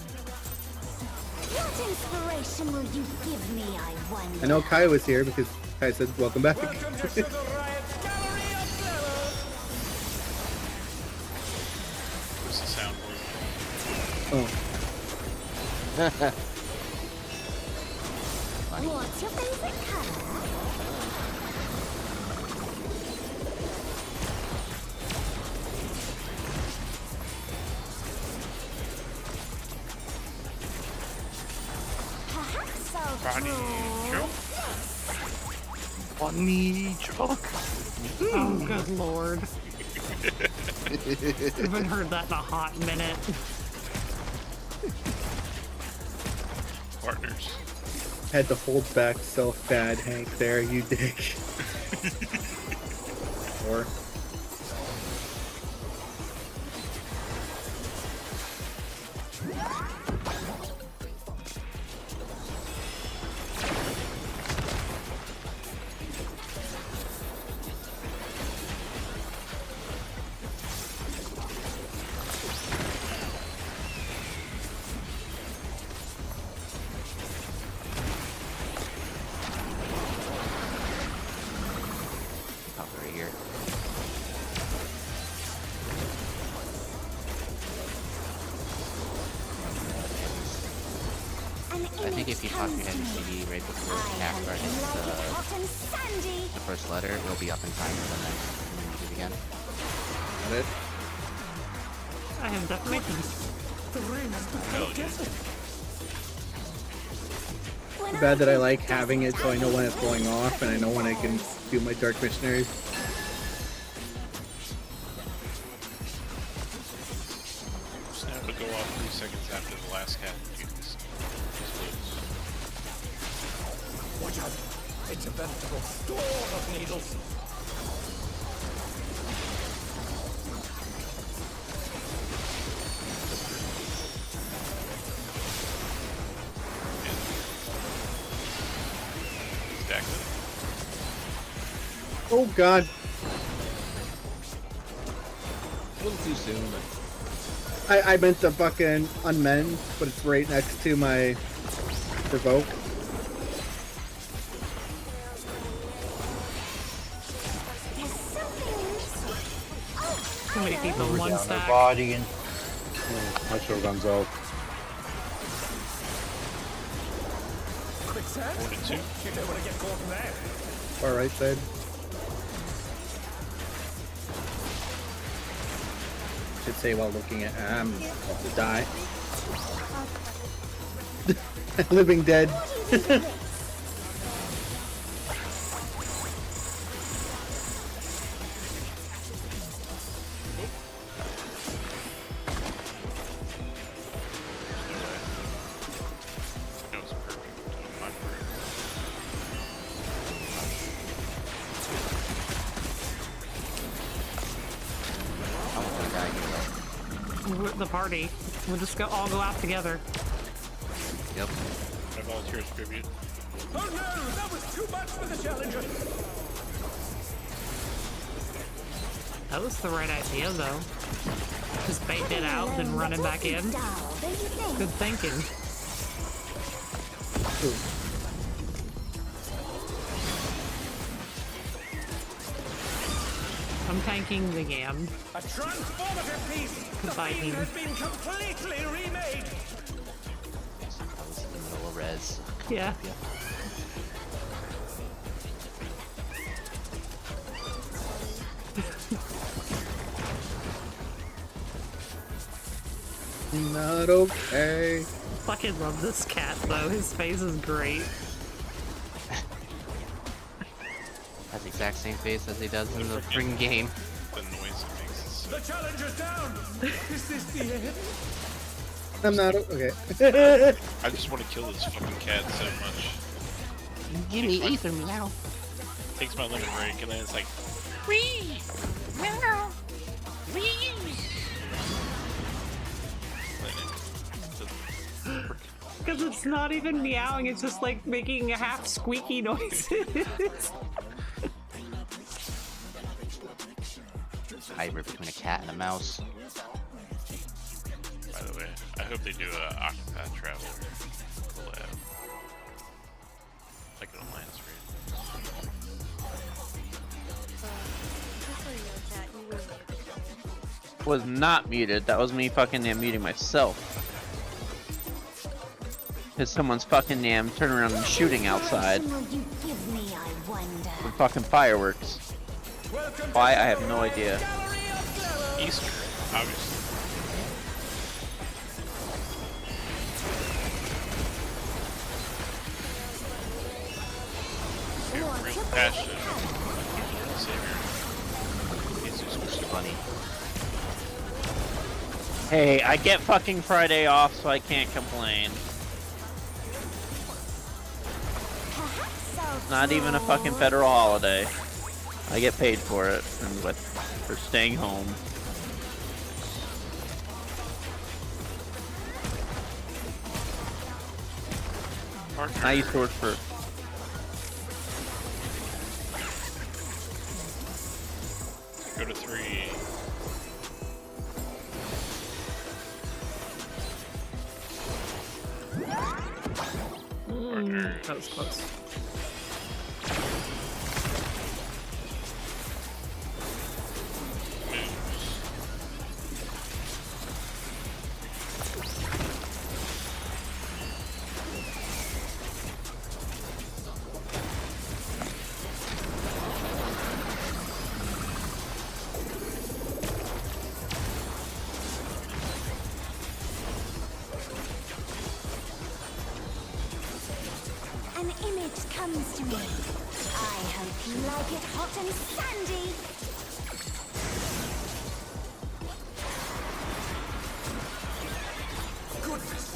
What inspiration will you give me, I wonder? I know Kai was here because Kai said, welcome back. Welcome to Sugar Riot's Gallery of Flavors. What's the sound word? Oh. What's your favorite color? Perhaps I'll Body draw jump. On me, drunk. Oh, good lord. Haven't heard that in a hot minute. Partners. Had to hold back so bad, Hank. There, you dick. Or. Over here. I think if you pop your heavy CD right before the cap card hits the first letter, it'll be up in time for the next and then use it again. Got it? I have defamation. Too bad that I like having it so I know when it's going off and I know when I can do my Dark Missionaries. Snap will go off 3 seconds after the last cat. Watch out! It's a veritable store of needles. Stack it. Oh god. A little too soon, but I meant to fucking unmend, but it's right next to my provoke. Too many people in one Down her stack. body and My shotgun's out. Quick set. 4 to 2. You don't want to get caught in there. Far right side. Should say while looking at I'm about to die. Living dead. That was perfect. My brew. I'm gonna die here though. We're the party. We'll just all go out together. Yep. My volunteers tribute. Oh no! That was too much for the challenger. That was the right idea, though. Just bait it out, then run it back in. Good thinking. I'm tanking the yam. A transformative piece. The Goodbye, field Ian. has been completely remade. I was in the middle of res. Yeah. Not okay. Fucking love this cat, though. His face is great. Has the exact same face as he does in the freaking game. The noise it makes is so The challenger's down. Is this the end? I'm not okay. I just want to kill this fucking cat so much. Give me ether meow. Takes my limit break and then it's like, Because it's not even meowing, it's just like making half squeaky noises. Hybrid between a cat and a mouse. by the way, I hope they do a Octopath Traveler collab. Like an alliance raid. was not muted. That was me fucking muting myself. Because someone's fucking turning around and shooting outside with fucking fireworks. Why? I have no idea. Easter, obviously. Passion. Savior. Jesus Christ. Funny. Hey, I get fucking Friday off, so I can't complain. Not even a fucking federal holiday. I get paid for it and for staying home. I used to work for. Go to 3. That was close. An image comes to me. I hope you like it hot and sandy. Goodness,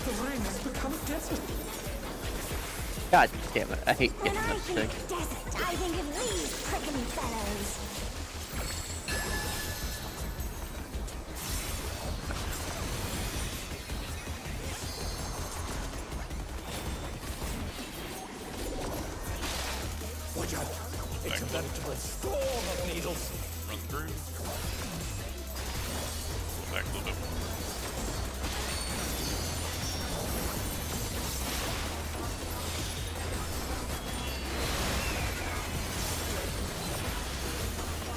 the rain has become desert. God damn it! I hate When getting I this think thing. desert, I think of these prickly fellows. Watch out! It's a veritable storm of needles. Run through. Go back a little bit.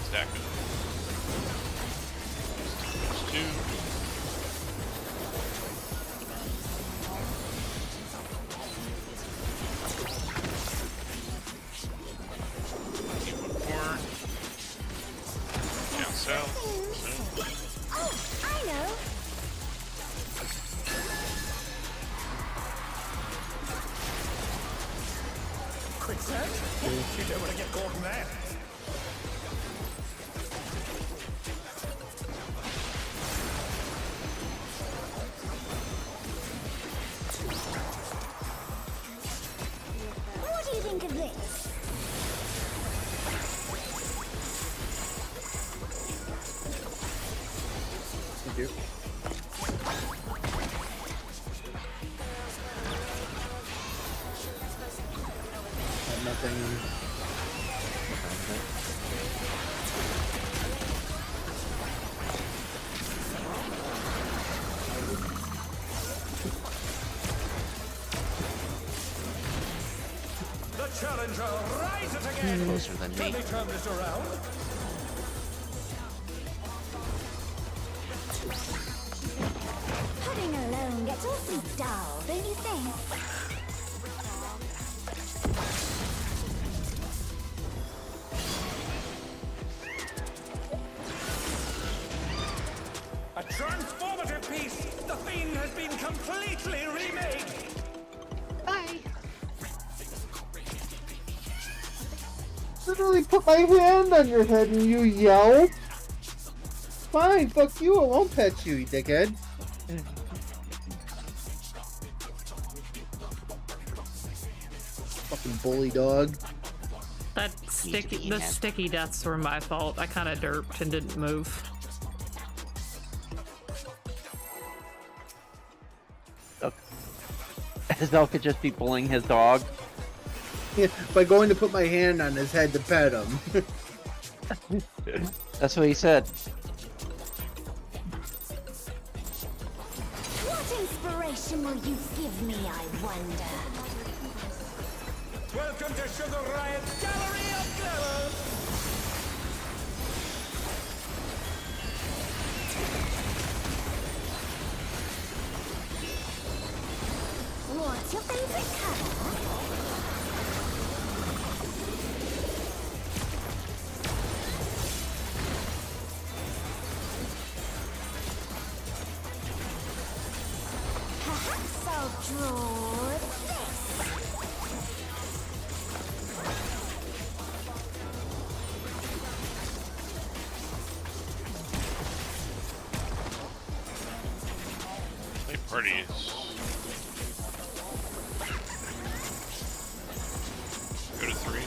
Stack it. There's 2. Down south. Oh, I know. Quicksand? You don't want to get caught in that. What do you think of this? Thank you. Got nothing. The challenger rises again. Closer than Can me. we turn this around? Pudding alone gets awfully dull, don't you think? A transformative piece! The Fiend has been completely remade! Literally put my hand on your head and you yell. Fine, fuck you. I won't pet you, you dickhead. Fucking bully dog. That the sticky deaths were my fault. I kind of derped and didn't move. Zell could just be bullying his dog. Yeah, by going to put my hand on his head to pet him. That's what he said. What inspiration will you give me, I wonder? Welcome to Sugar Riot's Gallery of Clever! What's your favorite color? Perhaps I'll draw this. Parties. Go to 3.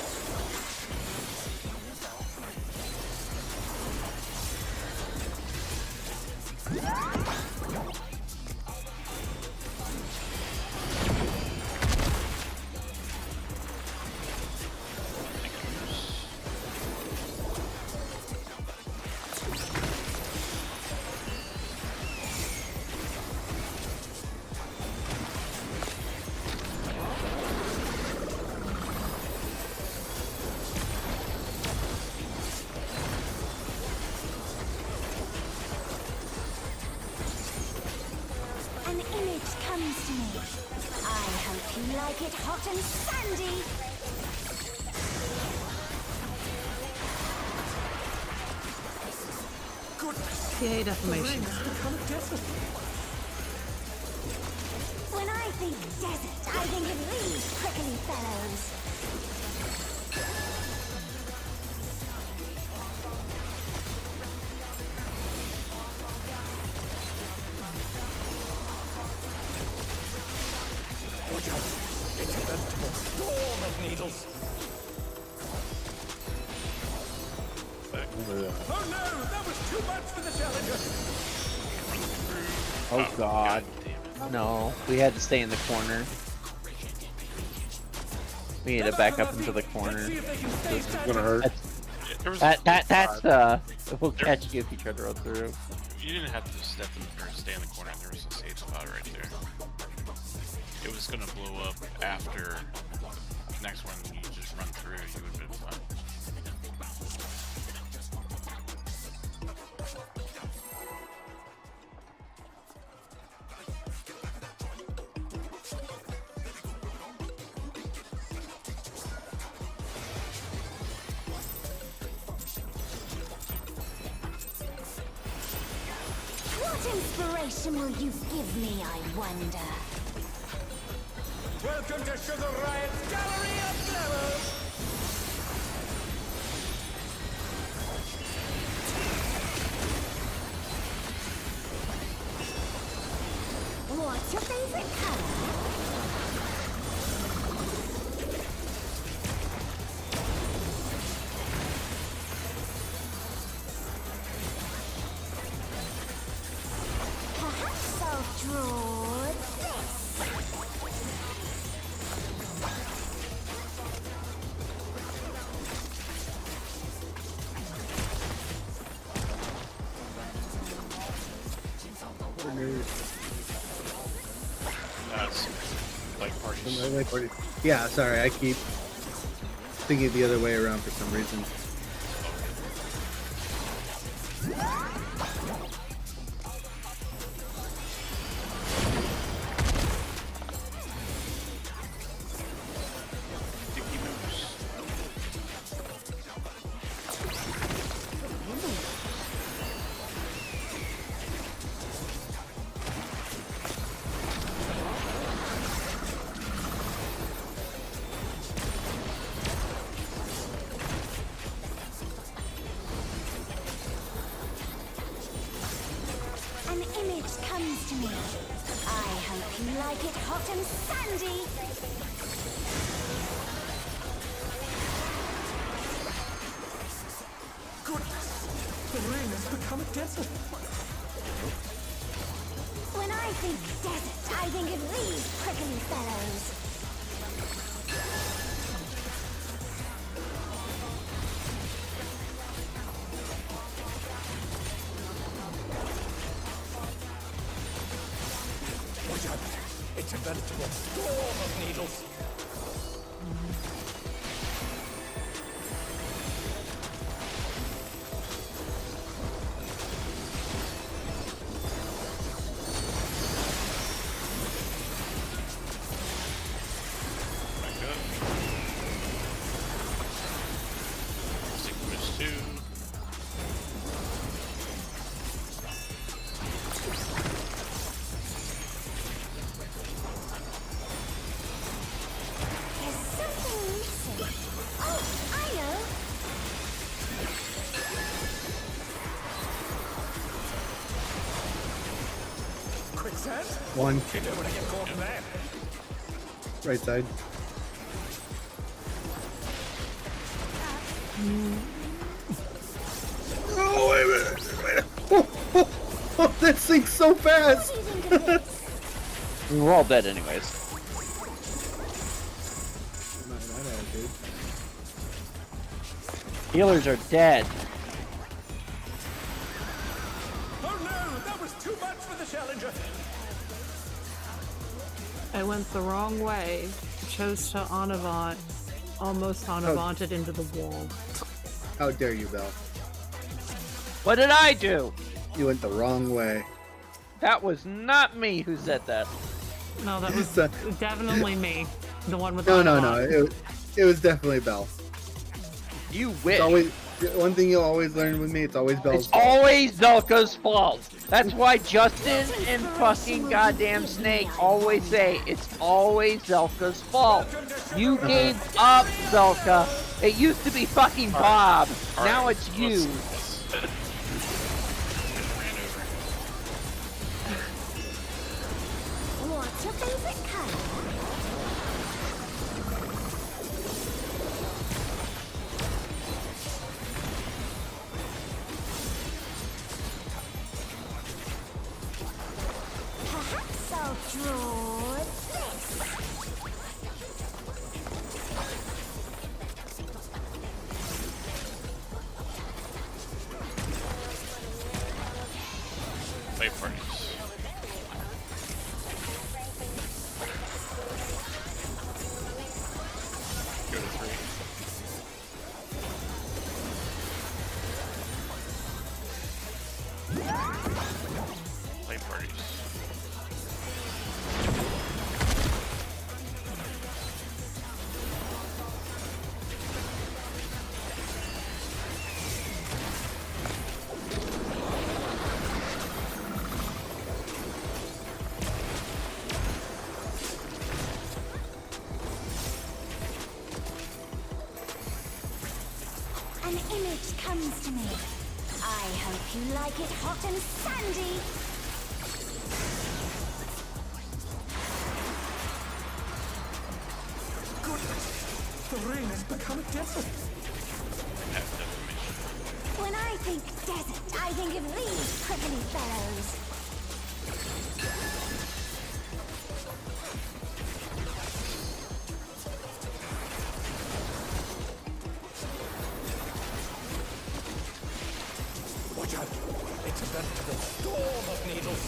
An image comes to me. I hope you like it hot and sandy. PA defamation. When I think desert, I think of these prickly fellows. It's a veritable storm of needles. Oh no, that was too much for the Challenger. Oh god. No, we had to stay in the corner. We need to back up into the corner. See if they can stay This is gonna hurt. That's we'll catch you if you try to run through. You didn't have to step in or stay in the corner. There was a safe spot right there. It was gonna blow up after the next one. You just run through. You would have been fine. What inspiration will you give me, I wonder? Welcome to Sugar Riot's Gallery of Flowers. What's your favorite color? Perhaps I'll draw this. That's like parties. Yeah, sorry, I keep thinking the other way around for some reason. Sticky moves. An image comes to me. I hope you like it hot and sandy. Goodness, the ring has become a desert. When I think desert, I think of these prickly fellows. Watch out, it's a veritable storm of needles. Back up. Sticky moves 2. Quicksand? One. You don't want to get caught in that. Right side. Oh, wait a minute. Oh, that sinks so fast. We're all dead anyways. Healers are dead. Oh no, that was too much for the challenger. I went the wrong way. Chose to en avant. Almost en avanted into the wall. How dare you, Belle? What did I do? You went the wrong way. That was not me who said that. No, that was definitely me. The one with No, the no, no. It was definitely Belle. You wish. It's always one thing you'll always learn with me. It's always Belle's It's fault. always Zelka's fault. That's why Justin and fucking goddamn Snake always say it's always Zelka's fault. You gave up, Zelka. It used to be fucking Bob. Now it's you. What's your favorite color? Perhaps I'll draw this. Play parties. Go to 3. Play parties. An image comes to me. I hope you like it hot and sandy. Goodness, the rain has become a desert. Have defamation. When I think desert, I think of these prickly fellows. Watch out. It's a veritable storm of needles.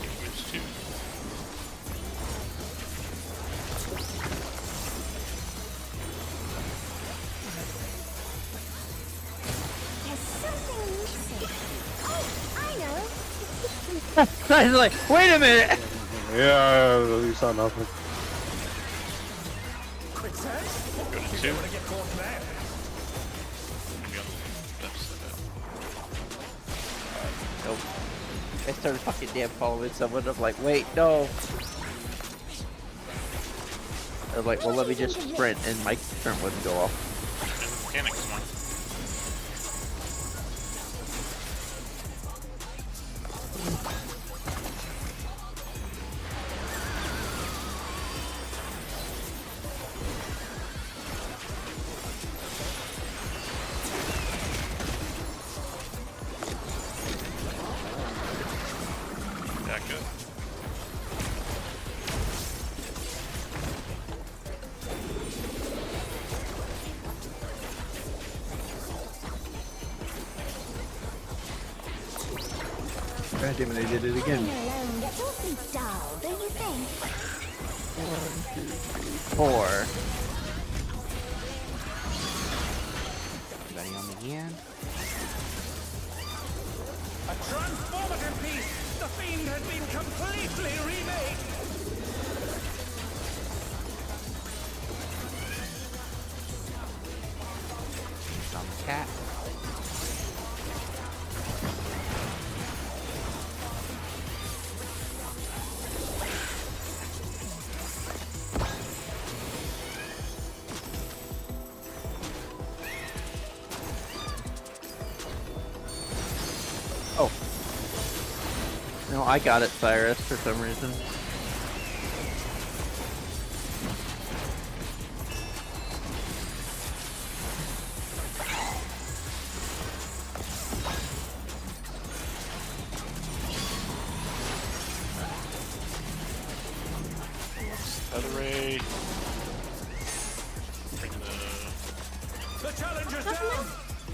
Image 2. There's something missing. Oh, I know. I was like, wait a minute. Yeah, you saw nothing. Quicksand? Go to You 2. don't want to get caught in that. Maybe on the left side. Nope. I started fucking damn following someone. I'm like, wait, no. I was like, well, let me just sprint, and my turn wouldn't go off. And mechanics, come on. That good. God damn it, I did it again. Being alone gets awfully dull, don't you think? 4. Anybody on the yan? A transformative piece! The fiend has been completely remade! On the cat. No, I got it, Cyrus, for some reason. Itinerary. The challenger's down!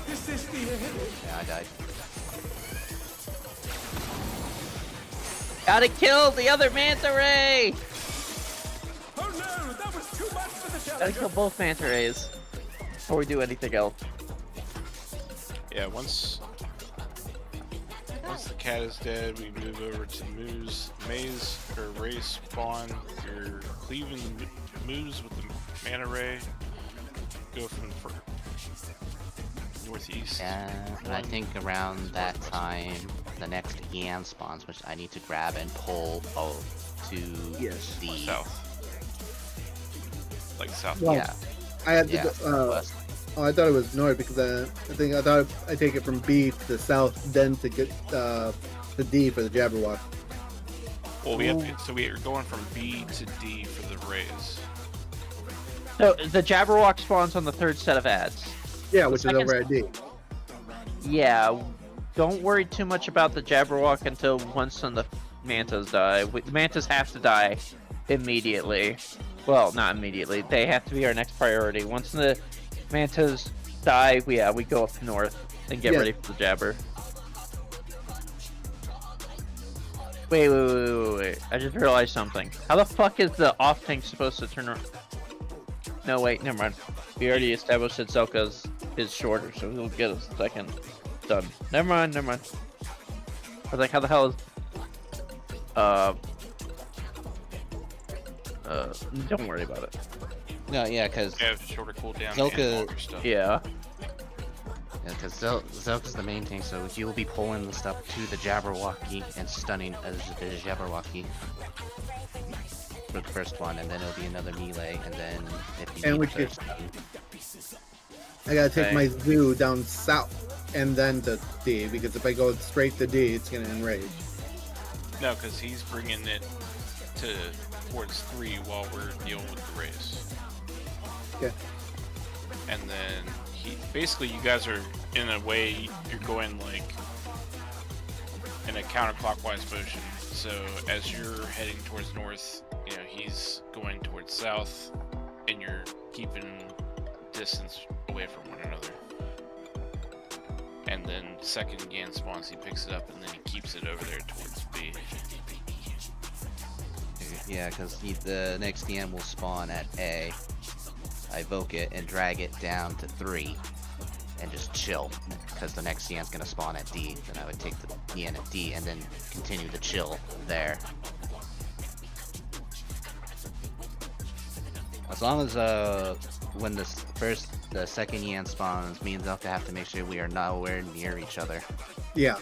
Is this the end? Yeah, I died. Gotta kill the other manta ray! Oh no, that was too much for the Gotta challenger! kill both manta rays before we do anything else. Yeah, once the cat is dead, we move over to maze or ray spawn. You're cleaving the moves with the mana ray. Go from northeast. Yeah, and I think around that time, the next Yan spawns, which I need to grab and pull to the South. Like south. Well, yeah. I had to. Yeah, west. Oh, I thought it was north because I thought I take it from B to the south, then to get the D for the Jabberwock. Well, so we are going from B to D for the rays. So the Jabberwock spawns on the third set of ads. Yeah, which is over at D. Yeah, don't worry too much about the Jabberwock until once the mantas die. The mantas have to die immediately. Well, not immediately. They have to be our next priority. Once the mantas die, we go up north and get ready for the Jabber. Wait. I just realized something. How the fuck is the off tank supposed to turn around? No, wait, never mind. We already established that Zelka's is shorter, so he'll get a second done. Never mind. I was like, how the hell is... don't worry about it. No, yeah, because Have shorter cooldown Zelka- and longer stuff. Yeah. because Zelka's the main thing, so you'll be pulling the stuff to the Jabberwocky and stunning as the Jabberwocky for the first one, and then it'll be another melee, and then if you And need which to gets- stun, I gotta take Okay. my zoo down south and then to D because if I go straight to D, it's gonna enrage. No, because he's bringing it towards 3 while we're dealing with the rays. Okay. And then basically you guys are in a way you're going like in a counterclockwise motion. So as you're heading towards north, he's going towards south, and you're keeping distance away from one another. And then second Gan spawns, he picks it up and then he keeps it over there towards B. yeah, because the next DM will spawn at A. I evoke it and drag it down to 3, and just chill, because the next DN's gonna spawn at D. Then I would take the DN at D and then continue the chill there. As long as when the second Yan spawns, me and Zelka have to make sure we are nowhere near each other. Yeah,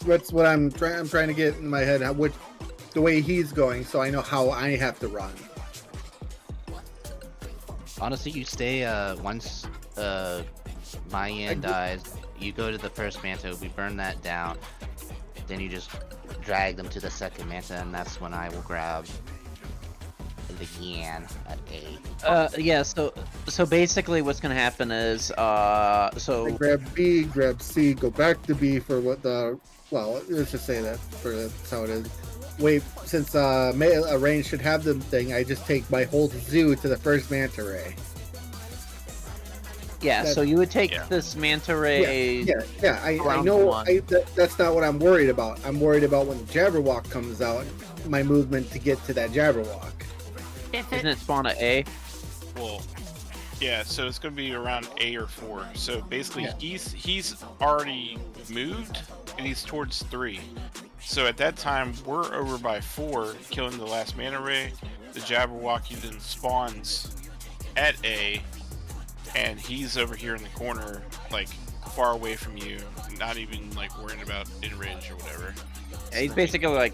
that's what I'm trying. I'm trying to get in my head the way he's going, so I know how I have to run. Honestly, you stay once my Yan dies, you go to the first manta, we burn that down, then you just drag them to the second manta, and that's when I will grab the Yan at A. Yeah, so basically what's gonna happen is, I grab B, grab C, go back to B for let's just say that's how it is. Wait, since a range should have the thing, I just take my whole zoo to the first manta ray. yeah, so you would take this manta ray. Yeah. I round know. one. That's not what I'm worried about. I'm worried about when the Jabberwock comes out, my movement to get to that Jabberwock. Isn't it spawn at A? Well, yeah, so it's going to be around A or 4. So basically, he's already moved, and he's towards 3. So at that time, we're over by 4, killing the last mana ray. The Jabberwocky then spawns at A, and he's over here in the corner, like far away from you, not even like worrying about in range or whatever. Yeah, he's basically like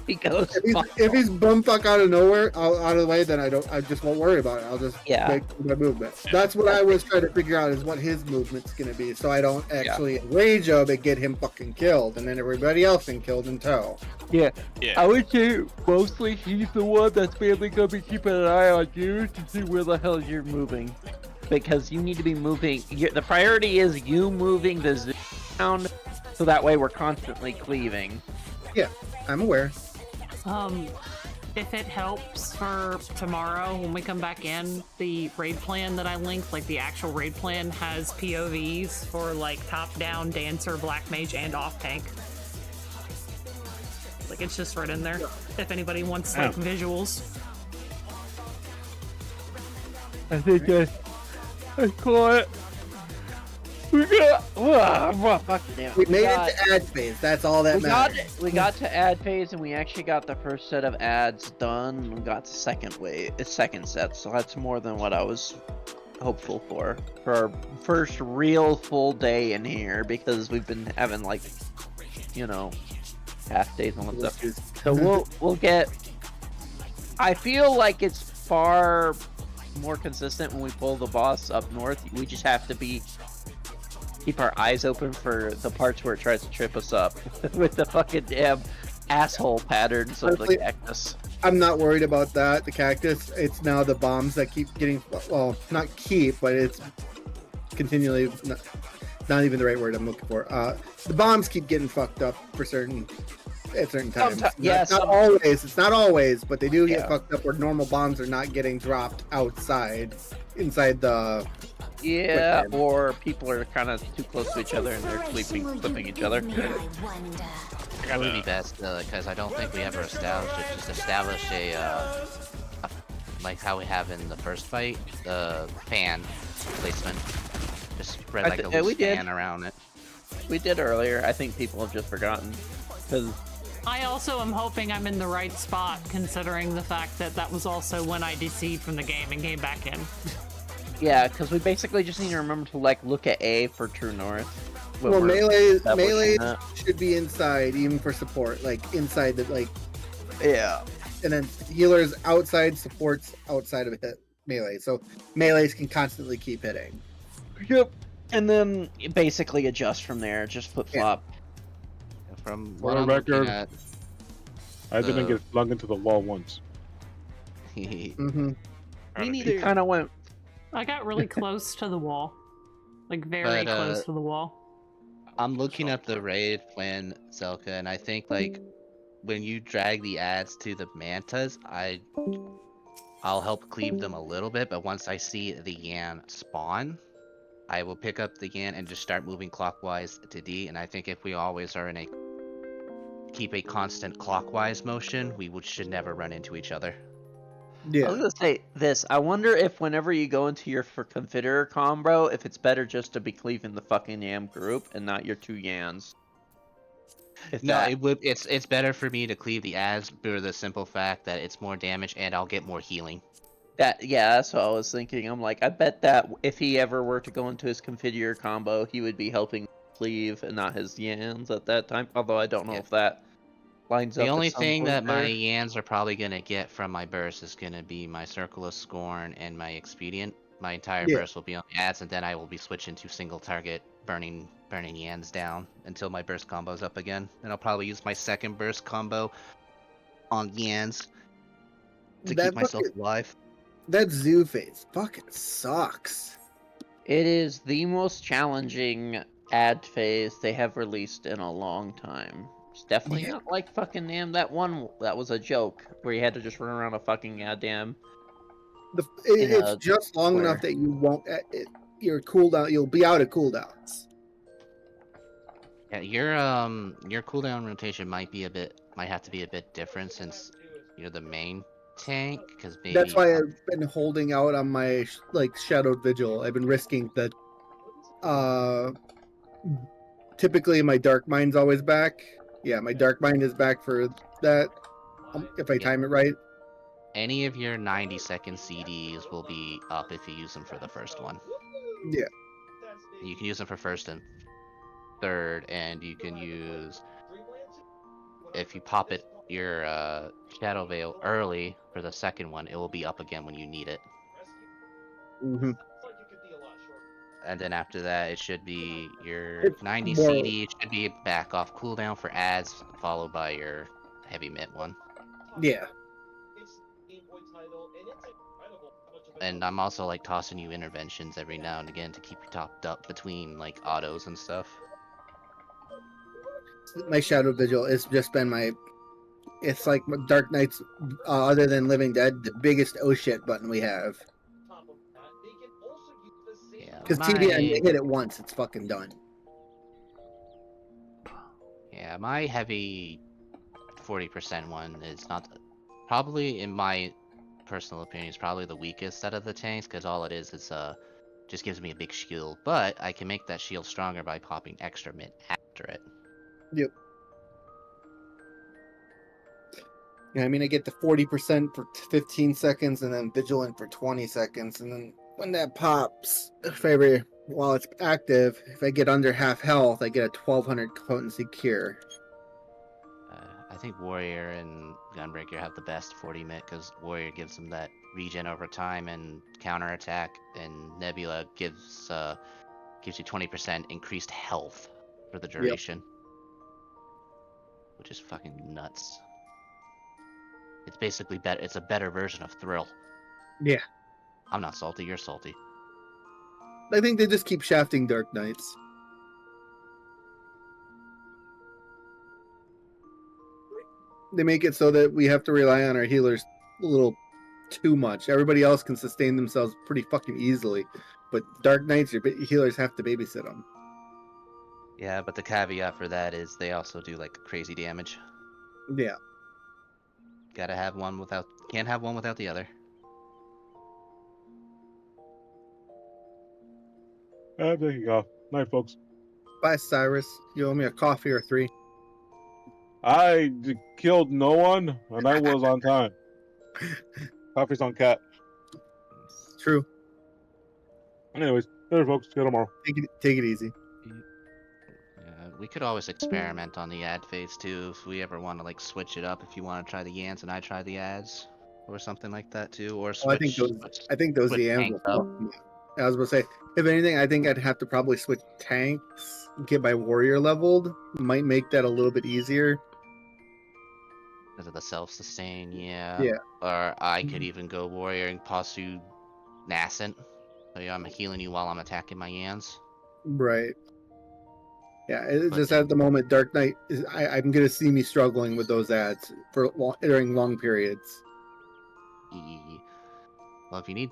he goes. If he's bumfuck out of nowhere, out of the way, then I just won't worry about it. I'll just make my movement. That's what I was trying to figure out is what his movement's gonna be, so I don't actually enrage him and get him fucking killed, and then everybody else in killed in tow. Yeah. I would say mostly he's the one that's mainly gonna be keeping an eye on you to see where the hell you're moving, because you need to be moving. The priority is you moving the zoo down, so that way we're constantly cleaving. Yeah, I'm aware. If it helps for tomorrow when we come back in, the raid plan that I linked, like the actual raid plan, has POVs for like top-down, dancer, black mage, and off-tank. Like it's just right in there. If anybody wants like visuals. I think I call it. We got. Fucking damn. We made it to ad phase. That's all that matters. We got to ad phase, and we actually got the first set of ads done. We got the second set, so that's more than what I was hopeful for our first real full day in here, because we've been having like, half days and stuff. So we'll get. I feel like it's far more consistent when we pull the boss up north. We just have to keep our eyes open for the parts where it tries to trip us up with the fucking damn asshole patterns of the cactus. I'm not worried about that. The cactus. It's now the bombs that keep getting. Well, not keep, but it's continually. Not even the right word I'm looking for. The bombs keep getting fucked up at certain times. Not always. It's not always, but they do get fucked up where normal bombs are not getting dropped inside the. Yeah, or people are kind of too close to each other and they're flipping each other. That would be best, because I don't think we ever established it. Just establish a like how we have in the first fight, the fan placement. Just spread like a little fan around it. We did earlier. I think people have just forgotten. Because I also am hoping I'm in the right spot, considering the fact that that was also when I DC'd from the game and came back in. Yeah, because we basically just need to remember to look at A for true north. Well, melee should be inside, even for support, like inside the Yeah. And then healers outside, supports outside of hit melee, so melees can constantly keep hitting. Yep. And then basically adjust from there, just flip flop. Yeah. From what I'm looking at, I didn't get flung into the wall once. Mm-hmm. Me neither. Kind of went. I got really close to the wall. Like, very close to the wall. I'm looking up the raid plan, Zelka, and I think, when you drag the ads to the mantas, I'll help cleave them a little bit, but once I see the Yan spawn, I will pick up the Yan and just start moving clockwise to D, and I think if we always are keep a constant clockwise motion, we should never run into each other. Yeah. I was gonna say this. I wonder if whenever you go into your configure combo, if it's better just to be cleaving the fucking Yam group and not your two Yans. It's better for me to cleave the ads for the simple fact that it's more damage and I'll get more healing. That's what I was thinking. I'm like, I bet that if he ever were to go into his configure combo, he would be helping cleave and not his Yans at that time. Although I don't know if that lines up. The only thing that my Yans are probably gonna get from my burst is gonna be my Circle of Scorn and my Expedient. My entire burst will be on the ads, and then I will be switching to single target burning Yans down until my burst combo's up again. And I'll probably use my second burst combo on Yans to keep myself alive. That zoo phase fucking sucks. It is the most challenging ad phase they have released in a long time. It's definitely not like fucking that one that was a joke where you had to just run around a fucking goddamn. It's just long enough that you won't. Your cooldown, you'll be out of cooldowns. Yeah, your cooldown rotation might have to be a bit different since you're the main tank. Because that's why I've been holding out on my Shadowed Vigil. I've been risking that. Typically, my Dark Mind's always back. Yeah, my Dark Mind is back for that, if I time it right. Any of your 90-second CDs will be up if you use them for the first one. Yeah. You can use them for first and third, and you can use... If you pop it, your Shadow Veil early for the second one, it will be up again when you need it. Mhm. And then after that, it should be your It's 90 more- CD. It should be back off cooldown for ads, followed by your heavy mint one. Yeah. And I'm also like tossing you interventions every now and again to keep you topped up between like autos and stuff. My Shadow Vigil has just been my. It's like Dark Knights, other than Living Dead, the biggest oh shit button we have. Yeah, Because TBN, you my hit it once, it's fucking done. yeah, my heavy 40% one is not probably, in my personal opinion, is probably the weakest out of the tanks, because all it is just gives me a big shield, but I can make that shield stronger by popping extra mint after it. Yep. Yeah, I mean, I get the 40% for 15 seconds, and then Vigilant for 20 seconds, and then when that pops, while it's active, if I get under half health, I get a 1200 potency cure. I think Warrior and Gunbreaker have the best 40 mint, because Warrior gives them that regen over time and counter attack, and Nebula gives you 20% increased health for the duration, which is fucking nuts. It's basically better. It's a better version of Thrill. Yeah. I'm not salty. You're salty. I think they just keep shafting Dark Knights. They make it so that we have to rely on our healers a little too much. Everybody else can sustain themselves pretty fucking easily, but Dark Knights, your healers have to babysit them. Yeah, but the caveat for that is they also do like crazy damage. Yeah. Can't have one without the other. There you go. Night, folks. Bye, Cyrus. You owe me a coffee or 3. Killed no one, and I was on time. Coffee's on cat. True. Anyways, later, folks. See you tomorrow. Take it easy. We could always experiment on the ad phase too, if we ever want to like switch it up. If you want to try the Yans and I try the ads, or something like that too, or switch. I think those switch Yans tanks will up. fuck me. I was about to say, if anything, I think I'd have to probably switch tanks, get my warrior leveled. Might make that a little bit easier. Because of the self-sustain, yeah. Yeah. Or I could even go warrior and Pasu nascent. So yeah, I'm healing you while I'm attacking my Yans. Right. Yeah, it's But just at the moment, Dark Knight is. I'm gonna see me struggling with those ads during long periods. Well, if you need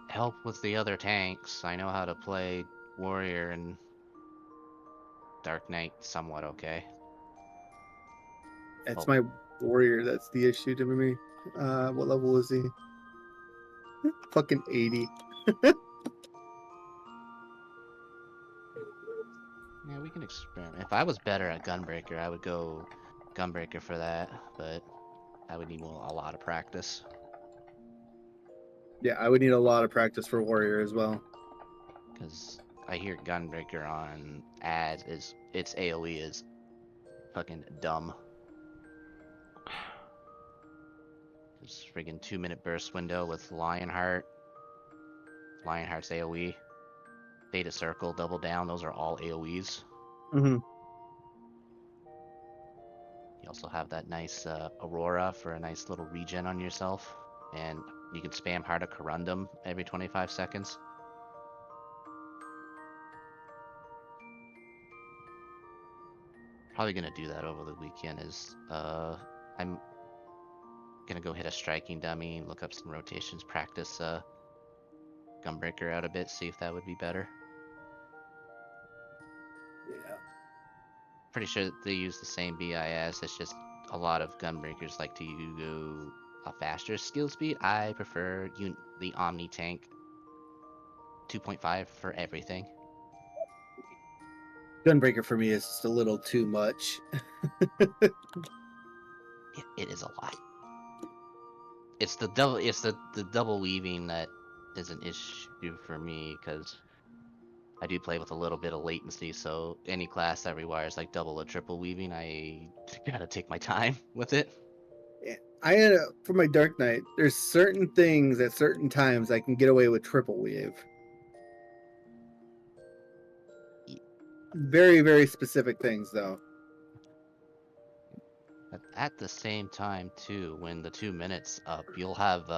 help with the other tanks, I know how to play warrior and Dark Knight somewhat okay. It's my warrior that's the issue to me. What level is he? Fucking 80. Yeah, we can experiment. If I was better at Gunbreaker, I would go Gunbreaker for that, but I would need a lot of practice. Yeah, I would need a lot of practice for warrior as well. Because I hear Gunbreaker on ads its AoE is fucking dumb. It's friggin' 2-minute burst window with Lionheart. Lionheart's AoE. Beta Circle, Double Down, those are all AoEs. Mm-hmm. You also have that nice Aurora for a nice little regen on yourself. And you can spam Heart of Corundum every 25 seconds. Probably gonna do that over the weekend I'm gonna go hit a striking dummy, look up some rotations, practice Gunbreaker out a bit, see if that would be better. Yeah. Pretty sure they use the same BIS, it's just a lot of Gunbreakers like to go a faster skill speed. I prefer the Omni tank 2.5 for everything. Gunbreaker for me is just a little too much. It is a lot. It's the double weaving that is an issue for me, because I do play with a little bit of latency, so any class that requires like double or triple weaving, I gotta take my time with it. For my Dark Knight, there's certain things at certain times I can get away with triple weave. Very, very specific things, though. At the same time, too, when the 2 minutes up, you'll have